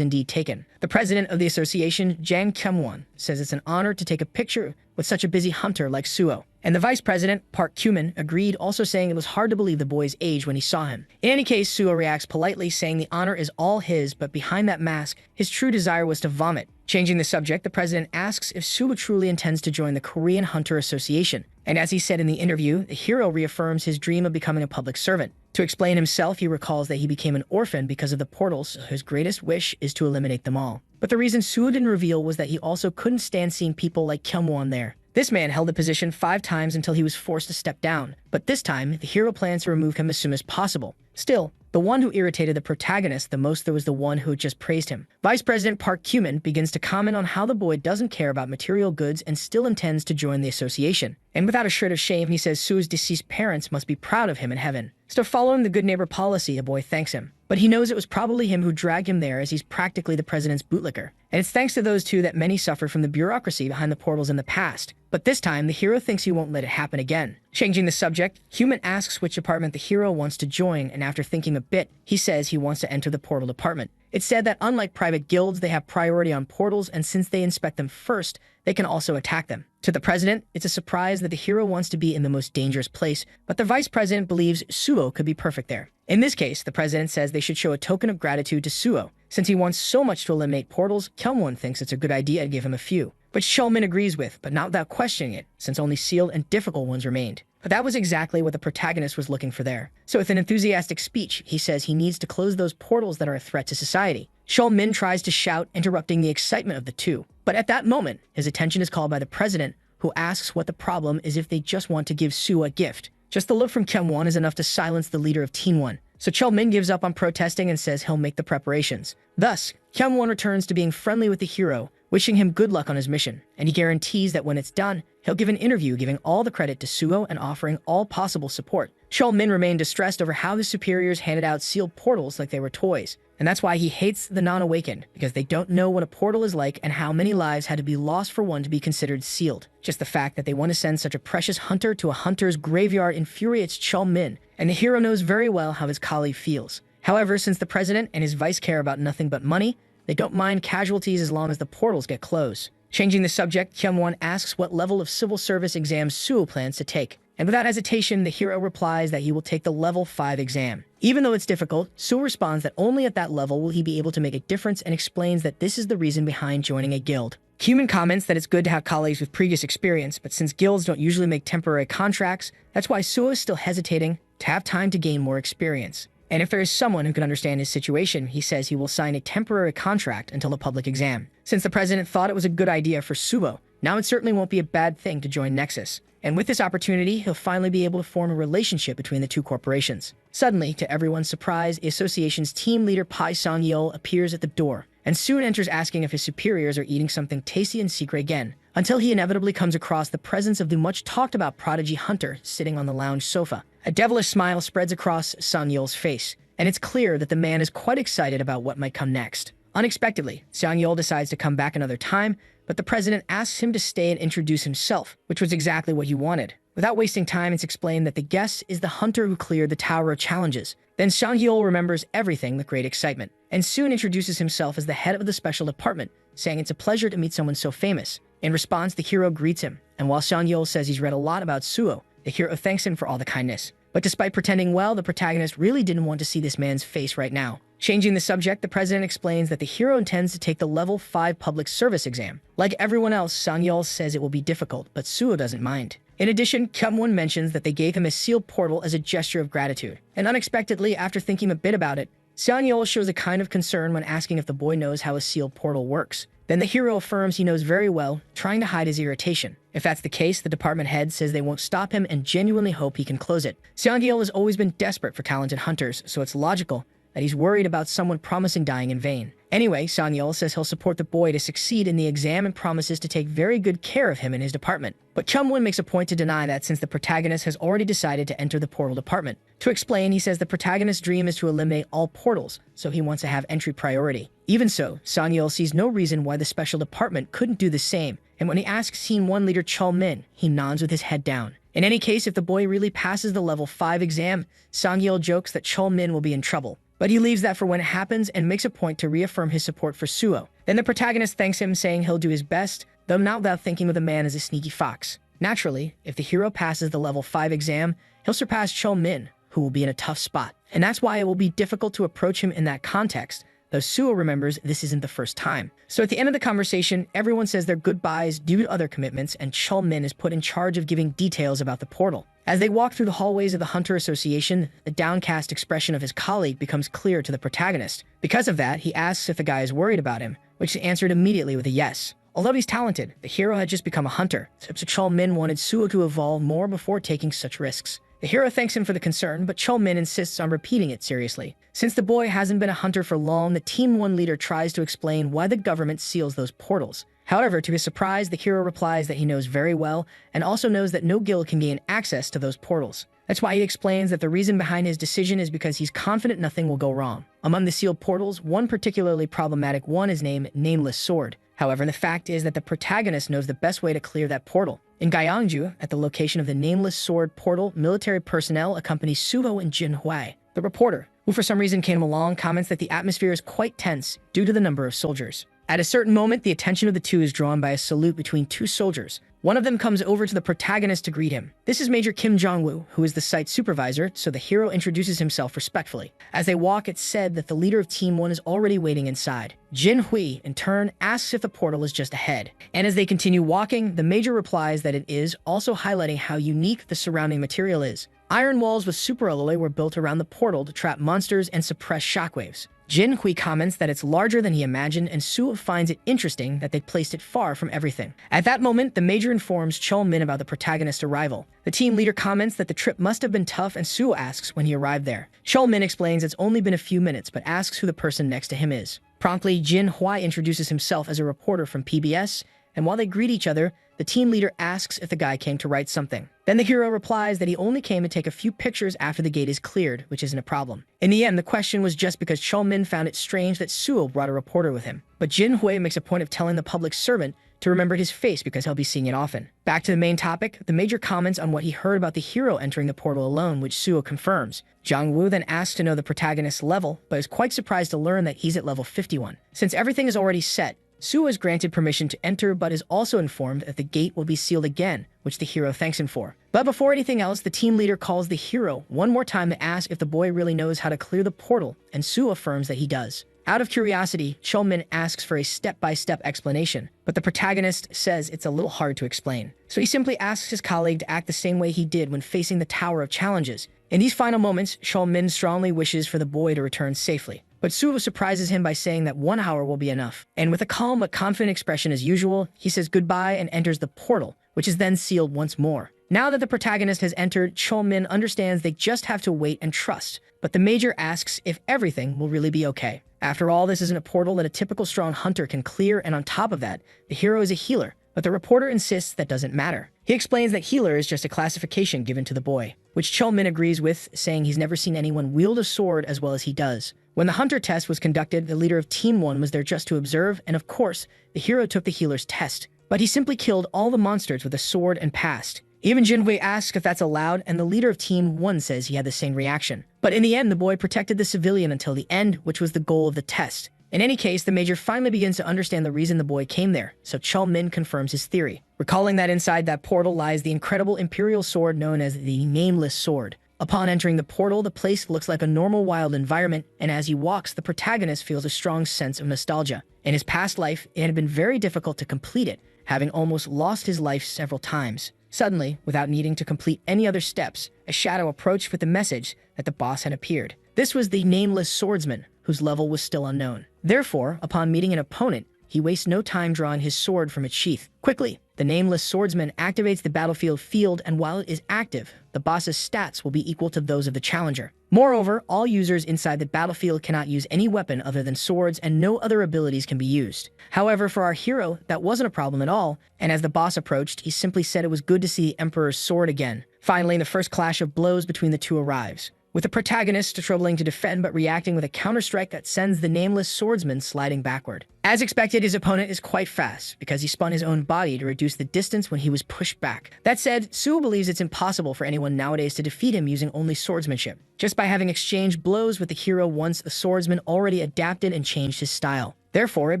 indeed taken. The president of the association, Jang Kyung-won, says it's an honor to take a picture with such a busy hunter like Suo. And the vice president, Park Kyu-min, agreed, also saying it was hard to believe the boy's age when he saw him. In any case, Suo reacts politely, saying the honor is all his, but behind that mask, his true desire was to vomit. Changing the subject, the president asks if Suo truly intends to join the Korean Hunter Association. And as he said in the interview, the hero reaffirms his dream of becoming a public servant. To explain himself, he recalls that he became an orphan because of the portals, so his greatest wish is to eliminate them all. But the reason Suo didn't reveal was that he also couldn't stand seeing people like Kyung-won there. This man held the position 5 times until he was forced to step down, but this time, the hero plans to remove him as soon as possible. Still, the one who irritated the protagonist the most was the one who had just praised him. Vice President Park Kyu-min begins to comment on how the boy doesn't care about material goods and still intends to join the association. And without a shred of shame, he says Suo's deceased parents must be proud of him in heaven. So following the good neighbor policy, the boy thanks him. But he knows it was probably him who dragged him there, as he's practically the president's bootlicker. And it's thanks to those two that many suffered from the bureaucracy behind the portals in the past. But this time, the hero thinks he won't let it happen again. Changing the subject, Human asks which department the hero wants to join, and after thinking a bit, he says he wants to enter the portal department. It's said that unlike private guilds, they have priority on portals, and since they inspect them first, they can also attack them. To the president, it's a surprise that the hero wants to be in the most dangerous place, but the vice president believes Suo could be perfect there. In this case, the president says they should show a token of gratitude to Suo. Since he wants so much to eliminate portals, Kyung-won thinks it's a good idea to give him a few. Which Min agrees with, but not without questioning it, since only sealed and difficult ones remained. But that was exactly what the protagonist was looking for there. So with an enthusiastic speech, he says he needs to close those portals that are a threat to society. Min tries to shout, interrupting the excitement of the two. But at that moment, his attention is called by the president, who asks what the problem is if they just want to give Suo a gift. Just the look from Kyung-won is enough to silence the leader of Team 1. So Min gives up on protesting and says he'll make the preparations. Thus, Kyung-won returns to being friendly with the hero, wishing him good luck on his mission, and he guarantees that when it's done, he'll give an interview giving all the credit to Suo and offering all possible support. Min remained distressed over how the superiors handed out sealed portals like they were toys, and that's why he hates the non-awakened, because they don't know what a portal is like and how many lives had to be lost for one to be considered sealed. Just the fact that they want to send such a precious hunter to a hunter's graveyard infuriates Min, and the hero knows very well how his colleague feels. However, since the president and his vice care about nothing but money, they don't mind casualties as long as the portals get closed. Changing the subject, Kyung-won asks what level of civil service exam Suo plans to take. And without hesitation, the hero replies that he will take the level 5 exam. Even though it's difficult, Suo responds that only at that level will he be able to make a difference and explains that this is the reason behind joining a guild. Human comments that it's good to have colleagues with previous experience, but since guilds don't usually make temporary contracts, that's why Suo is still hesitating to have time to gain more experience. And if there is someone who can understand his situation, he says he will sign a temporary contract until the public exam. Since the president thought it was a good idea for Suo, now it certainly won't be a bad thing to join Nexus. And with this opportunity, he'll finally be able to form a relationship between the two corporations. Suddenly, to everyone's surprise, the association's team leader Pai Sang-yeol appears at the door, and soon enters asking if his superiors are eating something tasty in secret again, until he inevitably comes across the presence of the much-talked-about prodigy hunter sitting on the lounge sofa. A devilish smile spreads across Sang-yeol's face, and it's clear that the man is quite excited about what might come next. Unexpectedly, Sang-yeol decides to come back another time, but the president asks him to stay and introduce himself, which was exactly what he wanted. Without wasting time, it's explained that the guest is the hunter who cleared the Tower of Challenges. Then Sang-yeol remembers everything with great excitement, and soon introduces himself as the head of the special department, saying it's a pleasure to meet someone so famous. In response, the hero greets him, and while Sang-yeol says he's read a lot about Suo, the hero thanks him for all the kindness. But despite pretending well, the protagonist really didn't want to see this man's face right now. Changing the subject, the president explains that the hero intends to take the level 5 public service exam. Like everyone else, Sang-yeol says it will be difficult, but Suo doesn't mind. In addition, Kyung-won mentions that they gave him a sealed portal as a gesture of gratitude. And unexpectedly, after thinking a bit about it, Sang-yeol shows a kind of concern when asking if the boy knows how a sealed portal works. Then the hero affirms he knows very well, trying to hide his irritation. If that's the case, the department head says they won't stop him and genuinely hope he can close it. Sang-yeol has always been desperate for talented hunters, so it's logical that he's worried about someone promising dying in vain. Anyway, Sang-yeol says he'll support the boy to succeed in the exam and promises to take very good care of him in his department. But Kyung-won makes a point to deny that since the protagonist has already decided to enter the portal department. To explain, he says the protagonist's dream is to eliminate all portals, so he wants to have entry priority. Even so, Sang-yeol sees no reason why the special department couldn't do the same, and when he asks Scene 1 leader Chol-min, he nods with his head down. In any case, if the boy really passes the level 5 exam, Sang-yeol jokes that Chol-min will be in trouble. But he leaves that for when it happens and makes a point to reaffirm his support for Suo. Then the protagonist thanks him, saying he'll do his best, though not without thinking of the man as a sneaky fox. Naturally, if the hero passes the level 5 exam, he'll surpass Chol-min, who will be in a tough spot. And that's why it will be difficult to approach him in that context, though Suo remembers this isn't the first time. So at the end of the conversation, everyone says their goodbyes due to other commitments, and Chol-min is put in charge of giving details about the portal. As they walk through the hallways of the Hunter Association, the downcast expression of his colleague becomes clear to the protagonist. Because of that, he asks if the guy is worried about him, which is answered immediately with a yes. Although he's talented, the hero had just become a hunter, so Chol-min wanted Suo to evolve more before taking such risks. The hero thanks him for the concern, but Chol-min insists on repeating it seriously. Since the boy hasn't been a hunter for long, the Team 1 leader tries to explain why the government seals those portals. However, to his surprise, the hero replies that he knows very well, and also knows that no guild can gain access to those portals. That's why he explains that the reason behind his decision is because he's confident nothing will go wrong. Among the sealed portals, one particularly problematic one is named Nameless Sword. However, the fact is that the protagonist knows the best way to clear that portal. In Gyeongju, at the location of the Nameless Sword portal, military personnel accompany Suho and Jinhui. The reporter, who for some reason came along, comments that the atmosphere is quite tense due to the number of soldiers. At a certain moment, the attention of the two is drawn by a salute between two soldiers. One of them comes over to the protagonist to greet him. This is Major Kim Jong-woo, who is the site supervisor, so the hero introduces himself respectfully. As they walk, it's said that the leader of Team 1 is already waiting inside. Jin Hui, in turn, asks if the portal is just ahead. And as they continue walking, the Major replies that it is, also highlighting how unique the surrounding material is. Iron walls with superalloy were built around the portal to trap monsters and suppress shockwaves. Jin Hui comments that it's larger than he imagined, and Suo finds it interesting that they placed it far from everything. At that moment, the Major informs Chol-min about the protagonist's arrival. The team leader comments that the trip must have been tough, and Suo asks when he arrived there. Chol-min explains it's only been a few minutes, but asks who the person next to him is. Promptly, Jin Hui introduces himself as a reporter from PBS, and while they greet each other, the team leader asks if the guy came to write something. Then the hero replies that he only came to take a few pictures after the gate is cleared, which isn't a problem. In the end, the question was just because Chol-min found it strange that Suo brought a reporter with him. But Jin Hui makes a point of telling the public servant to remember his face because he'll be seeing it often. Back to the main topic, the Major comments on what he heard about the hero entering the portal alone, which Suo confirms. Jong-woo then asks to know the protagonist's level, but is quite surprised to learn that he's at level 51. Since everything is already set, Suo is granted permission to enter, but is also informed that the gate will be sealed again, which the hero thanks him for. But before anything else, the team leader calls the hero one more time to ask if the boy really knows how to clear the portal, and Suo affirms that he does. Out of curiosity, Chol-min asks for a step-by-step explanation, but the protagonist says it's a little hard to explain. So he simply asks his colleague to act the same way he did when facing the Tower of Challenges. In these final moments, Chol-min strongly wishes for the boy to return safely. But Suo surprises him by saying that 1 hour will be enough. And with a calm but confident expression as usual, he says goodbye and enters the portal, which is then sealed once more. Now that the protagonist has entered, Chol-min understands they just have to wait and trust. But the Major asks if everything will really be okay. After all, this isn't a portal that a typical strong hunter can clear, and on top of that, the hero is a healer, but the reporter insists that doesn't matter. He explains that healer is just a classification given to the boy, which Cheolmin agrees with, saying he's never seen anyone wield a sword as well as he does. When the hunter test was conducted, the leader of Team 1 was there just to observe, and of course, the hero took the healer's test. But he simply killed all the monsters with a sword and passed. Even Jinhui asks if that's allowed, and the leader of Team 1 says he had the same reaction. But in the end, the boy protected the civilian until the end, which was the goal of the test. In any case, the major finally begins to understand the reason the boy came there, so Cheolmin confirms his theory, recalling that inside that portal lies the incredible imperial sword known as the Nameless Sword. Upon entering the portal, the place looks like a normal wild environment, and as he walks, the protagonist feels a strong sense of nostalgia. In his past life, it had been very difficult to complete it, having almost lost his life several times. Suddenly, without needing to complete any other steps, a shadow approached with the message that the boss had appeared. This was the Nameless Swordsman, whose level was still unknown. Therefore, upon meeting an opponent, he wastes no time drawing his sword from its sheath. Quickly, the Nameless Swordsman activates the battlefield field, and while it is active, the boss's stats will be equal to those of the challenger. Moreover, all users inside the battlefield cannot use any weapon other than swords, and no other abilities can be used. However, for our hero, that wasn't a problem at all, and as the boss approached, he simply said it was good to see the Emperor's sword again. Finally, the first clash of blows between the two arrives, with the protagonist struggling to defend but reacting with a counterstrike that sends the Nameless Swordsman sliding backward. As expected, his opponent is quite fast, because he spun his own body to reduce the distance when he was pushed back. That said, Suo believes it's impossible for anyone nowadays to defeat him using only swordsmanship, just by having exchanged blows with the hero once the swordsman already adapted and changed his style. Therefore, it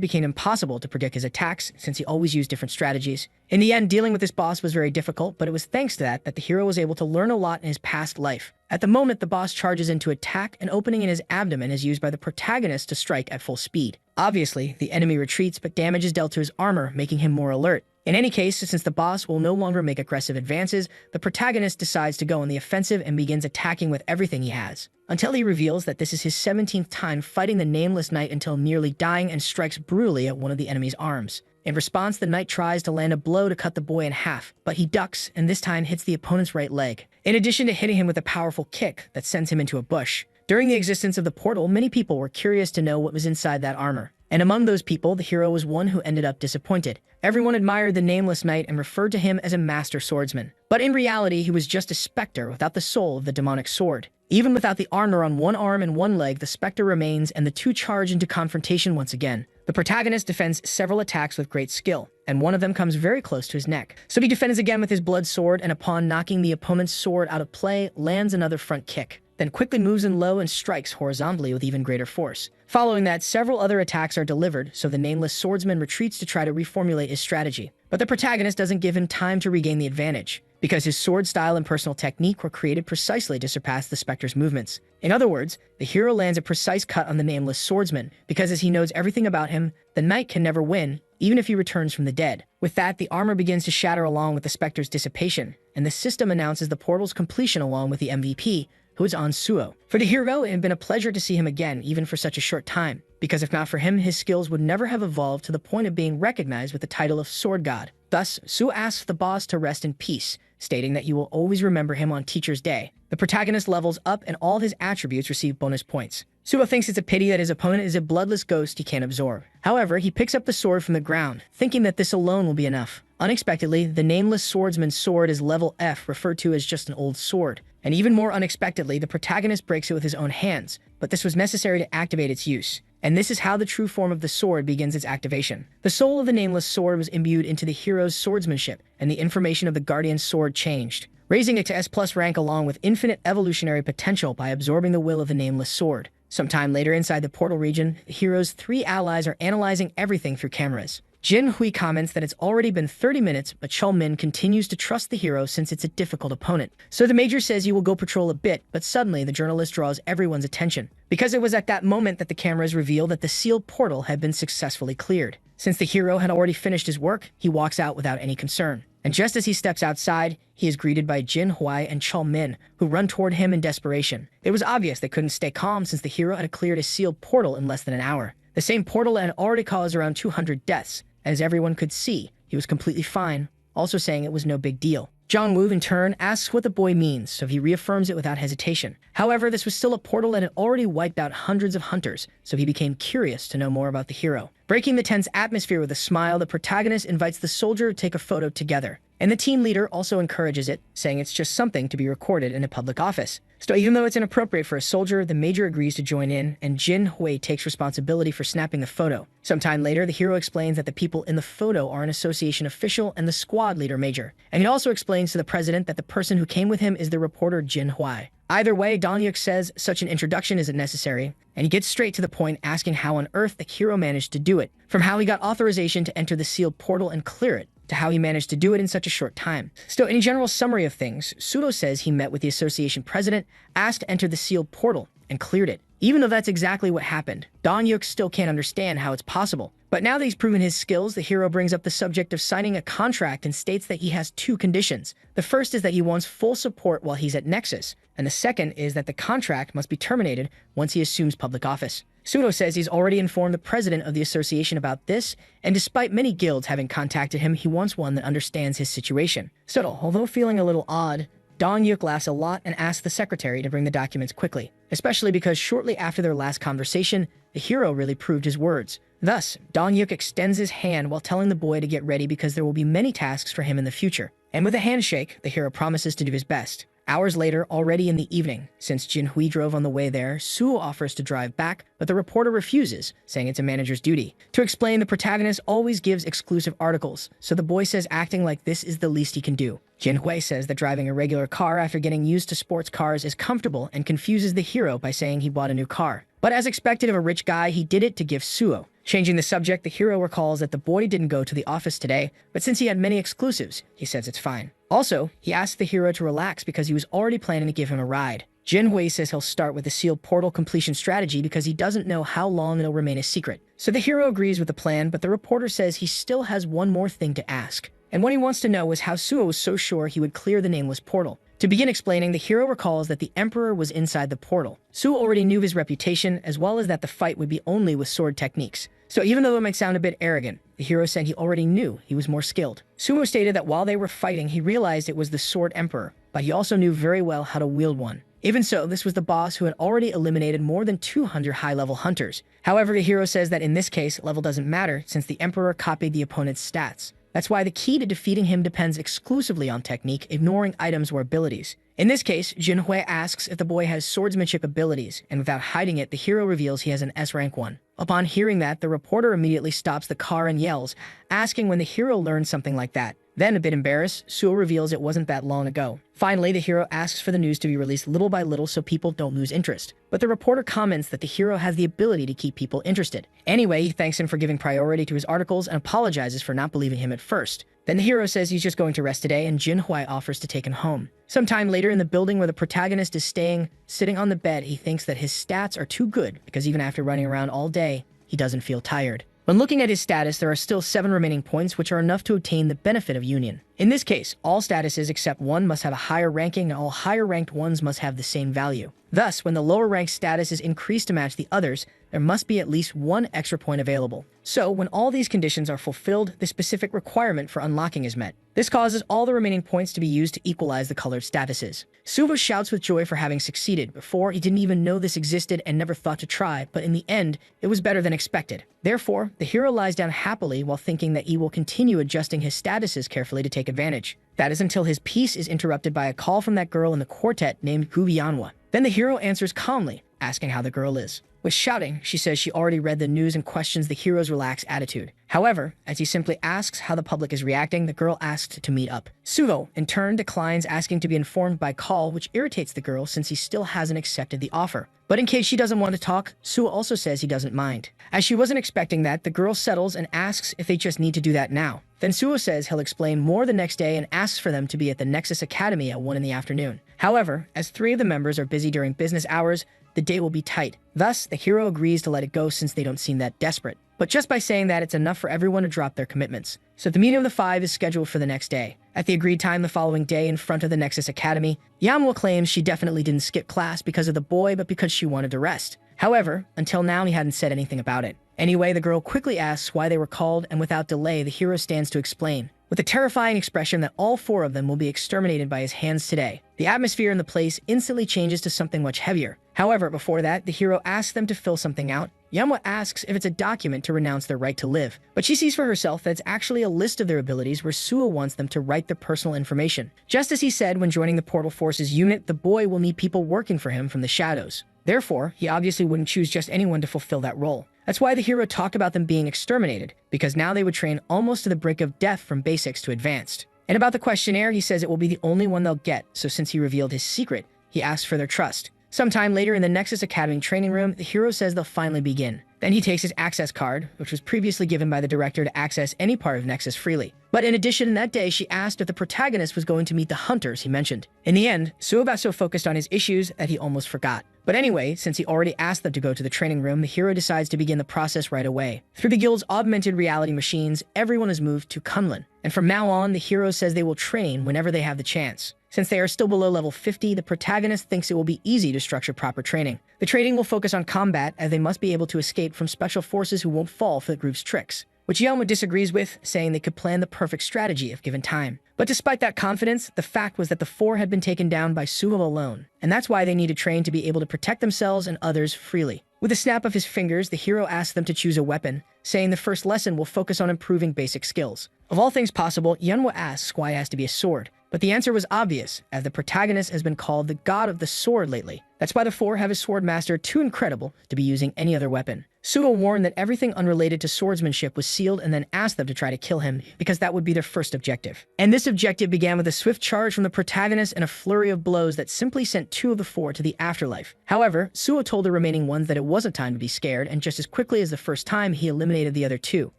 became impossible to predict his attacks, since he always used different strategies. In the end, dealing with this boss was very difficult, but it was thanks to that the hero was able to learn a lot in his past life. At the moment, the boss charges in to attack, an opening in his abdomen is used by the protagonist to strike at full speed. Obviously, the enemy retreats, but damage is dealt to his armor, making him more alert. In any case, since the boss will no longer make aggressive advances, the protagonist decides to go on the offensive and begins attacking with everything he has, until he reveals that this is his 17th time fighting the Nameless Knight until nearly dying, and strikes brutally at one of the enemy's arms. In response, the knight tries to land a blow to cut the boy in half, but he ducks and this time hits the opponent's right leg, in addition to hitting him with a powerful kick that sends him into a bush. During the existence of the portal, many people were curious to know what was inside that armor, and among those people, the hero was one who ended up disappointed. Everyone admired the Nameless Knight and referred to him as a master swordsman, but in reality, he was just a specter without the soul of the demonic sword. Even without the armor on one arm and one leg, the specter remains, and the two charge into confrontation once again. The protagonist defends several attacks with great skill, and one of them comes very close to his neck. So he defends again with his blood sword, and upon knocking the opponent's sword out of play, lands another front kick, then quickly moves in low and strikes horizontally with even greater force. Following that, several other attacks are delivered, so the Nameless Swordsman retreats to try to reformulate his strategy. But the protagonist doesn't give him time to regain the advantage, because his sword style and personal technique were created precisely to surpass the Spectre's movements. In other words, the hero lands a precise cut on the Nameless Swordsman, because as he knows everything about him, the knight can never win, even if he returns from the dead. With that, the armor begins to shatter along with the Spectre's dissipation, and the system announces the portal's completion along with the MVP, who is on Suo. For the hero, it had been a pleasure to see him again, even for such a short time, because if not for him, his skills would never have evolved to the point of being recognized with the title of Sword God. Thus, Suo asks the boss to rest in peace, stating that he will always remember him on Teacher's Day. The protagonist levels up and all his attributes receive bonus points. Suo thinks it's a pity that his opponent is a bloodless ghost he can't absorb. However, he picks up the sword from the ground, thinking that this alone will be enough. Unexpectedly, the Nameless Swordsman's sword is level F, referred to as just an old sword. And even more unexpectedly, the protagonist breaks it with his own hands, but this was necessary to activate its use. And this is how the true form of the sword begins its activation. The soul of the Nameless Sword was imbued into the hero's swordsmanship, and the information of the Guardian's sword changed, raising it to S+ rank along with infinite evolutionary potential by absorbing the will of the Nameless Sword. Sometime later inside the portal region, the hero's 3 allies are analyzing everything through cameras. Jinhui comments that it's already been 30 minutes, but Cheolmin continues to trust the hero since it's a difficult opponent. So the major says he will go patrol a bit, but suddenly the journalist draws everyone's attention, because it was at that moment that the cameras reveal that the sealed portal had been successfully cleared. Since the hero had already finished his work, he walks out without any concern. And just as he steps outside, he is greeted by Jinhui and Cheolmin, who run toward him in desperation. It was obvious they couldn't stay calm since the hero had cleared a sealed portal in less than an hour. The same portal had already caused around 200 deaths. As everyone could see, he was completely fine, also saying it was no big deal. Jong-woo, in turn, asks what the boy means, so he reaffirms it without hesitation. However, this was still a portal that had already wiped out hundreds of hunters, so he became curious to know more about the hero. Breaking the tense atmosphere with a smile, the protagonist invites the soldier to take a photo together. And the team leader also encourages it, saying it's just something to be recorded in a public office. So even though it's inappropriate for a soldier, the major agrees to join in, and Jin Hui takes responsibility for snapping the photo. Sometime later, the hero explains that the people in the photo are an association official and the squad leader major. And he also explains to the president that the person who came with him is the reporter Jin Hui. Either way, Dong-yuk says such an introduction isn't necessary, and he gets straight to the point, asking how on earth the hero managed to do it, from how he got authorization to enter the sealed portal and clear it, to how he managed to do it in such a short time. Still, in a general summary of things, Sudo says he met with the association president, asked to enter the sealed portal, and cleared it. Even though that's exactly what happened, Dong-yuk still can't understand how it's possible. But now that he's proven his skills, the hero brings up the subject of signing a contract and states that he has two conditions. The first is that he wants full support while he's at Nexus, and the second is that the contract must be terminated once he assumes public office. Sudo says he's already informed the president of the association about this, and despite many guilds having contacted him, he wants one that understands his situation. Still, although feeling a little odd, Dong-yuk laughs a lot and asks the secretary to bring the documents quickly, especially because shortly after their last conversation, the hero really proved his words. Thus, Dong-yuk extends his hand while telling the boy to get ready because there will be many tasks for him in the future. And with a handshake, the hero promises to do his best. Hours later, already in the evening, since Jin Hui drove on the way there, Suo offers to drive back, but the reporter refuses, saying it's a manager's duty. To explain, the protagonist always gives exclusive articles, so the boy says acting like this is the least he can do. Jin Hui says that driving a regular car after getting used to sports cars is comfortable and confuses the hero by saying he bought a new car. But as expected of a rich guy, he did it to give Suo. Changing the subject, the hero recalls that the boy didn't go to the office today, but since he had many exclusives, he says it's fine. Also, he asks the hero to relax because he was already planning to give him a ride. Jin Hui says he'll start with the sealed portal completion strategy because he doesn't know how long it'll remain a secret. So the hero agrees with the plan, but the reporter says he still has one more thing to ask. And what he wants to know is how Suo was so sure he would clear the nameless portal. To begin explaining, the hero recalls that the Emperor was inside the portal. Suo already knew his reputation, as well as that the fight would be only with sword techniques. So even though it might sound a bit arrogant, the hero said he already knew he was more skilled. Sumo stated that while they were fighting, he realized it was the Sword Emperor, but he also knew very well how to wield one. Even so, this was the boss who had already eliminated more than 200 high-level hunters. However, the hero says that in this case, level doesn't matter since the Emperor copied the opponent's stats. That's why the key to defeating him depends exclusively on technique, ignoring items or abilities. In this case, Jin Hui asks if the boy has swordsmanship abilities, and without hiding it, the hero reveals he has an S-rank one. Upon hearing that, the reporter immediately stops the car and yells, asking when the hero learned something like that. Then, a bit embarrassed, Suo reveals it wasn't that long ago. Finally, the hero asks for the news to be released little by little so people don't lose interest. But the reporter comments that the hero has the ability to keep people interested. Anyway, he thanks him for giving priority to his articles and apologizes for not believing him at first. Then the hero says he's just going to rest today, and Jin Hui offers to take him home. Sometime later in the building where the protagonist is staying, sitting on the bed, he thinks that his stats are too good because even after running around all day, he doesn't feel tired. When looking at his status, there are still 7 remaining points, which are enough to obtain the benefit of union. In this case, all statuses except one must have a higher ranking, and all higher-ranked ones must have the same value. Thus, when the lower-ranked status is increased to match the others, there must be at least 1 extra point available. So, when all these conditions are fulfilled, the specific requirement for unlocking is met. This causes all the remaining points to be used to equalize the colored statuses. Suvo shouts with joy for having succeeded. Before, he didn't even know this existed and never thought to try, but in the end, it was better than expected. Therefore, the hero lies down happily while thinking that he will continue adjusting his statuses carefully to take advantage. That is until his peace is interrupted by a call from that girl in the quartet named Gubianwa. Then the hero answers calmly, asking how the girl is. With shouting, she says she already read the news and questions the hero's relaxed attitude. However, as he simply asks how the public is reacting, the girl asks to meet up. Suvo, in turn, declines asking to be informed by call, which irritates the girl since he still hasn't accepted the offer. But in case she doesn't want to talk, Suo also says he doesn't mind. As she wasn't expecting that, the girl settles and asks if they just need to do that now. Then Suo says he'll explain more the next day and asks for them to be at the Nexus Academy at 1 in the afternoon. However, as 3 of the members are busy during business hours, the day will be tight. Thus, the hero agrees to let it go since they don't seem that desperate. But just by saying that, it's enough for everyone to drop their commitments. So the meeting of the 5 is scheduled for the next day. At the agreed time the following day in front of the Nexus Academy, Yamwa claims she definitely didn't skip class because of the boy, but because she wanted to rest. However, until now he hadn't said anything about it. Anyway, the girl quickly asks why they were called, and without delay, the hero stands to explain. with a terrifying expression that all 4 of them will be exterminated by his hands today. The atmosphere in the place instantly changes to something much heavier. However, before that, the hero asks them to fill something out. Manhwa asks if it's a document to renounce their right to live, but she sees for herself that it's actually a list of their abilities where Suo wants them to write their personal information. Just as he said when joining the Portal Forces unit, the boy will need people working for him from the shadows. Therefore, he obviously wouldn't choose just anyone to fulfill that role. That's why the hero talked about them being exterminated, because now they would train almost to the brink of death from basics to advanced. And about the questionnaire, he says it will be the only one they'll get, so since he revealed his secret, he asks for their trust. Sometime later in the Nexus Academy training room, the hero says they'll finally begin. Then he takes his access card, which was previously given by the director to access any part of Nexus freely. But in addition, that day, she asked if the protagonist was going to meet the hunters he mentioned. In the end, Suo got so focused on his issues that he almost forgot. But anyway, since he already asked them to go to the training room, the hero decides to begin the process right away. Through the guild's augmented reality machines, everyone is moved to Kunlun. And from now on, the hero says they will train whenever they have the chance. Since they are still below level 50, the protagonist thinks it will be easy to structure proper training. The training will focus on combat, as they must be able to escape from special forces who won't fall for the group's tricks, which Yahello disagrees with, saying they could plan the perfect strategy if given time. But despite that confidence, the fact was that the 4 had been taken down by Suho alone, and that's why they need to train to be able to protect themselves and others freely. With a snap of his fingers, the hero asks them to choose a weapon, saying the first lesson will focus on improving basic skills. Of all things possible, Manhwa asks why it has to be a sword, but the answer was obvious, as the protagonist has been called the god of the sword lately. That's why the 4 have his sword master too incredible to be using any other weapon. Suho warned that everything unrelated to swordsmanship was sealed and then asked them to try to kill him, because that would be their first objective. And this objective began with a swift charge from the protagonist and a flurry of blows that simply sent 2 of the 4 to the afterlife. However, Suho told the remaining ones that it wasn't time to be scared, and just as quickly as the first time, he eliminated the other 2.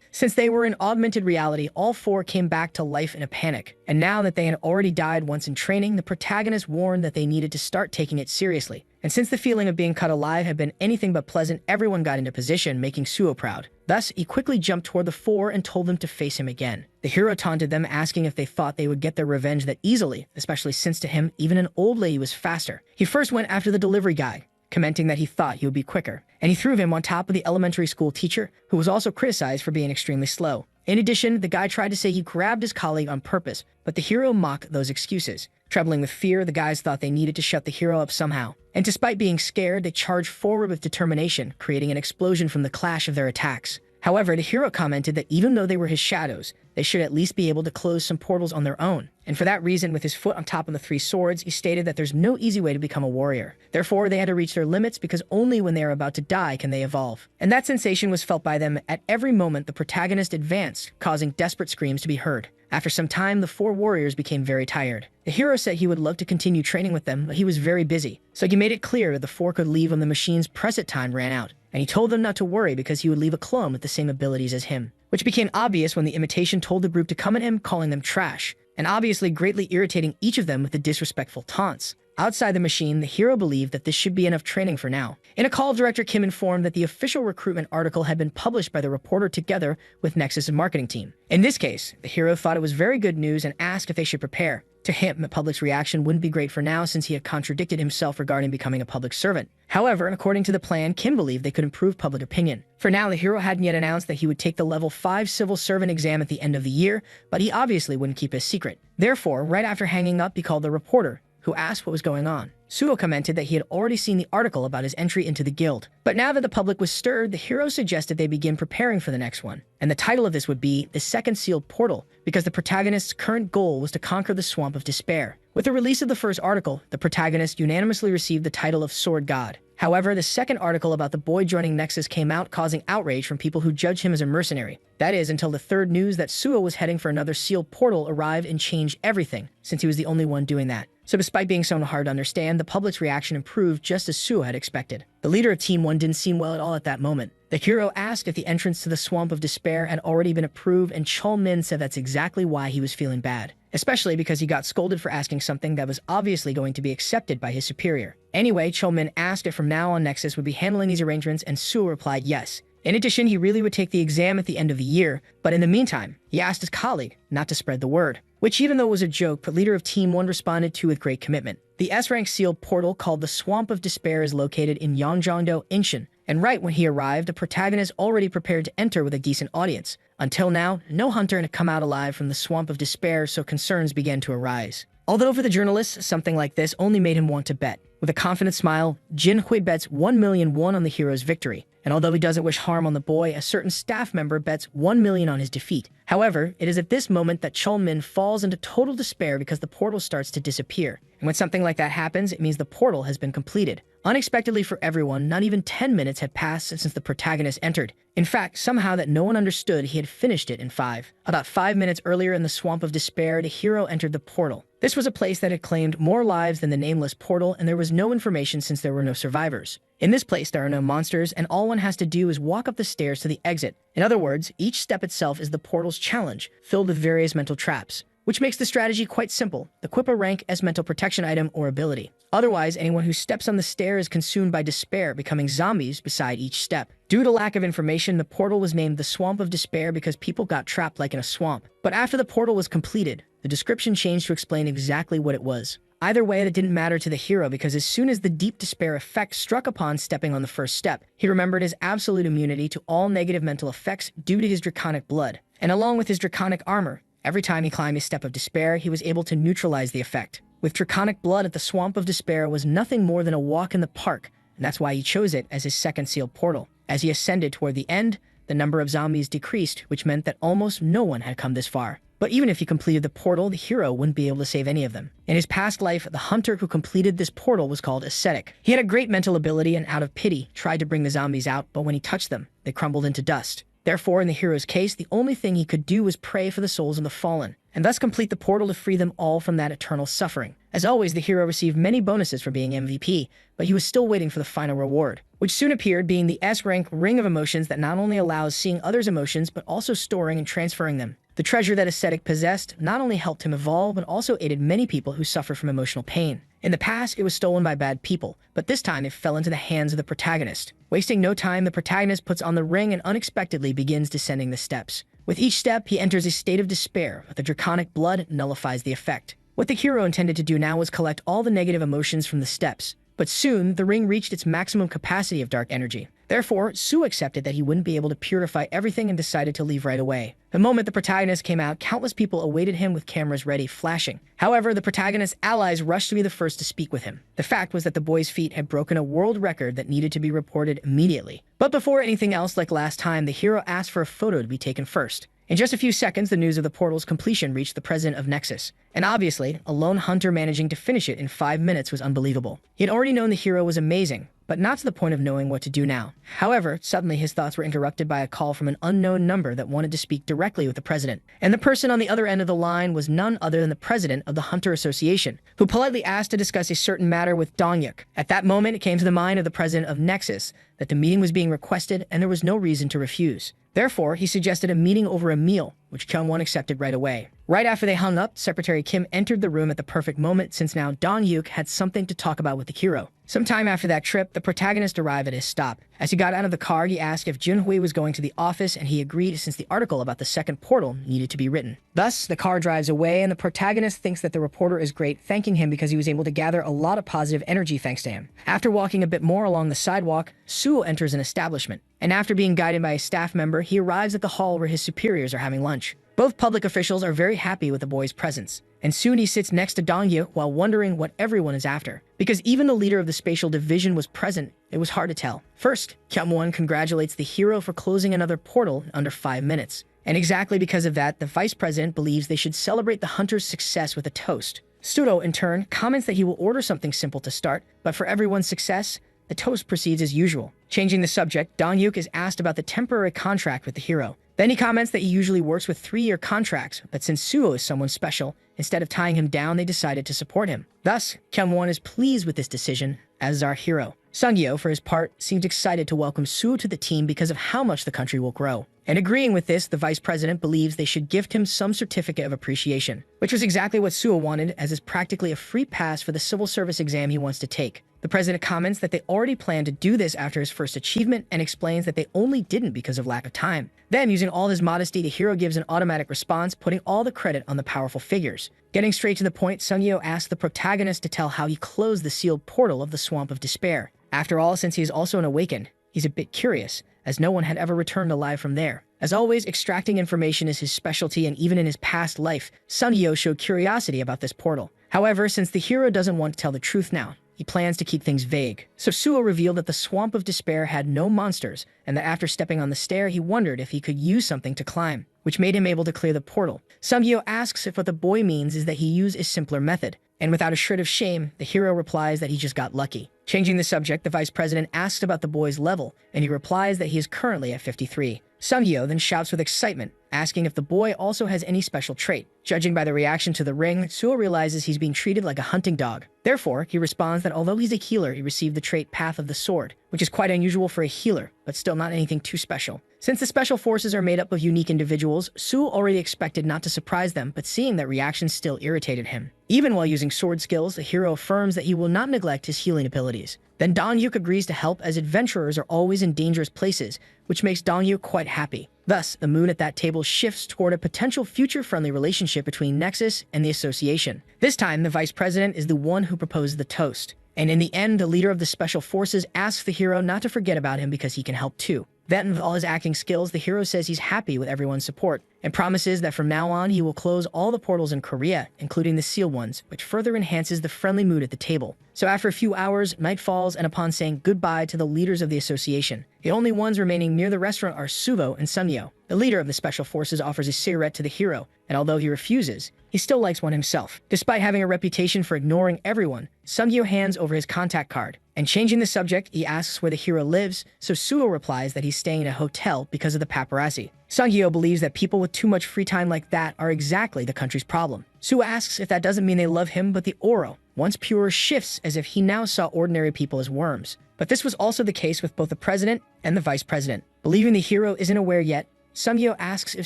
Since they were in augmented reality, all 4 came back to life in a panic. And now that they had already died once in training, the protagonist warned that they needed to start taking it seriously. And since the feeling of being cut alive had been anything but pleasant, everyone got into position, making Suo proud. Thus, he quickly jumped toward the 4 and told them to face him again. The hero taunted them, asking if they thought they would get their revenge that easily, especially since to him, even an old lady was faster. He first went after the delivery guy, commenting that he thought he would be quicker, and he threw him on top of the elementary school teacher, who was also criticized for being extremely slow. In addition, the guy tried to say he grabbed his colleague on purpose, but the hero mocked those excuses. Trembling with fear, the guys thought they needed to shut the hero up somehow. And despite being scared, they charged forward with determination, creating an explosion from the clash of their attacks. However, the hero commented that even though they were his shadows, they should at least be able to close some portals on their own. And for that reason, with his foot on top of the 3 swords, he stated that there's no easy way to become a warrior. Therefore, they had to reach their limits because only when they are about to die can they evolve. And that sensation was felt by them at every moment the protagonist advanced, causing desperate screams to be heard. After some time, the 4 warriors became very tired. The hero said he would love to continue training with them, but he was very busy. So he made it clear that the 4 could leave when the machine's preset time ran out. And he told them not to worry because he would leave a clone with the same abilities as him. Which became obvious when the imitation told the group to come at him, calling them trash, and obviously greatly irritating each of them with the disrespectful taunts. Outside the machine, the hero believed that this should be enough training for now. In a call, Director Kim informed that the official recruitment article had been published by the reporter together with Nexus' marketing team. In this case, the hero thought it was very good news and asked if they should prepare. To him, the public's reaction wouldn't be great for now since he had contradicted himself regarding becoming a public servant. However, according to the plan, Kim believed they could improve public opinion. For now, the hero hadn't yet announced that he would take the level 5 civil servant exam at the end of the year, but he obviously wouldn't keep his secret. Therefore, right after hanging up, he called the reporter, who asked what was going on. Suho commented that he had already seen the article about his entry into the guild. But now that the public was stirred, the hero suggested they begin preparing for the next one. And the title of this would be The Second Sealed Portal, because the protagonist's current goal was to conquer the Swamp of Despair. With the release of the first article, the protagonist unanimously received the title of Sword God. However, the second article about the boy joining Nexus came out, causing outrage from people who judged him as a mercenary. That is, until the third news that Suho was heading for another sealed portal arrived and changed everything, since he was the only one doing that. So despite being so hard to understand, the public's reaction improved just as Suho had expected. The leader of Team 1 didn't seem well at all at that moment. The hero asked if the entrance to the Swamp of Despair had already been approved, and Chol-min said that's exactly why he was feeling bad. Especially because he got scolded for asking something that was obviously going to be accepted by his superior. Anyway, Chol-min asked if from now on Nexus would be handling these arrangements, and Suho replied yes. In addition, he really would take the exam at the end of the year, but in the meantime, he asked his colleague not to spread the word. which even though it was a joke, the leader of Team 1 responded to with great commitment. The S-rank sealed portal called the Swamp of Despair is located in Yangzhangdo, Inshan, and right when he arrived, the protagonist already prepared to enter with a decent audience. Until now, no hunter had come out alive from the Swamp of Despair, so concerns began to arise. Although for the journalists, something like this only made him want to bet. With a confident smile, Jin Hui bets 1 million won on the hero's victory. And although he doesn't wish harm on the boy, a certain staff member bets 1 million on his defeat. However, it is at this moment that Chulmin falls into total despair because the portal starts to disappear. And when something like that happens, it means the portal has been completed. Unexpectedly for everyone, not even 10 minutes had passed since the protagonist entered. In fact, somehow that no one understood, he had finished it in 5. About 5 minutes earlier in the Swamp of Despair, the hero entered the portal. This was a place that had claimed more lives than the nameless portal, and there was no information since there were no survivors. In this place, there are no monsters, and all one has to do is walk up the stairs to the exit. In other words, each step itself is the portal's challenge, filled with various mental traps, which makes the strategy quite simple. Equip a rank as mental protection item or ability. Otherwise, anyone who steps on the stair is consumed by despair, becoming zombies beside each step. Due to lack of information, the portal was named the Swamp of Despair because people got trapped like in a swamp. But after the portal was completed, the description changed to explain exactly what it was. Either way, it didn't matter to the hero because as soon as the deep despair effect struck upon stepping on the first step, he remembered his absolute immunity to all negative mental effects due to his draconic blood. And along with his draconic armor, every time he climbed a step of despair, he was able to neutralize the effect. With draconic blood at the Swamp of Despair was nothing more than a walk in the park, and that's why he chose it as his second sealed portal. As he ascended toward the end, the number of zombies decreased, which meant that almost no one had come this far. But even if he completed the portal, the hero wouldn't be able to save any of them. In his past life, the hunter who completed this portal was called Ascetic. He had a great mental ability and out of pity, tried to bring the zombies out, but when he touched them, they crumbled into dust. Therefore, in the hero's case, the only thing he could do was pray for the souls of the fallen, and thus complete the portal to free them all from that eternal suffering. As always, the hero received many bonuses for being MVP, but he was still waiting for the final reward, which soon appeared, being the S-rank Ring of Emotions that not only allows seeing others' emotions, but also storing and transferring them. The treasure that Ascetic possessed not only helped him evolve, but also aided many people who suffer from emotional pain. In the past, it was stolen by bad people, but this time it fell into the hands of the protagonist. Wasting no time, the protagonist puts on the ring and unexpectedly begins descending the steps. With each step, he enters a state of despair, but the draconic blood nullifies the effect. What the hero intended to do now was collect all the negative emotions from the steps. But soon, the ring reached its maximum capacity of dark energy. Therefore, Su accepted that he wouldn't be able to purify everything and decided to leave right away. The moment the protagonist came out, countless people awaited him with cameras ready, flashing. However, the protagonist's allies rushed to be the first to speak with him. The fact was that the boy's feat had broken a world record that needed to be reported immediately. But before anything else, like last time, the hero asked for a photo to be taken first. In just a few seconds, the news of the portal's completion reached the president of Nexus. And obviously, a lone hunter managing to finish it in 5 minutes was unbelievable. He had already known the hero was amazing, but not to the point of knowing what to do now. However, suddenly his thoughts were interrupted by a call from an unknown number that wanted to speak directly with the president. And the person on the other end of the line was none other than the president of the Hunter Association, who politely asked to discuss a certain matter with Dongyuk. At that moment, it came to the mind of the president of Nexus that the meeting was being requested and there was no reason to refuse. Therefore, he suggested a meeting over a meal, which Kyungwon accepted right away. Right after they hung up, Secretary Kim entered the room at the perfect moment since now Dongyuk had something to talk about with the hero. Sometime after that trip, the protagonist arrived at his stop. As he got out of the car, he asked if Junhui was going to the office, and he agreed since the article about the second portal needed to be written. Thus, the car drives away, and the protagonist thinks that the reporter is great, thanking him because he was able to gather a lot of positive energy thanks to him. After walking a bit more along the sidewalk, Suo enters an establishment, and after being guided by a staff member, he arrives at the hall where his superiors are having lunch. Both public officials are very happy with the boy's presence, and soon he sits next to Dongyuk while wondering what everyone is after. Because even the leader of the spatial division was present, it was hard to tell. First, Kyungwon congratulates the hero for closing another portal in under 5 minutes. And exactly because of that, the vice president believes they should celebrate the hunter's success with a toast. Sudo, in turn, comments that he will order something simple to start, but for everyone's success, the toast proceeds as usual. Changing the subject, Dongyuk is asked about the temporary contract with the hero. Then he comments that he usually works with 3-year contracts, but since Suo is someone special, instead of tying him down, they decided to support him. Thus, Kyungwon is pleased with this decision, as is our hero. Sungyo, for his part, seems excited to welcome Suo to the team because of how much the country will grow. And agreeing with this, the vice president believes they should gift him some certificate of appreciation, which was exactly what Suo wanted, as is practically a free pass for the civil service exam he wants to take. The president comments that they already planned to do this after his first achievement and explains that they only didn't because of lack of time. Then, using all his modesty, the hero gives an automatic response, putting all the credit on the powerful figures. Getting straight to the point, Sungyo asks the protagonist to tell how he closed the sealed portal of the Swamp of Despair. After all, since he is also an awakened, he's a bit curious, as no one had ever returned alive from there. As always, extracting information is his specialty, and even in his past life, Sungyo showed curiosity about this portal. However, since the hero doesn't want to tell the truth now, he plans to keep things vague. So Suo revealed that the Swamp of Despair had no monsters, and that after stepping on the stair, he wondered if he could use something to climb, which made him able to clear the portal. Sungyo asks if what the boy means is that he used a simpler method, and without a shred of shame, the hero replies that he just got lucky. Changing the subject, the vice president asks about the boy's level, and he replies that he is currently at 53. Sungyo then shouts with excitement, asking if the boy also has any special trait. Judging by the reaction to the ring, Suo realizes he's being treated like a hunting dog. Therefore, he responds that although he's a healer, he received the trait Path of the Sword, which is quite unusual for a healer, but still not anything too special. Since the special forces are made up of unique individuals, Suo already expected not to surprise them, but seeing that reaction still irritated him. Even while using sword skills, the hero affirms that he will not neglect his healing abilities. Then Dong-yuk agrees to help, as adventurers are always in dangerous places, which makes Dong-yuk quite happy. Thus, the mood at that table shifts toward a potential future-friendly relationship between Nexus and the Association. This time, the vice president is the one who proposed the toast. And in the end, the leader of the special forces asks the hero not to forget about him because he can help too. Then, with all his acting skills, the hero says he's happy with everyone's support, and promises that from now on he will close all the portals in Korea, including the sealed ones, which further enhances the friendly mood at the table. So after a few hours, night falls, and upon saying goodbye to the leaders of the association, the only ones remaining near the restaurant are Suvo and Sungyo. The leader of the special forces offers a cigarette to the hero, and although he refuses, he still likes one himself. Despite having a reputation for ignoring everyone, Sungyo hands over his contact card, and changing the subject, he asks where the hero lives, so Suo replies that he's staying in a hotel because of the paparazzi. Sungyo believes that people with too much free time like that are exactly the country's problem. Suo asks if that doesn't mean they love him, but the aura, once pure, shifts as if he now saw ordinary people as worms. But this was also the case with both the president and the vice president. Believing the hero isn't aware yet, Sungyo asks if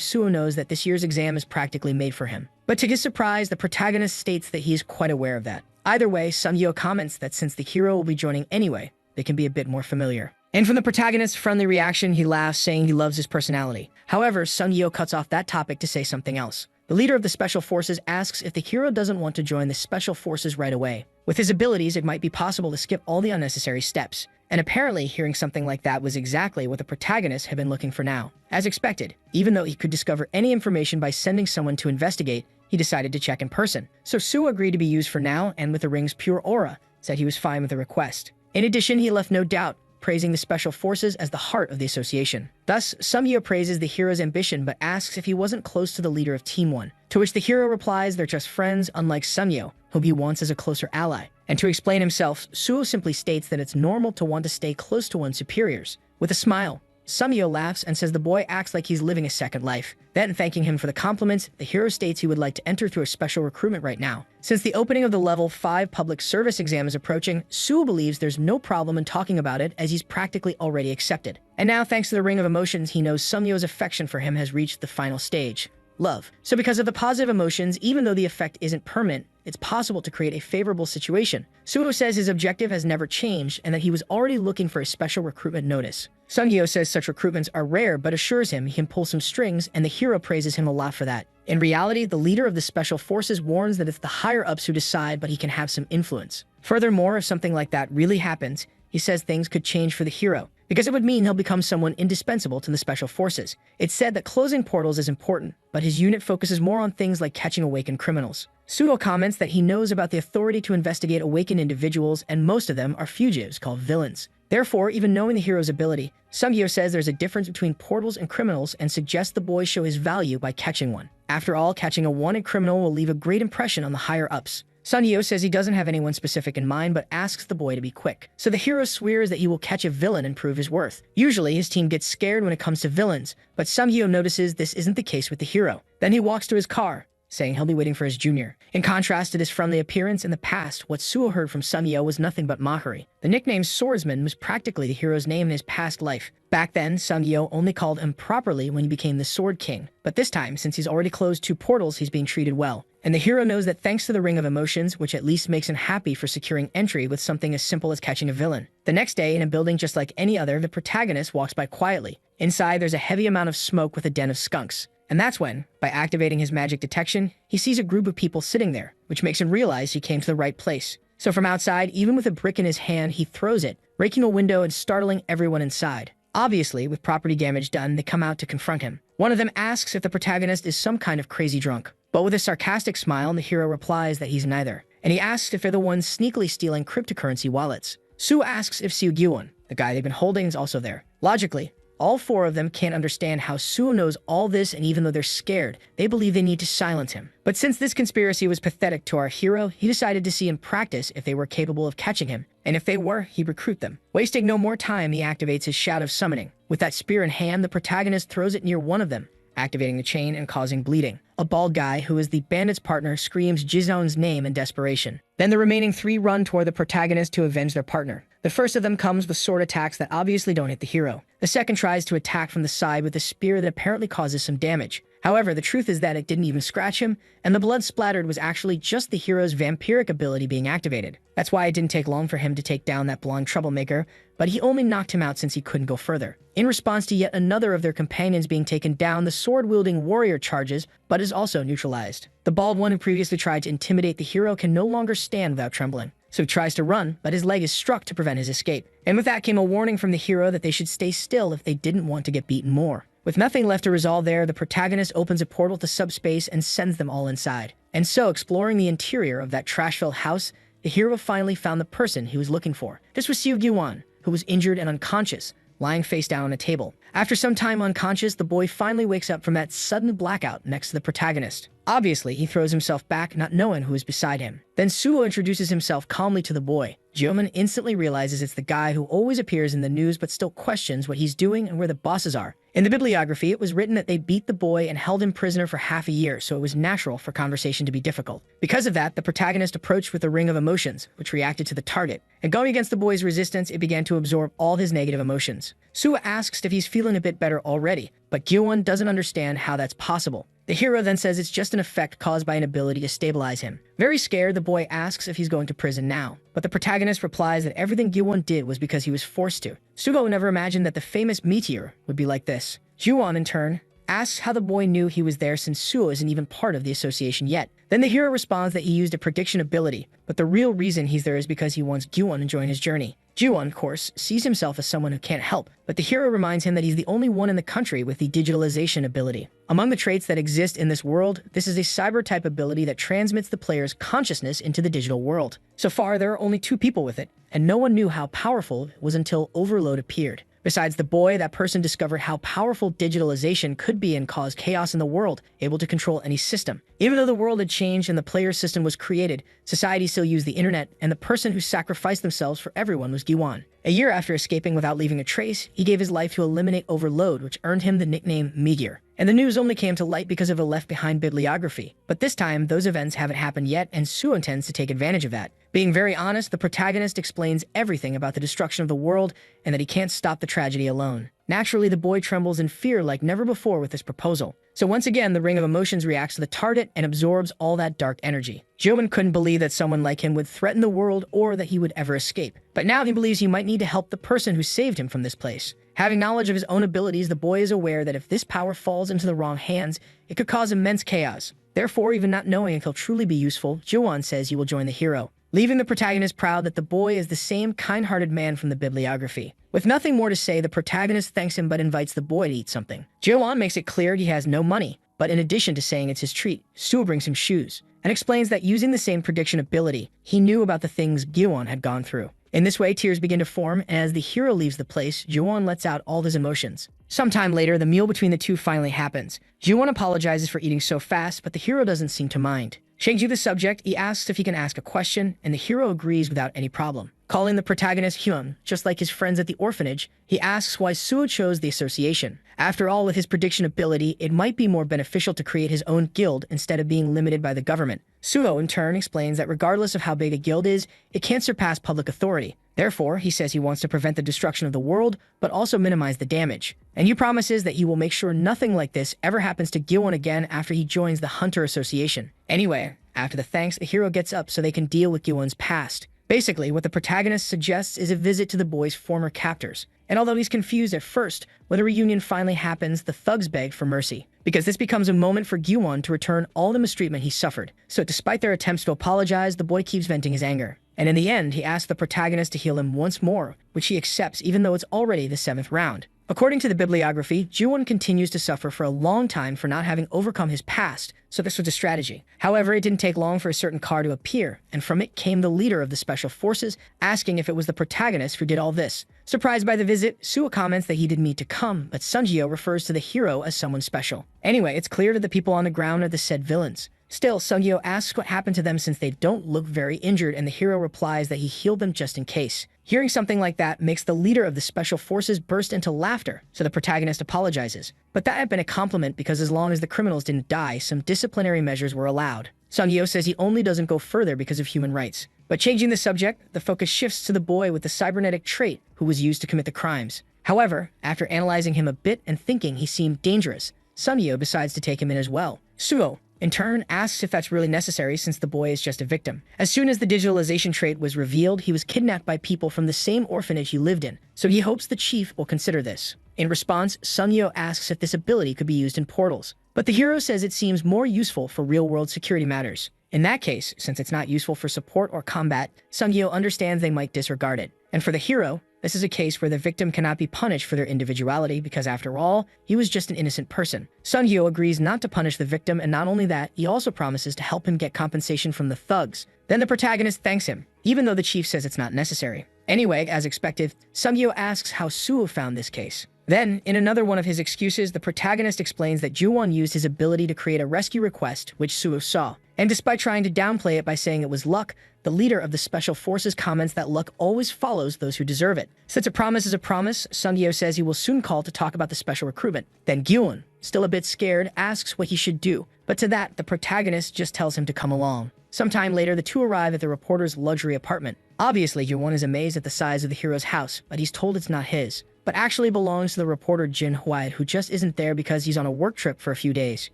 Suo knows that this year's exam is practically made for him. But to his surprise, the protagonist states that he is quite aware of that. Either way, Sungyo comments that since the hero will be joining anyway, they can be a bit more familiar. And from the protagonist's friendly reaction, he laughs, saying he loves his personality. However, Sungyo cuts off that topic to say something else. The leader of the special forces asks if the hero doesn't want to join the special forces right away. With his abilities, it might be possible to skip all the unnecessary steps. And apparently, hearing something like that was exactly what the protagonist had been looking for now. As expected, even though he could discover any information by sending someone to investigate, he decided to check in person. So Suo agreed to be used for now, and with the ring's pure aura, said he was fine with the request. In addition, he left no doubt, praising the special forces as the heart of the association. Thus, Sungyo praises the hero's ambition but asks if he wasn't close to the leader of Team 1, to which the hero replies they're just friends, unlike Sungyo, whom he wants as a closer ally. And to explain himself, Suo simply states that it's normal to want to stay close to one's superiors. With a smile, Sungyo laughs and says the boy acts like he's living a second life. Then, thanking him for the compliments, the hero states he would like to enter through a special recruitment right now. Since the opening of the Level 5 public service exam is approaching, Suo believes there's no problem in talking about it as he's practically already accepted. And now, thanks to the Ring of Emotions, he knows Sungyo's affection for him has reached the final stage. Love. So because of the positive emotions, even though the effect isn't permanent, it's possible to create a favorable situation. Suo says his objective has never changed and that he was already looking for a special recruitment notice. Sungyo says such recruitments are rare but assures him he can pull some strings, and the hero praises him a lot for that. In reality, the leader of the special forces warns that it's the higher-ups who decide, but he can have some influence. Furthermore, if something like that really happens, he says things could change for the hero, because it would mean he'll become someone indispensable to the special forces. It's said that closing portals is important, but his unit focuses more on things like catching awakened criminals. Sudo comments that he knows about the authority to investigate awakened individuals, and most of them are fugitives called villains. Therefore, even knowing the hero's ability, Sungyo says there's a difference between portals and criminals and suggests the boy show his value by catching one. After all, catching a wanted criminal will leave a great impression on the higher-ups. Sungyo says he doesn't have anyone specific in mind, but asks the boy to be quick. So the hero swears that he will catch a villain and prove his worth. Usually, his team gets scared when it comes to villains, but Sungyo notices this isn't the case with the hero. Then he walks to his car, saying he'll be waiting for his junior. In contrast to this friendly appearance, in the past, what Suo heard from Sungyo was nothing but mockery. The nickname Swordsman was practically the hero's name in his past life. Back then, Sungyo only called him properly when he became the Sword King. But this time, since he's already closed 2 portals, he's being treated well. And the hero knows that thanks to the Ring of Emotions, which at least makes him happy for securing entry with something as simple as catching a villain. The next day, in a building just like any other, the protagonist walks by quietly. Inside, there's a heavy amount of smoke with a den of skunks. And that's when, by activating his magic detection, he sees a group of people sitting there, which makes him realize he came to the right place. So from outside, even with a brick in his hand, he throws it, breaking a window and startling everyone inside. Obviously, with property damage done, they come out to confront him. One of them asks if the protagonist is some kind of crazy drunk. But with a sarcastic smile, the hero replies that he's neither. And he asks if they're the ones sneakily stealing cryptocurrency wallets. Su asks if Seo Gyewon, the guy they've been holding, is also there. Logically, all 4 of them can't understand how Suo knows all this, and even though they're scared, they believe they need to silence him. But since this conspiracy was pathetic to our hero, he decided to see in practice if they were capable of catching him, and if they were, he'd recruit them. Wasting no more time, he activates his Shout of Summoning. With that spear in hand, the protagonist throws it near one of them, activating the chain and causing bleeding. A bald guy, who is the bandit's partner, screams Jizone's name in desperation. Then the remaining 3 run toward the protagonist to avenge their partner. The first of them comes with sword attacks that obviously don't hit the hero. The second tries to attack from the side with a spear that apparently causes some damage. However, the truth is that it didn't even scratch him, and the blood splattered was actually just the hero's vampiric ability being activated. That's why it didn't take long for him to take down that blonde troublemaker, but he only knocked him out since he couldn't go further. In response to yet another of their companions being taken down, the sword-wielding warrior charges, but is also neutralized. The bald one who previously tried to intimidate the hero can no longer stand without trembling. So he tries to run, but his leg is struck to prevent his escape. And with that came a warning from the hero that they should stay still if they didn't want to get beaten more. With nothing left to resolve there, the protagonist opens a portal to subspace and sends them all inside. And so, exploring the interior of that trash-filled house, the hero finally found the person he was looking for. This was Seo Gyewon, who was injured and unconscious, lying face down on a table. After some time unconscious, the boy finally wakes up from that sudden blackout next to the protagonist. Obviously, he throws himself back, not knowing who is beside him. Then Suo introduces himself calmly to the boy. Gyewon instantly realizes it's the guy who always appears in the news but still questions what he's doing and where the bosses are. In the bibliography, it was written that they beat the boy and held him prisoner for half a year, so it was natural for conversation to be difficult. Because of that, the protagonist approached with the Ring of Emotions, which reacted to the target. And going against the boy's resistance, it began to absorb all his negative emotions. Suo asks if he's feeling a bit better already, but Gyewon doesn't understand how that's possible. The hero then says it's just an effect caused by an ability to stabilize him. Very scared, the boy asks if he's going to prison now, but the protagonist replies that everything Gyewon did was because he was forced to. Sugo never imagined that the famous meteor would be like this. Gyewon, in turn, asks how the boy knew he was there since Suo isn't even part of the association yet. Then the hero responds that he used a prediction ability, but the real reason he's there is because he wants Gyewon to join his journey. Gyewon, of course, sees himself as someone who can't help, but the hero reminds him that he's the only one in the country with the digitalization ability. Among the traits that exist in this world, this is a cyber-type ability that transmits the player's consciousness into the digital world. So far, there are only 2 people with it, and no one knew how powerful it was until Overload appeared. Besides the boy, that person discovered how powerful digitalization could be and cause chaos in the world, able to control any system. Even though the world had changed and the player system was created, society still used the internet, and the person who sacrificed themselves for everyone was Gyewon. A year after escaping without leaving a trace, he gave his life to eliminate Overload, which earned him the nickname Meteor. And the news only came to light because of a left-behind bibliography. But this time, those events haven't happened yet, and Suo intends to take advantage of that. Being very honest, the protagonist explains everything about the destruction of the world and that he can't stop the tragedy alone. Naturally, the boy trembles in fear like never before with this proposal. So once again, the Ring of Emotions reacts to the target and absorbs all that dark energy. Gyewon couldn't believe that someone like him would threaten the world or that he would ever escape. But now he believes he might need to help the person who saved him from this place. Having knowledge of his own abilities, the boy is aware that if this power falls into the wrong hands, it could cause immense chaos. Therefore, even not knowing if he'll truly be useful, Gyewon says he will join the hero, leaving the protagonist proud that the boy is the same kind-hearted man from the bibliography. With nothing more to say, the protagonist thanks him but invites the boy to eat something. Gyewon makes it clear he has no money, but in addition to saying it's his treat, Suo brings him shoes, and explains that using the same prediction ability, he knew about the things Gyewon had gone through. In this way, tears begin to form, and as the hero leaves the place, Gyewon lets out all his emotions. Sometime later, the meal between the two finally happens. Gyewon apologizes for eating so fast, but the hero doesn't seem to mind. Changing the subject, he asks if he can ask a question, and the hero agrees without any problem. Calling the protagonist Hyun, just like his friends at the orphanage, he asks why Suo chose the association. After all, with his prediction ability, it might be more beneficial to create his own guild instead of being limited by the government. Suo, in turn, explains that regardless of how big a guild is, it can't surpass public authority. Therefore, he says he wants to prevent the destruction of the world, but also minimize the damage. And he promises that he will make sure nothing like this ever happens to Gilwon again after he joins the Hunter Association. Anyway, after the thanks, the hero gets up so they can deal with Gilwon's past. Basically, what the protagonist suggests is a visit to the boy's former captors. And although he's confused at first, when the reunion finally happens, the thugs beg for mercy, because this becomes a moment for Gilwon to return all the mistreatment he suffered. So despite their attempts to apologize, the boy keeps venting his anger. And in the end, he asks the protagonist to heal him once more, which he accepts even though it's already the 7th round. According to the bibliography, Gilwon continues to suffer for a long time for not having overcome his past, so this was a strategy. However, it didn't take long for a certain card to appear, and from it came the leader of the special forces, asking if it was the protagonist who did all this. Surprised by the visit, Suo comments that he didn't need to come, but Sunjio refers to the hero as someone special. Anyway, it's clear that the people on the ground are the said villains. Still, Sunjio asks what happened to them since they don't look very injured, and the hero replies that he healed them just in case. Hearing something like that makes the leader of the special forces burst into laughter, so the protagonist apologizes. But that had been a compliment because as long as the criminals didn't die, some disciplinary measures were allowed. Sunjio says he only doesn't go further because of human rights. But changing the subject, the focus shifts to the boy with the cybernetic trait who was used to commit the crimes. However, after analyzing him a bit and thinking he seemed dangerous, Sunjio decides to take him in as well. Suo, in turn, asks if that's really necessary since the boy is just a victim. As soon as the digitalization trait was revealed, he was kidnapped by people from the same orphanage he lived in, so he hopes the chief will consider this. In response, Sunjio asks if this ability could be used in portals, but the hero says it seems more useful for real-world security matters. In that case, since it's not useful for support or combat, Sunjio understands they might disregard it. And for the hero, this is a case where the victim cannot be punished for their individuality because, after all, he was just an innocent person. Sunjio agrees not to punish the victim, and not only that, he also promises to help him get compensation from the thugs. Then the protagonist thanks him, even though the chief says it's not necessary. Anyway, as expected, Sunjio asks how Suo found this case. Then, in another one of his excuses, the protagonist explains that Gilwon used his ability to create a rescue request, which Suo saw. And despite trying to downplay it by saying it was luck, the leader of the special forces comments that luck always follows those who deserve it. Since a promise is a promise, Sunjio says he will soon call to talk about the special recruitment. Then Gilwon, still a bit scared, asks what he should do, but to that, the protagonist just tells him to come along. Sometime later, the two arrive at the reporter's luxury apartment. Obviously, Gilwon is amazed at the size of the hero's house, but he's told it's not his, but actually belongs to the reporter Jin Hwai, who just isn't there because he's on a work trip for a few days.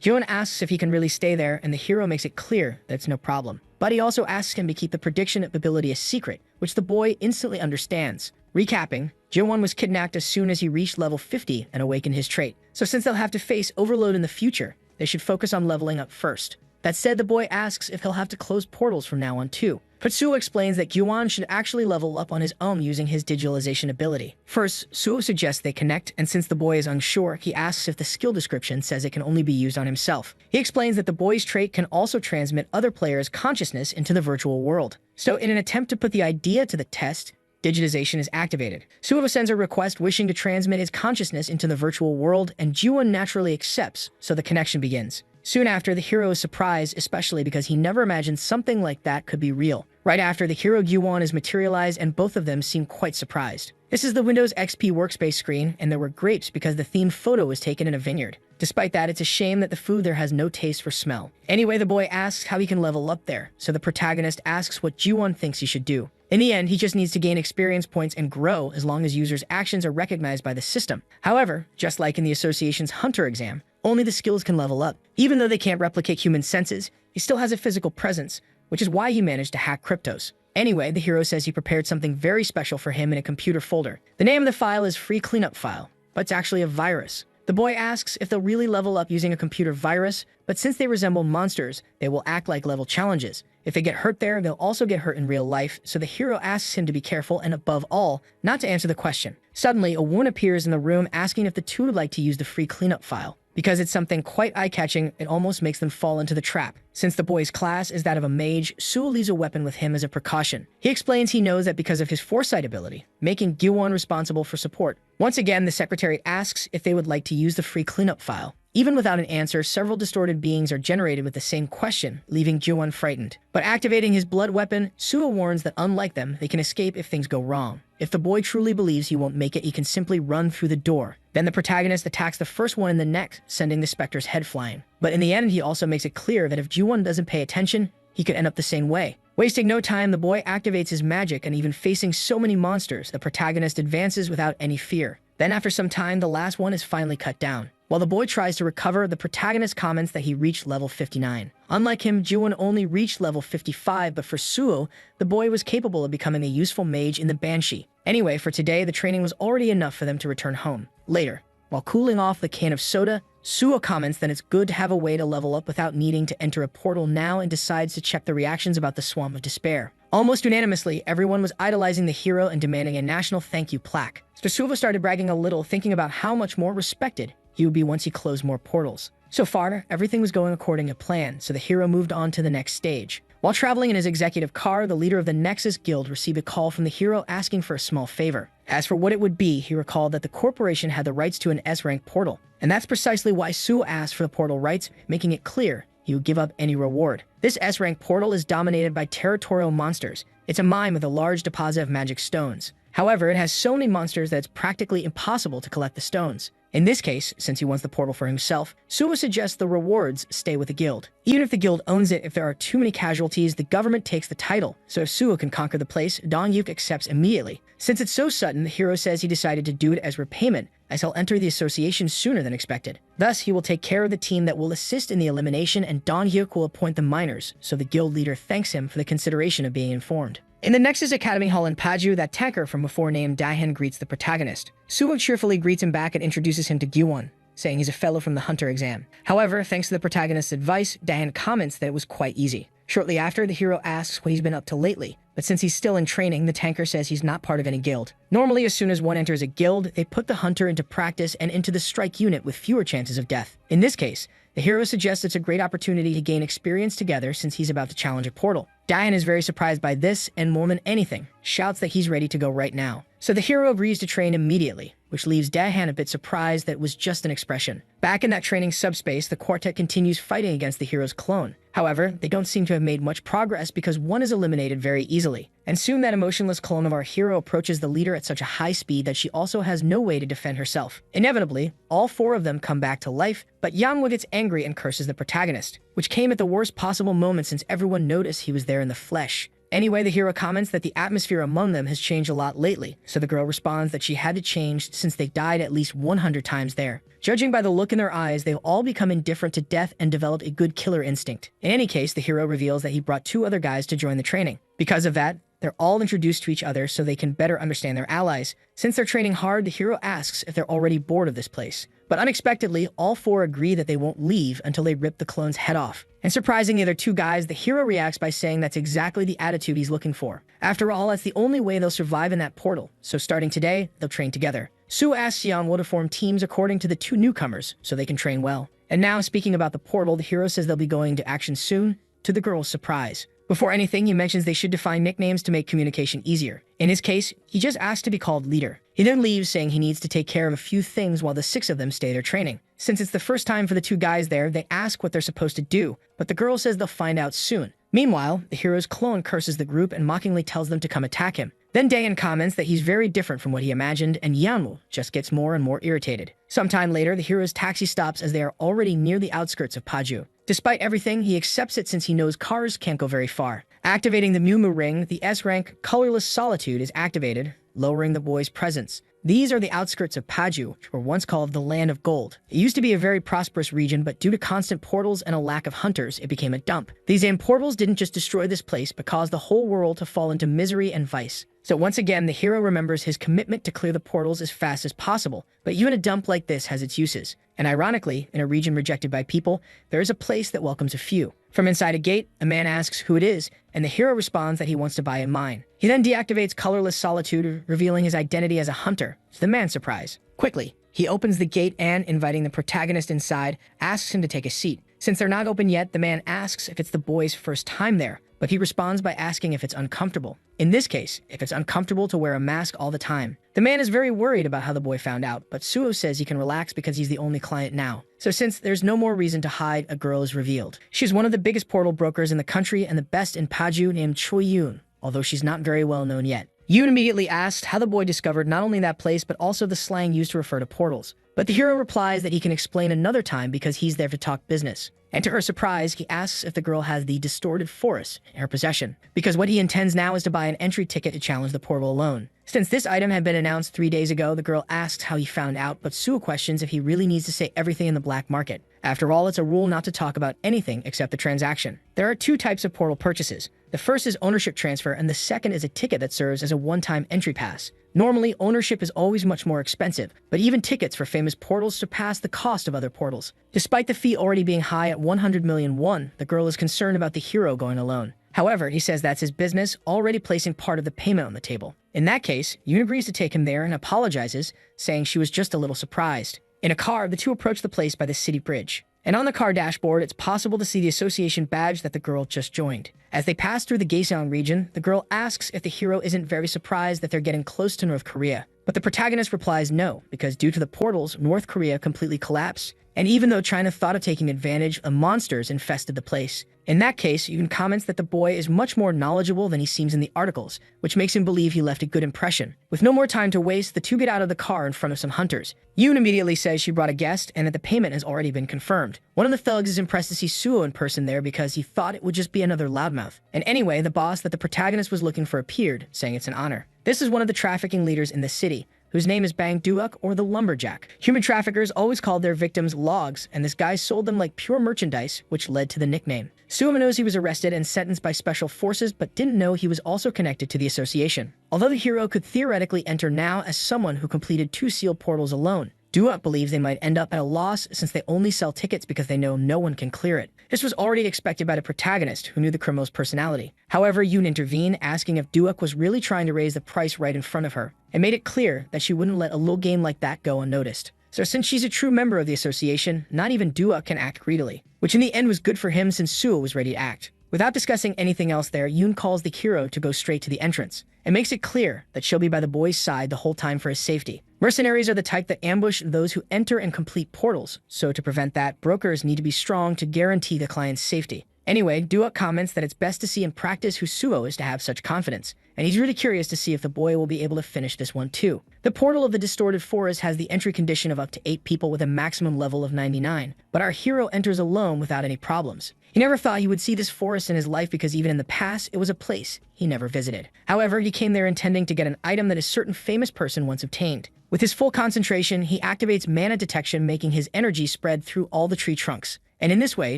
Gilwon asks if he can really stay there, and the hero makes it clear that it's no problem. But he also asks him to keep the prediction ability a secret, which the boy instantly understands. Recapping, Gilwon was kidnapped as soon as he reached level 50 and awakened his trait. So since they'll have to face overload in the future, they should focus on leveling up first. That said, the boy asks if he'll have to close portals from now on too. But Suo explains that Gilwon should actually level up on his own using his digitalization ability. First, Suo suggests they connect, and since the boy is unsure, he asks if the skill description says it can only be used on himself. He explains that the boy's trait can also transmit other players' consciousness into the virtual world. So in an attempt to put the idea to the test, digitization is activated. Suo sends a request wishing to transmit his consciousness into the virtual world, and Gilwon naturally accepts, so the connection begins. Soon after, the hero is surprised, especially because he never imagined something like that could be real. Right after, the hero Gilwon is materialized, and both of them seem quite surprised. This is the Windows XP workspace screen, and there were grapes because the themed photo was taken in a vineyard. Despite that, it's a shame that the food there has no taste for smell. Anyway, the boy asks how he can level up there, so the protagonist asks what Gilwon thinks he should do. In the end, he just needs to gain experience points and grow as long as users' actions are recognized by the system. However, just like in the association's Hunter exam, only the skills can level up. Even though they can't replicate human senses, he still has a physical presence, which is why he managed to hack cryptos. Anyway, the hero says he prepared something very special for him in a computer folder. The name of the file is Free Cleanup File, but it's actually a virus. The boy asks if they'll really level up using a computer virus, but since they resemble monsters, they will act like level challenges. If they get hurt there, they'll also get hurt in real life, so the hero asks him to be careful and, above all, not to answer the question. Suddenly, a woman appears in the room asking if the two would like to use the free cleanup file. Because it's something quite eye-catching, it almost makes them fall into the trap. Since the boy's class is that of a mage, Suo leaves a weapon with him as a precaution. He explains he knows that because of his foresight ability, making Gilwon responsible for support. Once again, the secretary asks if they would like to use the free cleanup file. Even without an answer, several distorted beings are generated with the same question, leaving Jiwon frightened. But activating his blood weapon, Suo warns that unlike them, they can escape if things go wrong. If the boy truly believes he won't make it, he can simply run through the door. Then the protagonist attacks the first one in the neck, sending the specter's head flying. But in the end, he also makes it clear that if Jiwon doesn't pay attention, he could end up the same way. Wasting no time, the boy activates his magic, and even facing so many monsters, the protagonist advances without any fear. Then after some time, the last one is finally cut down. While the boy tries to recover, the protagonist comments that he reached level 59. Unlike him, Jiwon only reached level 55, but for Suo, the boy was capable of becoming a useful mage in the Banshee. Anyway, for today, the training was already enough for them to return home. Later, while cooling off the can of soda, Suo comments that it's good to have a way to level up without needing to enter a portal now and decides to check the reactions about the Swamp of Despair. Almost unanimously, everyone was idolizing the hero and demanding a national thank you plaque. So Suo started bragging a little, thinking about how much more respected he would be once he closed more portals. So far, everything was going according to plan, so the hero moved on to the next stage. While traveling in his executive car, the leader of the Nexus Guild received a call from the hero asking for a small favor. As for what it would be, he recalled that the corporation had the rights to an S-rank portal, and that's precisely why Suo asked for the portal rights, making it clear he would give up any reward. This S-rank portal is dominated by territorial monsters. It's a mine with a large deposit of magic stones. However, it has so many monsters that it's practically impossible to collect the stones. In this case, since he wants the portal for himself, Suo suggests the rewards stay with the guild. Even if the guild owns it, if there are too many casualties, the government takes the title. So if Suo can conquer the place, Dong-yuk accepts immediately. Since it's so sudden, the hero says he decided to do it as repayment, as he'll enter the association sooner than expected. Thus, he will take care of the team that will assist in the elimination, and Dong-yuk will appoint the miners, so the guild leader thanks him for the consideration of being informed. In the Nexus Academy Hall in Paju, that tanker from before named Dahan greets the protagonist. Suo cheerfully greets him back and introduces him to Gyuwon, saying he's a fellow from the Hunter exam. However, thanks to the protagonist's advice, Dahan comments that it was quite easy. Shortly after, the hero asks what he's been up to lately, but since he's still in training, the tanker says he's not part of any guild. Normally, as soon as one enters a guild, they put the hunter into practice and into the strike unit with fewer chances of death. In this case, the hero suggests it's a great opportunity to gain experience together since he's about to challenge a portal. Dahan is very surprised by this and more than anything, shouts that he's ready to go right now. So the hero agrees to train immediately, which leaves Dahan a bit surprised that it was just an expression. Back in that training subspace, the quartet continues fighting against the hero's clone. However, they don't seem to have made much progress because one is eliminated very easily. And soon that emotionless clone of our hero approaches the leader at such a high speed that she also has no way to defend herself. Inevitably, all four of them come back to life, but Yanhwa gets angry and curses the protagonist, which came at the worst possible moment since everyone noticed he was there in the flesh. Anyway, the hero comments that the atmosphere among them has changed a lot lately, so the girl responds that she had to change since they died at least 100 times there. Judging by the look in their eyes, they've all become indifferent to death and developed a good killer instinct. In any case, the hero reveals that he brought 2 other guys to join the training. Because of that, they're all introduced to each other so they can better understand their allies. Since they're training hard, the hero asks if they're already bored of this place. But unexpectedly, all 4 agree that they won't leave until they rip the clone's head off. And surprising the other 2 guys, the hero reacts by saying that's exactly the attitude he's looking for. After all, that's the only way they'll survive in that portal, so starting today, they'll train together. Suo asks Yanhwa to form teams according to the 2 newcomers, so they can train well. And now, speaking about the portal, the hero says they'll be going to action soon, to the girl's surprise. Before anything, he mentions they should define nicknames to make communication easier. In his case, he just asks to be called leader. He then leaves, saying he needs to take care of a few things while the 6 of them stay their training. Since it's the first time for the 2 guys there, they ask what they're supposed to do, but the girl says they'll find out soon. Meanwhile, the hero's clone curses the group and mockingly tells them to come attack him. Then Dayan comments that he's very different from what he imagined, and Yanhwa just gets more and more irritated. Sometime later, the hero's taxi stops as they are already near the outskirts of Paju. Despite everything, he accepts it since he knows cars can't go very far. Activating the Mew Mew ring, the S-rank Colorless Solitude is activated, lowering the boy's presence. These are the outskirts of Paju, which were once called the Land of Gold. It used to be a very prosperous region, but due to constant portals and a lack of hunters, it became a dump. These damn portals didn't just destroy this place, but caused the whole world to fall into misery and vice. So once again, the hero remembers his commitment to clear the portals as fast as possible, but even a dump like this has its uses. And ironically, in a region rejected by people, there is a place that welcomes a few. From inside a gate, a man asks who it is, and the hero responds that he wants to buy a mine. He then deactivates Colorless Solitude, revealing his identity as a hunter, to the man's surprise. Quickly, He opens the gate and, inviting the protagonist inside, asks him to take a seat. Since they're not open yet, the man asks if it's the boy's first time there, but he responds by asking if it's uncomfortable. In this case, if it's uncomfortable to wear a mask all the time. The man is very worried about how the boy found out, but Suo says he can relax because he's the only client now. So since there's no more reason to hide, a girl is revealed. She's one of the biggest portal brokers in the country and the best in Paju, named Choi Yoon, although she's not very well known yet. Yoon immediately asked how the boy discovered not only that place but also the slang used to refer to portals. But the hero replies that he can explain another time because he's there to talk business. And to her surprise, he asks if the girl has the distorted forest in her possession, because what he intends now is to buy an entry ticket to challenge the portal alone. Since this item had been announced 3 days ago, the girl asks how he found out, but Suo questions if he really needs to say everything in the black market. After all, it's a rule not to talk about anything except the transaction. There are 2 types of portal purchases. The first is ownership transfer, and the second is a ticket that serves as a one-time entry pass. Normally, ownership is always much more expensive, but even tickets for famous portals surpass the cost of other portals. Despite the fee already being high at 100 million won, the girl is concerned about the hero going alone. However, he says that's his business, already placing part of the payment on the table. In that case, Yoon agrees to take him there and apologizes, saying she was just a little surprised. In a car, the two approach the place by the city bridge. And on the car dashboard, it's possible to see the association badge that the girl just joined. As they pass through the Gaeseong region, the girl asks if the hero isn't very surprised that they're getting close to North Korea. But the protagonist replies no, because due to the portals, North Korea completely collapsed. And even though China thought of taking advantage, the monsters infested the place. In that case, Yoon comments that the boy is much more knowledgeable than he seems in the articles, which makes him believe he left a good impression. With no more time to waste, the two get out of the car in front of some hunters. Yoon immediately says she brought a guest and that the payment has already been confirmed. One of the thugs is impressed to see Suo in person there because he thought it would just be another loudmouth. And anyway, the boss that the protagonist was looking for appeared, saying it's an honor. This is one of the trafficking leaders in the city, whose name is Bang Duok, or the Lumberjack. Human traffickers always called their victims logs, and this guy sold them like pure merchandise, which led to the nickname. Suo knows he was arrested and sentenced by special forces, but didn't know he was also connected to the association. Although the hero could theoretically enter now as someone who completed 2 sealed portals alone, Duok believes they might end up at a loss since they only sell tickets because they know no one can clear it. This was already expected by the protagonist, who knew the criminal's personality. However, Yoon intervened, asking if Duok was really trying to raise the price right in front of her, and made it clear that she wouldn't let a little game like that go unnoticed. So since she's a true member of the association, not even Duok can act greedily, which in the end was good for him since Suo was ready to act. Without discussing anything else there, Yoon calls the hero to go straight to the entrance, and makes it clear that she'll be by the boy's side the whole time for his safety. Mercenaries are the type that ambush those who enter and complete portals, so to prevent that, brokers need to be strong to guarantee the client's safety. Anyway, Duok comments that it's best to see in practice who Suo is to have such confidence, and he's really curious to see if the boy will be able to finish this one too. The portal of the distorted forest has the entry condition of up to 8 people with a maximum level of 99, but our hero enters alone without any problems. He never thought he would see this forest in his life because even in the past, it was a place he never visited. However, he came there intending to get an item that a certain famous person once obtained. With his full concentration, he activates mana detection, making his energy spread through all the tree trunks. And in this way,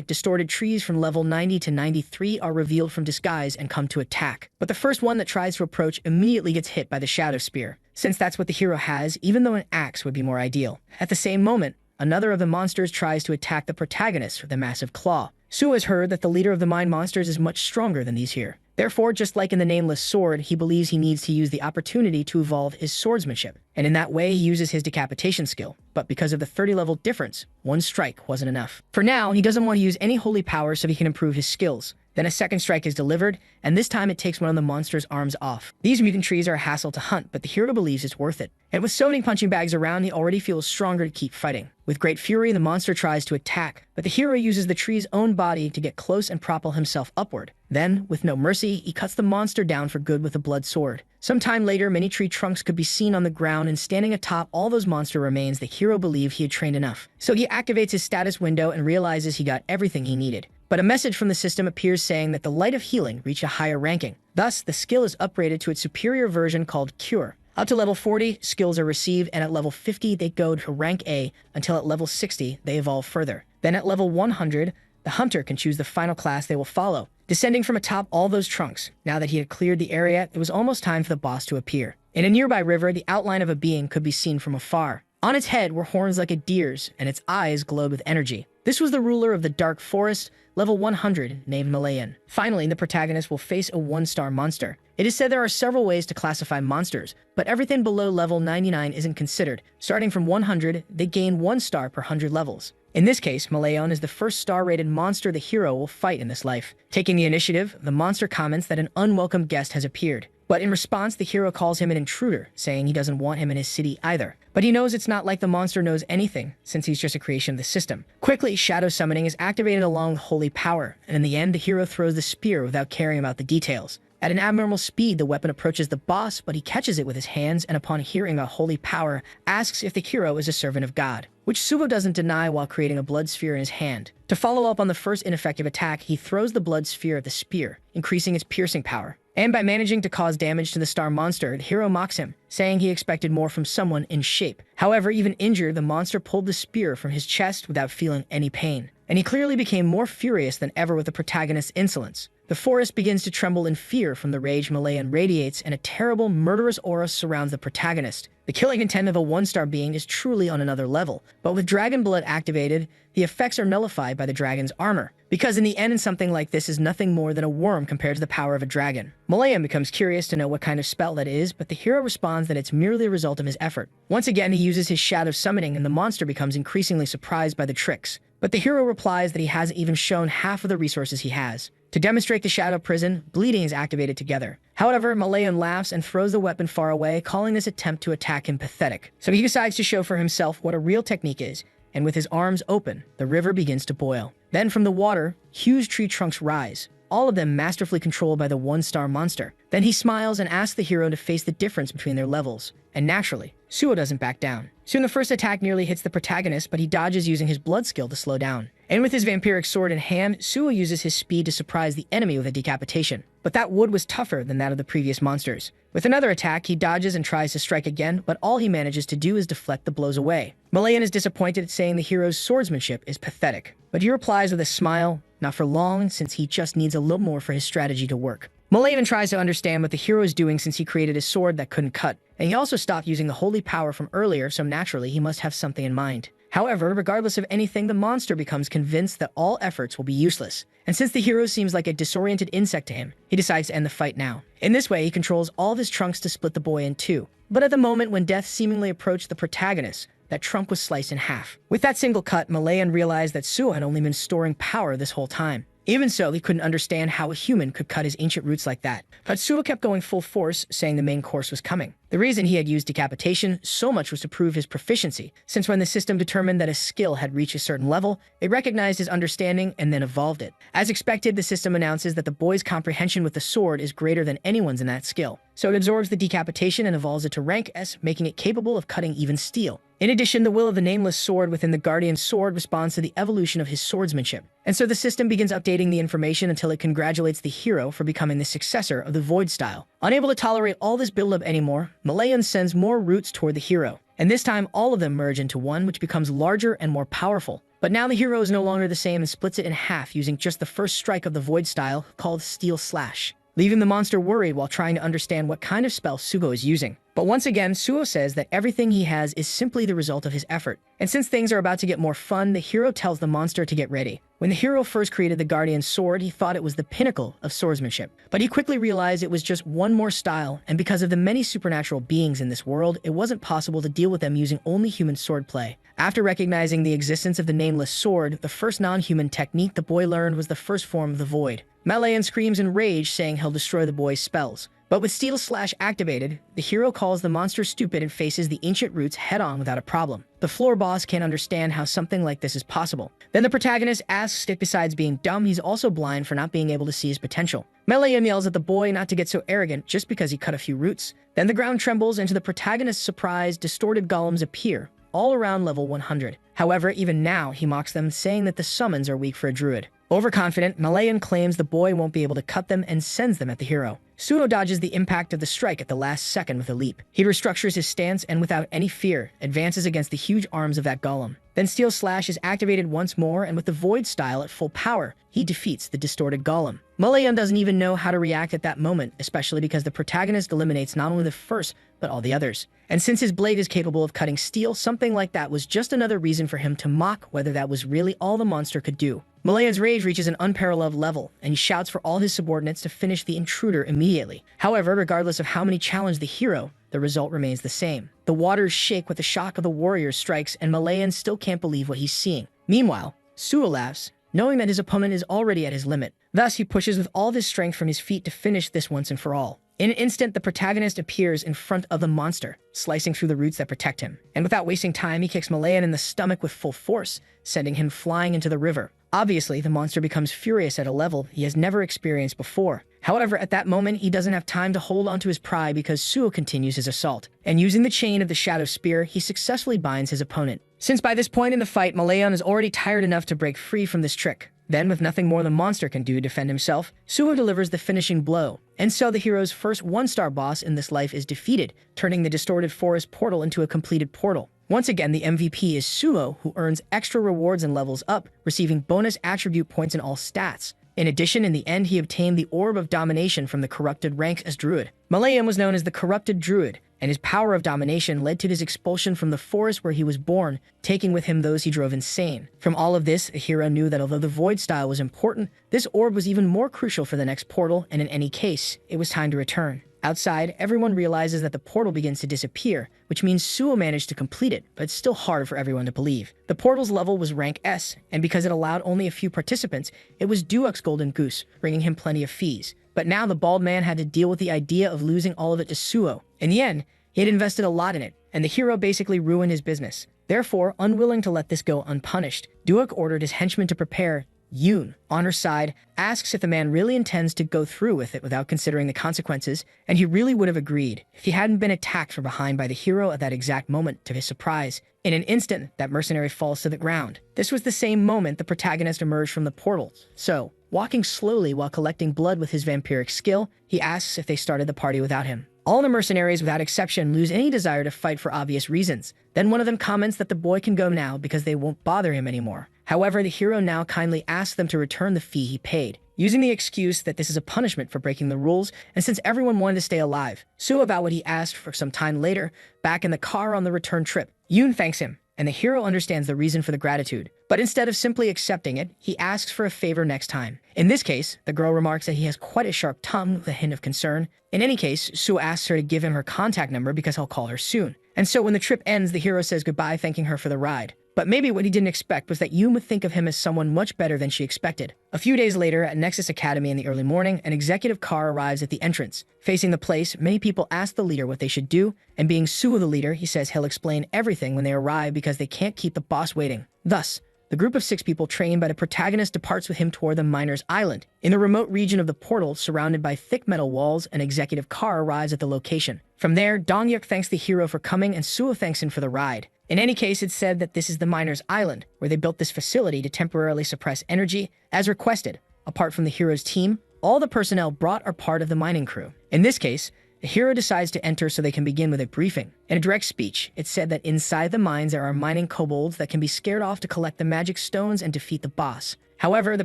distorted trees from level 90 to 93 are revealed from disguise and come to attack. But the first one that tries to approach immediately gets hit by the Shadow Spear, since that's what the hero has, even though an axe would be more ideal. At the same moment, another of the monsters tries to attack the protagonist with a massive claw. Suo has heard that the leader of the mine monsters is much stronger than these here. Therefore, just like in the Nameless Sword, he believes he needs to use the opportunity to evolve his swordsmanship. And in that way, he uses his decapitation skill. But because of the 30-level difference, one strike wasn't enough. For now, he doesn't want to use any holy power so he can improve his skills. Then a second strike is delivered, and this time it takes one of the monster's arms off. These mutant trees are a hassle to hunt, but the hero believes it's worth it. And with so many punching bags around, he already feels stronger to keep fighting. With great fury, the monster tries to attack, but the hero uses the tree's own body to get close and propel himself upward. Then, with no mercy, he cuts the monster down for good with a blood sword. Sometime later, many tree trunks could be seen on the ground, and standing atop all those monster remains, the hero believed he had trained enough. So he activates his status window and realizes he got everything he needed. But a message from the system appears saying that the Light of Healing reached a higher ranking. Thus, the skill is upgraded to its superior version called Cure. Up to level 40, skills are received, and at level 50, they go to rank A, until at level 60, they evolve further. Then at level 100, the hunter can choose the final class they will follow. Descending from atop all those trunks, now that he had cleared the area, it was almost time for the boss to appear. In a nearby river, the outline of a being could be seen from afar. On its head were horns like a deer's, and its eyes glowed with energy. This was the ruler of the Dark Forest, level 100, named Malayan. Finally, the protagonist will face a 1-star monster. It is said there are several ways to classify monsters, but everything below level 99 isn't considered. Starting from 100, they gain 1 star per 100 levels. In this case, Malayan is the first star-rated monster the hero will fight in this life. Taking the initiative, the monster comments that an unwelcome guest has appeared. But in response, the hero calls him an intruder, saying he doesn't want him in his city either. But he knows it's not like the monster knows anything, since he's just a creation of the system. Quickly, shadow summoning is activated along with holy power, and in the end, the hero throws the spear without caring about the details. At an abnormal speed, the weapon approaches the boss, but he catches it with his hands, and upon hearing a holy power, asks if the hero is a servant of God, which Suvo doesn't deny while creating a blood sphere in his hand. To follow up on the first ineffective attack, he throws the blood sphere at the spear, increasing its piercing power. And by managing to cause damage to the star monster, the hero mocks him, saying he expected more from someone in shape. However, even injured, the monster pulled the spear from his chest without feeling any pain. And he clearly became more furious than ever with the protagonist's insolence. The forest begins to tremble in fear from the rage Malayan radiates, and a terrible, murderous aura surrounds the protagonist. The killing intent of a 1-star being is truly on another level, but with dragon blood activated, the effects are nullified by the dragon's armor. Because in the end, something like this is nothing more than a worm compared to the power of a dragon. Malayan becomes curious to know what kind of spell that is, but the hero responds that it's merely a result of his effort. Once again, he uses his shadow summoning, and the monster becomes increasingly surprised by the tricks. But the hero replies that he hasn't even shown half of the resources he has. To demonstrate the shadow prison, bleeding is activated together. However, Malayan laughs and throws the weapon far away, calling this attempt to attack him pathetic. So he decides to show for himself what a real technique is, and with his arms open, the river begins to boil. Then from the water, huge tree trunks rise, all of them masterfully controlled by the 1-star monster. Then he smiles and asks the hero to face the difference between their levels. And naturally, Suo doesn't back down. Soon the first attack nearly hits the protagonist, but he dodges using his blood skill to slow down. And with his vampiric sword in hand, Suo uses his speed to surprise the enemy with a decapitation. But that wood was tougher than that of the previous monsters. With another attack, he dodges and tries to strike again, but all he manages to do is deflect the blows away. Malayan is disappointed, saying the hero's swordsmanship is pathetic. But he replies with a smile, not for long, since he just needs a little more for his strategy to work. Malayan tries to understand what the hero is doing since he created a sword that couldn't cut, and he also stopped using the holy power from earlier, so naturally he must have something in mind. However, regardless of anything, the monster becomes convinced that all efforts will be useless. And since the hero seems like a disoriented insect to him, he decides to end the fight now. In this way, he controls all of his trunks to split the boy in two. But at the moment when death seemingly approached the protagonist, that trunk was sliced in half. With that single cut, Malayan realized that Suo had only been storing power this whole time. Even so, he couldn't understand how a human could cut his ancient roots like that. But Suo kept going full force, saying the main course was coming. The reason he had used decapitation so much was to prove his proficiency, since when the system determined that a skill had reached a certain level, it recognized his understanding and then evolved it. As expected, the system announces that the boy's comprehension with the sword is greater than anyone's in that skill. So it absorbs the decapitation and evolves it to rank S, making it capable of cutting even steel. In addition, the will of the nameless sword within the guardian's sword responds to the evolution of his swordsmanship. And so the system begins updating the information until it congratulates the hero for becoming the successor of the Void style. Unable to tolerate all this buildup anymore, Malayan sends more roots toward the hero. And this time, all of them merge into one, which becomes larger and more powerful. But now the hero is no longer the same and splits it in half using just the first strike of the Void style, called Steel Slash, leaving the monster worried while trying to understand what kind of spell Sugo is using. But once again, Suo says that everything he has is simply the result of his effort. And since things are about to get more fun, the hero tells the monster to get ready. When the hero first created the Guardian's sword, he thought it was the pinnacle of swordsmanship. But he quickly realized it was just one more style, and because of the many supernatural beings in this world, it wasn't possible to deal with them using only human swordplay. After recognizing the existence of the nameless sword, the first non-human technique the boy learned was the first form of the Void. Malayan screams in rage, saying he'll destroy the boy's spells. But with Steel Slash activated, the hero calls the monster stupid and faces the ancient roots head-on without a problem. The floor boss can't understand how something like this is possible. Then the protagonist asks if besides being dumb, he's also blind for not being able to see his potential. Malayan yells at the boy not to get so arrogant just because he cut a few roots. Then the ground trembles, and to the protagonist's surprise, distorted golems appear, all around level 100. However, even now, he mocks them, saying that the summons are weak for a druid. Overconfident, Malayan claims the boy won't be able to cut them and sends them at the hero. Sudo dodges the impact of the strike at the last second with a leap. He restructures his stance and without any fear, advances against the huge arms of that golem. Then Steel Slash is activated once more, and with the Void Style at full power, he defeats the distorted golem. Malayan doesn't even know how to react at that moment, especially because the protagonist eliminates not only the first, but all the others. And since his blade is capable of cutting steel, something like that was just another reason for him to mock whether that was really all the monster could do. Malayan's rage reaches an unparalleled level, and he shouts for all his subordinates to finish the intruder immediately. However, regardless of how many challenge the hero, the result remains the same. The waters shake with the shock of the warrior's strikes, and Malayan still can't believe what he's seeing. Meanwhile, Suo laughs, knowing that his opponent is already at his limit. Thus, he pushes with all of his strength from his feet to finish this once and for all. In an instant, the protagonist appears in front of the monster, slicing through the roots that protect him. And without wasting time, he kicks Malayan in the stomach with full force, sending him flying into the river. Obviously, the monster becomes furious at a level he has never experienced before. However, at that moment, he doesn't have time to hold onto his pride because Suo continues his assault. And using the chain of the Shadow Spear, he successfully binds his opponent. Since by this point in the fight, Malayan is already tired enough to break free from this trick. Then, with nothing more the monster can do to defend himself, Suo delivers the finishing blow. And so the hero's first one-star boss in this life is defeated, turning the distorted forest portal into a completed portal. Once again, the MVP is Suo, who earns extra rewards and levels up, receiving bonus attribute points in all stats. In addition, in the end, he obtained the Orb of Domination from the corrupted ranks as Druid. Malayan was known as the Corrupted Druid, and his power of domination led to his expulsion from the forest where he was born, taking with him those he drove insane. From all of this, the hero knew that although the Void Style was important, this orb was even more crucial for the next portal, and in any case, it was time to return. Outside, everyone realizes that the portal begins to disappear, which means Suo managed to complete it, but it's still hard for everyone to believe. The portal's level was rank S, and because it allowed only a few participants, it was Duok's Golden Goose, bringing him plenty of fees. But now the bald man had to deal with the idea of losing all of it to Suo. In the end, he had invested a lot in it, and the hero basically ruined his business. Therefore, unwilling to let this go unpunished, Duok ordered his henchmen to prepare. Yoon, on her side, asks if the man really intends to go through with it without considering the consequences, and he really would have agreed if he hadn't been attacked from behind by the hero at that exact moment. To his surprise, in an instant, that mercenary falls to the ground. This was the same moment the protagonist emerged from the portal. So, walking slowly while collecting blood with his vampiric skill, he asks if they started the party without him. All the mercenaries, without exception, lose any desire to fight for obvious reasons. Then one of them comments that the boy can go now because they won't bother him anymore. However, the hero now kindly asks them to return the fee he paid, using the excuse that this is a punishment for breaking the rules, and since everyone wanted to stay alive. Suo about what he asked for some time later, back in the car on the return trip. Yoon thanks him, and the hero understands the reason for the gratitude. But instead of simply accepting it, he asks for a favor next time. In this case, the girl remarks that he has quite a sharp tongue with a hint of concern. In any case, Suo asks her to give him her contact number because he'll call her soon. And so when the trip ends, the hero says goodbye, thanking her for the ride. But maybe what he didn't expect was that Yoon would think of him as someone much better than she expected. A few days later, at Nexus Academy in the early morning, an executive car arrives at the entrance. Facing the place, many people ask the leader what they should do, and being Suo the leader, he says he'll explain everything when they arrive because they can't keep the boss waiting. Thus, the group of 6 people trained by the protagonist departs with him toward the Miner's Island. In the remote region of the portal, surrounded by thick metal walls, an executive car arrives at the location. From there, Dongyuk thanks the hero for coming, and Suo thanks him for the ride. In any case, it's said that this is the Miner's Island, where they built this facility to temporarily suppress energy, as requested. Apart from the hero's team, all the personnel brought are part of the mining crew. In this case, the hero decides to enter so they can begin with a briefing. In a direct speech, it's said that inside the mines there are mining kobolds that can be scared off to collect the magic stones and defeat the boss. However, the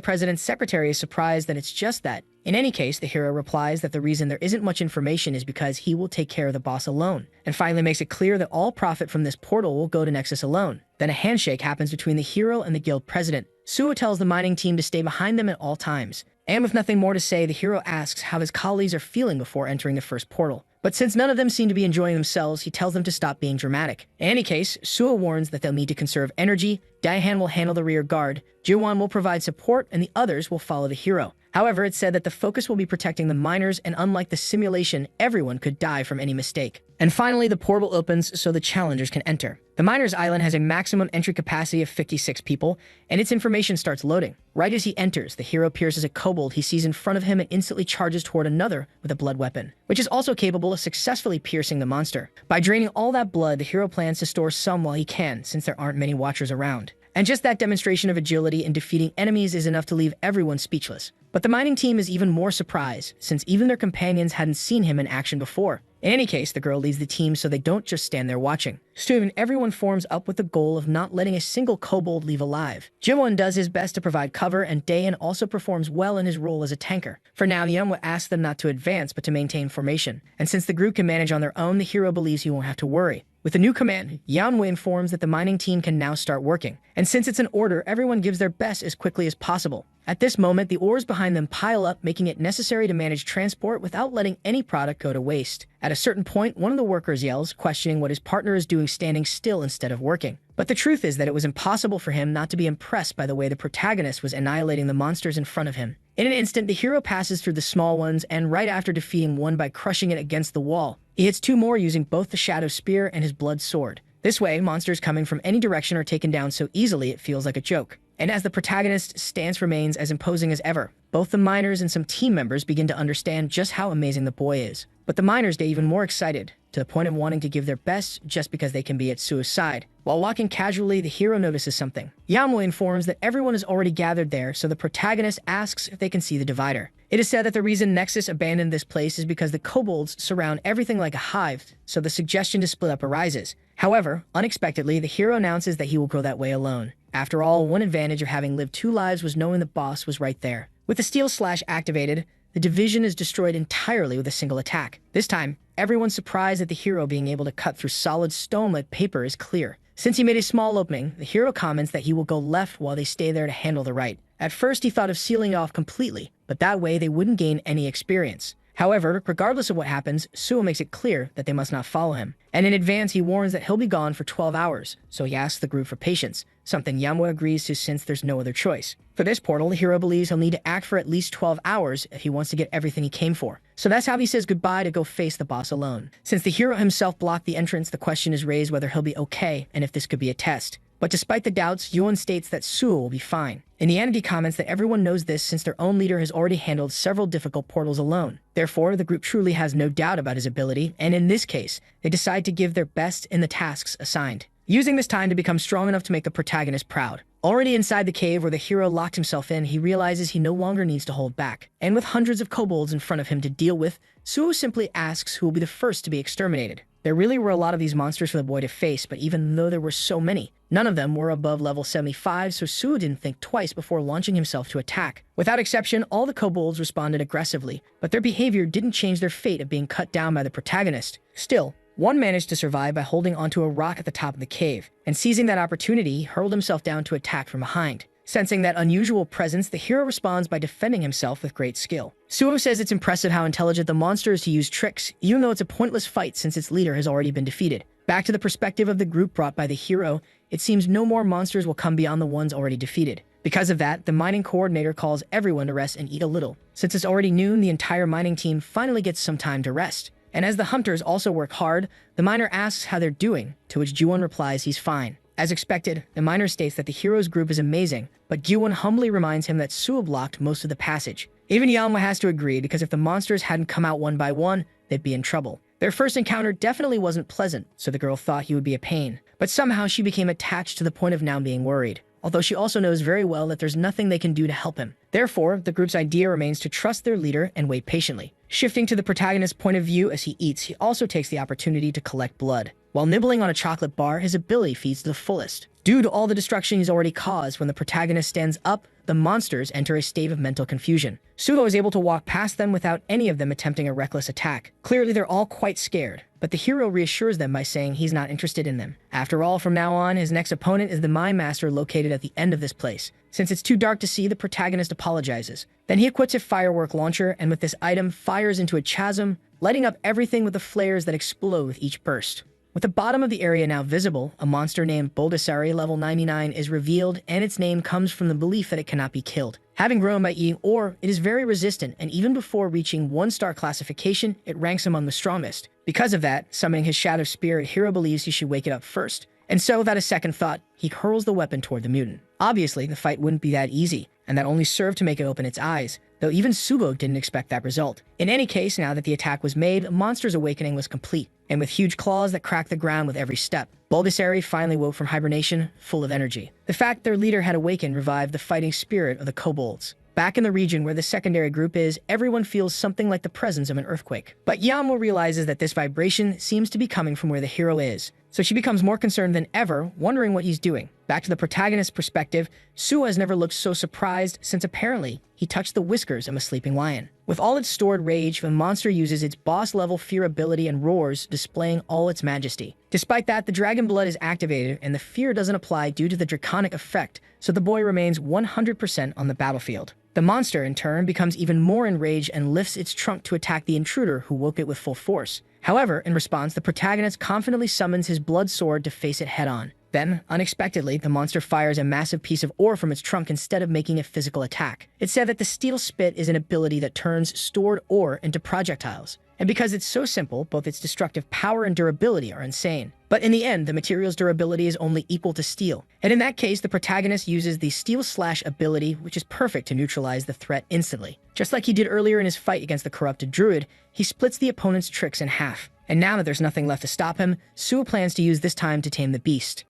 president's secretary is surprised that it's just that. In any case, the hero replies that the reason there isn't much information is because he will take care of the boss alone, and finally makes it clear that all profit from this portal will go to Nexus alone. Then a handshake happens between the hero and the guild president. Suo tells the mining team to stay behind them at all times. And with nothing more to say, the hero asks how his colleagues are feeling before entering the first portal. But since none of them seem to be enjoying themselves, he tells them to stop being dramatic. In any case, Suo warns that they'll need to conserve energy, Daihan will handle the rear guard, Jiwan will provide support, and the others will follow the hero. However, it's said that the focus will be protecting the miners, and unlike the simulation, everyone could die from any mistake. And finally, the portal opens so the challengers can enter. The Miner's Island has a maximum entry capacity of 56 people, and its information starts loading. Right as he enters, the hero pierces a kobold he sees in front of him and instantly charges toward another with a blood weapon, which is also capable of successfully piercing the monster. By draining all that blood, the hero plans to store some while he can, since there aren't many watchers around. And just that demonstration of agility in defeating enemies is enough to leave everyone speechless. But the mining team is even more surprised, since even their companions hadn't seen him in action before. In any case, the girl leads the team so they don't just stand there watching. Soon, everyone forms up with the goal of not letting a single kobold leave alive. Jiwon does his best to provide cover, and Daein also performs well in his role as a tanker. For now, Yeonwha asks them not to advance but to maintain formation, and since the group can manage on their own, the hero believes he won't have to worry. With the new command, Yeonwha informs that the mining team can now start working, and since it's an order, everyone gives their best as quickly as possible. At this moment, the ores behind them pile up, making it necessary to manage transport without letting any product go to waste. At a certain point, one of the workers yells, questioning what his partner is doing standing still instead of working. But the truth is that it was impossible for him not to be impressed by the way the protagonist was annihilating the monsters in front of him. In an instant, the hero passes through the small ones, and right after defeating one by crushing it against the wall, he hits two more using both the Shadow Spear and his Blood Sword. This way, monsters coming from any direction are taken down so easily it feels like a joke. And as the protagonist's stance remains as imposing as ever, both the miners and some team members begin to understand just how amazing the boy is. But the miners get even more excited, to the point of wanting to give their best just because they can be at Suo's side. While walking casually, the hero notices something. Yeonwha informs that everyone is already gathered there, so the protagonist asks if they can see the divider. It is said that the reason Nexus abandoned this place is because the kobolds surround everything like a hive, so the suggestion to split up arises. However, unexpectedly, the hero announces that he will go that way alone. After all, one advantage of having lived 2 lives was knowing the boss was right there. With the steel slash activated, the division is destroyed entirely with a single attack. This time, everyone's surprised at the hero being able to cut through solid stone like paper is clear. Since he made a small opening, the hero comments that he will go left while they stay there to handle the right. At first, he thought of sealing it off completely, but that way they wouldn't gain any experience. However, regardless of what happens, Suo makes it clear that they must not follow him. And in advance, he warns that he'll be gone for 12 hours, so he asks the group for patience, something Yeonwha agrees to since there's no other choice. For this portal, the hero believes he'll need to act for at least 12 hours if he wants to get everything he came for. So that's how he says goodbye to go face the boss alone. Since the hero himself blocked the entrance, the question is raised whether he'll be okay and if this could be a test. But despite the doubts, Yuan states that Suo will be fine. Indianity comments that everyone knows this since their own leader has already handled several difficult portals alone. Therefore, the group truly has no doubt about his ability, and in this case, they decide to give their best in the tasks assigned, using this time to become strong enough to make the protagonist proud. Already inside the cave where the hero locked himself in, he realizes he no longer needs to hold back. And with hundreds of kobolds in front of him to deal with, Suo simply asks who will be the first to be exterminated. There really were a lot of these monsters for the boy to face, but even though there were so many, none of them were above level 75, so Suo didn't think twice before launching himself to attack. Without exception, all the kobolds responded aggressively, but their behavior didn't change their fate of being cut down by the protagonist. Still, one managed to survive by holding onto a rock at the top of the cave, and seizing that opportunity, he hurled himself down to attack from behind. Sensing that unusual presence, the hero responds by defending himself with great skill. Suo says it's impressive how intelligent the monster is to use tricks, even though it's a pointless fight since its leader has already been defeated. Back to the perspective of the group brought by the hero, it seems no more monsters will come beyond the ones already defeated. Because of that, the mining coordinator calls everyone to rest and eat a little. Since it's already noon, the entire mining team finally gets some time to rest. And as the hunters also work hard, the miner asks how they're doing, to which Juwon replies he's fine. As expected, the miner states that the hero's group is amazing, but Gyuwon humbly reminds him that Suo blocked most of the passage. Even Yeonwha has to agree because if the monsters hadn't come out one by one, they'd be in trouble. Their first encounter definitely wasn't pleasant, so the girl thought he would be a pain. But somehow she became attached to the point of now being worried, although she also knows very well that there's nothing they can do to help him. Therefore, the group's idea remains to trust their leader and wait patiently. Shifting to the protagonist's point of view as he eats, he also takes the opportunity to collect blood. While nibbling on a chocolate bar, his ability feeds to the fullest. Due to all the destruction he's already caused, when the protagonist stands up, the monsters enter a state of mental confusion. Sugo is able to walk past them without any of them attempting a reckless attack. Clearly, they're all quite scared, but the hero reassures them by saying he's not interested in them. After all, from now on, his next opponent is the Mine Master located at the end of this place. Since it's too dark to see, the protagonist apologizes. Then he equips a firework launcher, and with this item, fires into a chasm, lighting up everything with the flares that explode with each burst. With the bottom of the area now visible, a monster named Boldasari level 99 is revealed, and its name comes from the belief that it cannot be killed. Having grown by eating ore, it is very resistant, and even before reaching 1-star classification, it ranks among the strongest. Because of that, summoning his Shadow Spirit, hero believes he should wake it up first. And so, without a second thought, he hurls the weapon toward the mutant. Obviously, the fight wouldn't be that easy, and that only served to make it open its eyes, though even Subo didn't expect that result. In any case, now that the attack was made, the monster's awakening was complete, and with huge claws that cracked the ground with every step, Boldasari finally woke from hibernation, full of energy. The fact their leader had awakened revived the fighting spirit of the kobolds. Back in the region where the secondary group is, everyone feels something like the presence of an earthquake. But Yamo realizes that this vibration seems to be coming from where the hero is, so she becomes more concerned than ever, wondering what he's doing. Back to the protagonist's perspective, Suo has never looked so surprised since apparently he touched the whiskers of a sleeping lion. With all its stored rage, the monster uses its boss-level fear ability and roars, displaying all its majesty. Despite that, the dragon blood is activated and the fear doesn't apply due to the draconic effect, so the boy remains 100% on the battlefield. The monster, in turn, becomes even more enraged and lifts its trunk to attack the intruder who woke it with full force. However, in response, the protagonist confidently summons his blood sword to face it head-on. Then, unexpectedly, the monster fires a massive piece of ore from its trunk instead of making a physical attack. It's said that the steel spit is an ability that turns stored ore into projectiles. And because it's so simple, both its destructive power and durability are insane. But in the end, the material's durability is only equal to steel. And in that case, the protagonist uses the Steel Slash ability, which is perfect to neutralize the threat instantly. Just like he did earlier in his fight against the corrupted druid, he splits the opponent's tricks in half. And now that there's nothing left to stop him, Suo plans to use this time to tame the beast.